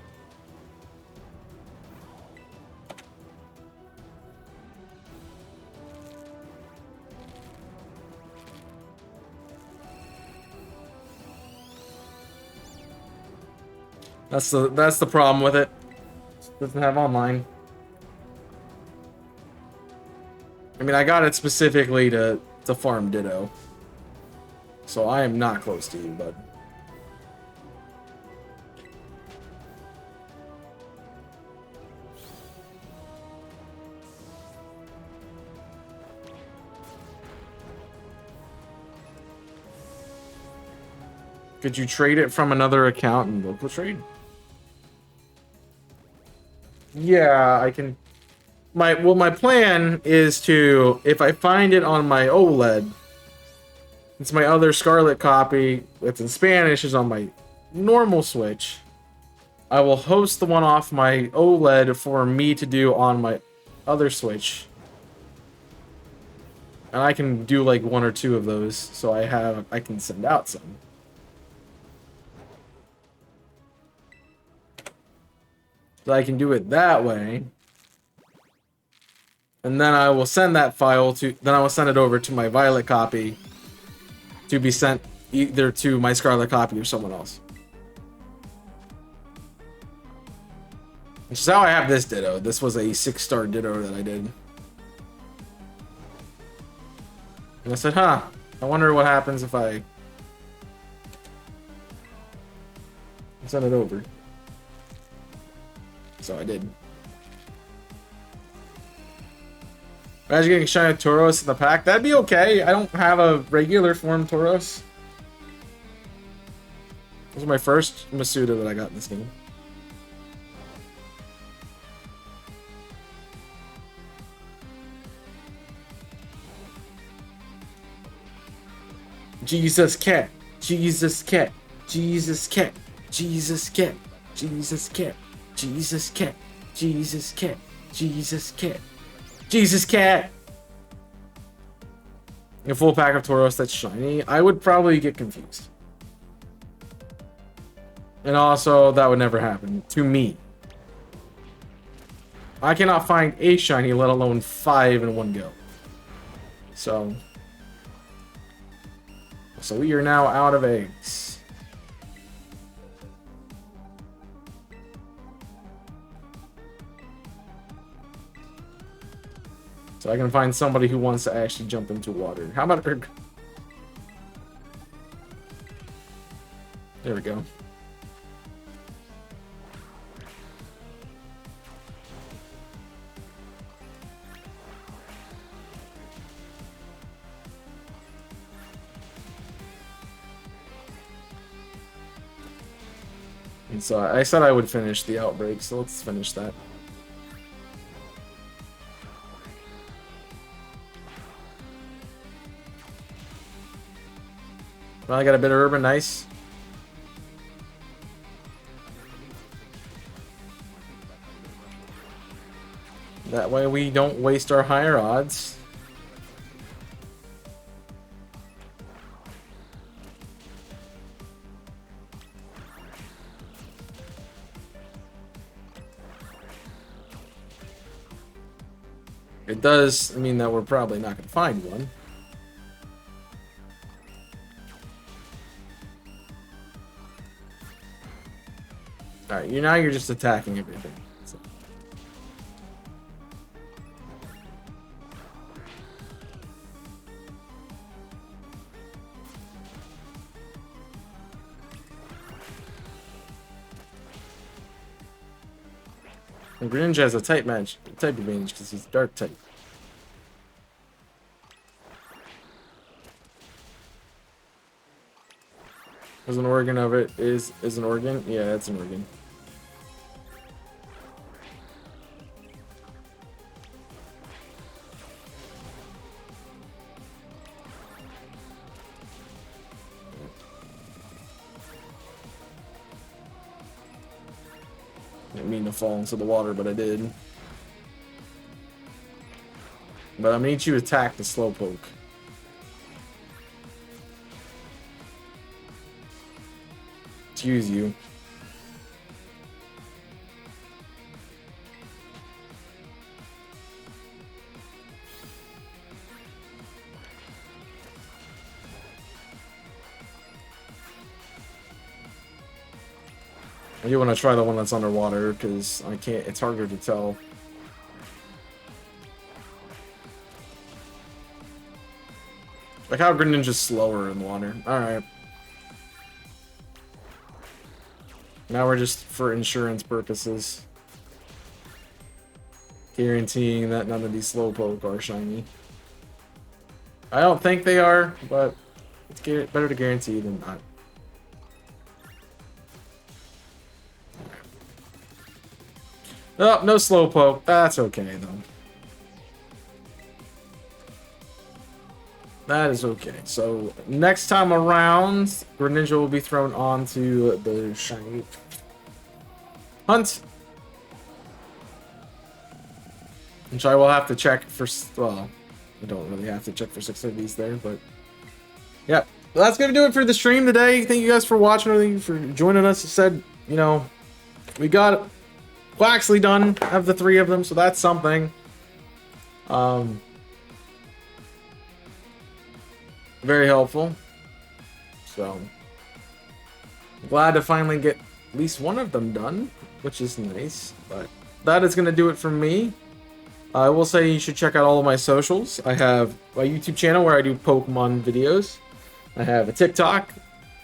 That's the problem with it. It doesn't have online. I mean, I got it specifically to farm Ditto. So I am not close to you, bud. Could you trade it from another account in local trade? Yeah, I can. My plan is to, if I find it on my OLED, it's my other Scarlet copy that's in Spanish is on my normal Switch. I will host the one off my OLED for me to do on my other Switch. And I can do like 1 or 2 of those, so I can send out some. So I can do it that way. And then I will send that file to, then I will send it over to my Violet copy to be sent either to my Scarlet copy or someone else. Which is how I have this Ditto. This was a 6-star Ditto that I did. And I said, huh, I wonder what happens if I send it over. So I did. Imagine getting shiny Tauros in the pack. That'd be okay. I don't have a regular form Tauros. This was my first Masuda that I got in this game. Jesus cat. Jesus cat. Jesus cat. Jesus cat. Jesus cat. Jesus cat. Jesus cat. Jesus cat. Jesus cat. A full pack of Tauros that's shiny. I would probably get confused. And also, that would never happen to me. I cannot find a shiny, let alone 5 in one go. So we are now out of eggs. So I can find somebody who wants to actually jump into water. How about Erg? There we go. And so I said I would finish the outbreak, so let's finish that. Well, I got a bit of urban, nice. That way we don't waste our higher odds. It does mean that we're probably not going to find one. Alright, now you're just attacking everything. So. And Greninja has a type advantage because he's dark type. As an organ of it is an organ? Yeah, it's an organ. Didn't mean to fall into the water, but I did. But I'm gonna need you to attack the Slowpoke. To use you. You want to try the one that's underwater, because I can't, it's harder to tell. Like how Greninja's slower in water. Alright. Now we're just for insurance purposes. Guaranteeing that none of these Slowpoke are shiny. I don't think they are, but it's better to guarantee than not. Oh, no Slowpoke. That's okay, though. That is okay. So, next time around, Greninja will be thrown onto the shiny hunt. Which I will have to check for... Well, I don't really have to check for 6 of these there, but... Yeah. Well, that's going to do it for the stream today. Thank you guys for watching. Thank you for joining us. I said, you know, we got... Quaxley done of the 3 of them, so that's something. Very helpful. So glad to finally get at least one of them done, which is nice. But that is gonna do it for me. I will say you should check out all of my socials. I have my YouTube channel where I do Pokemon videos. I have a TikTok.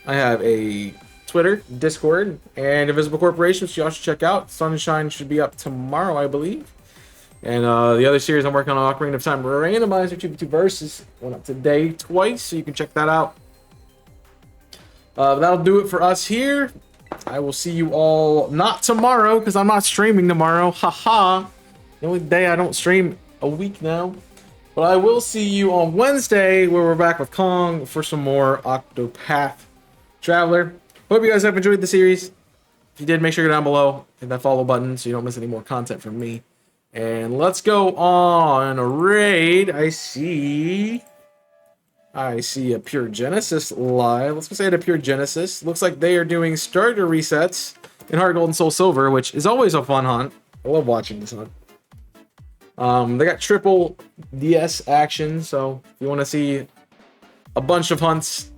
I have a Twitter, Discord, and Invisible Corporation, which y'all should check out. Sunshine should be up tomorrow, I believe. And the other series I'm working on, Ocarina of Time Randomizer 2v2 Versus, went up today twice, so you can check that out. That'll do it for us here. I will see you all, not tomorrow, because I'm not streaming tomorrow. Haha. The only day I don't stream a week now. But I will see you on Wednesday, where we're back with Kong for some more Octopath Traveler. Hope you guys have enjoyed the series. If you did, make sure you go down below, hit that follow button so you don't miss any more content from me. And let's go on a raid. I see a Pure Genesis live. Let's go say to Pure Genesis. Looks like they are doing starter resets in Heart Gold and Soul Silver, which is always a fun hunt. I love watching this hunt. They got triple DS action, so if you want to see a bunch of hunts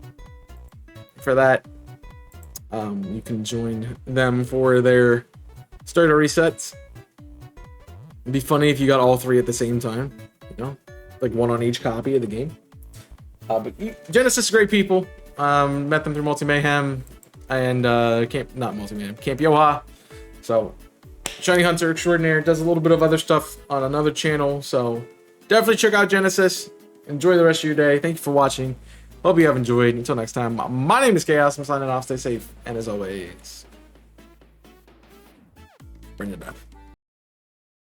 for that, you can join them for their starter resets. It'd be funny if you got all 3 at the same time, you know, like 1 on each copy of the game. But Genesis is great people. Met them through Multi Mayhem and Camp Yoha. So Shiny Hunter Extraordinaire does a little bit of other stuff on another channel. So definitely check out Genesis. Enjoy the rest of your day. Thank you for watching. Hope you have enjoyed. Until next time, my name is Chaos. I'm signing off. Stay safe. And as always, bring it back.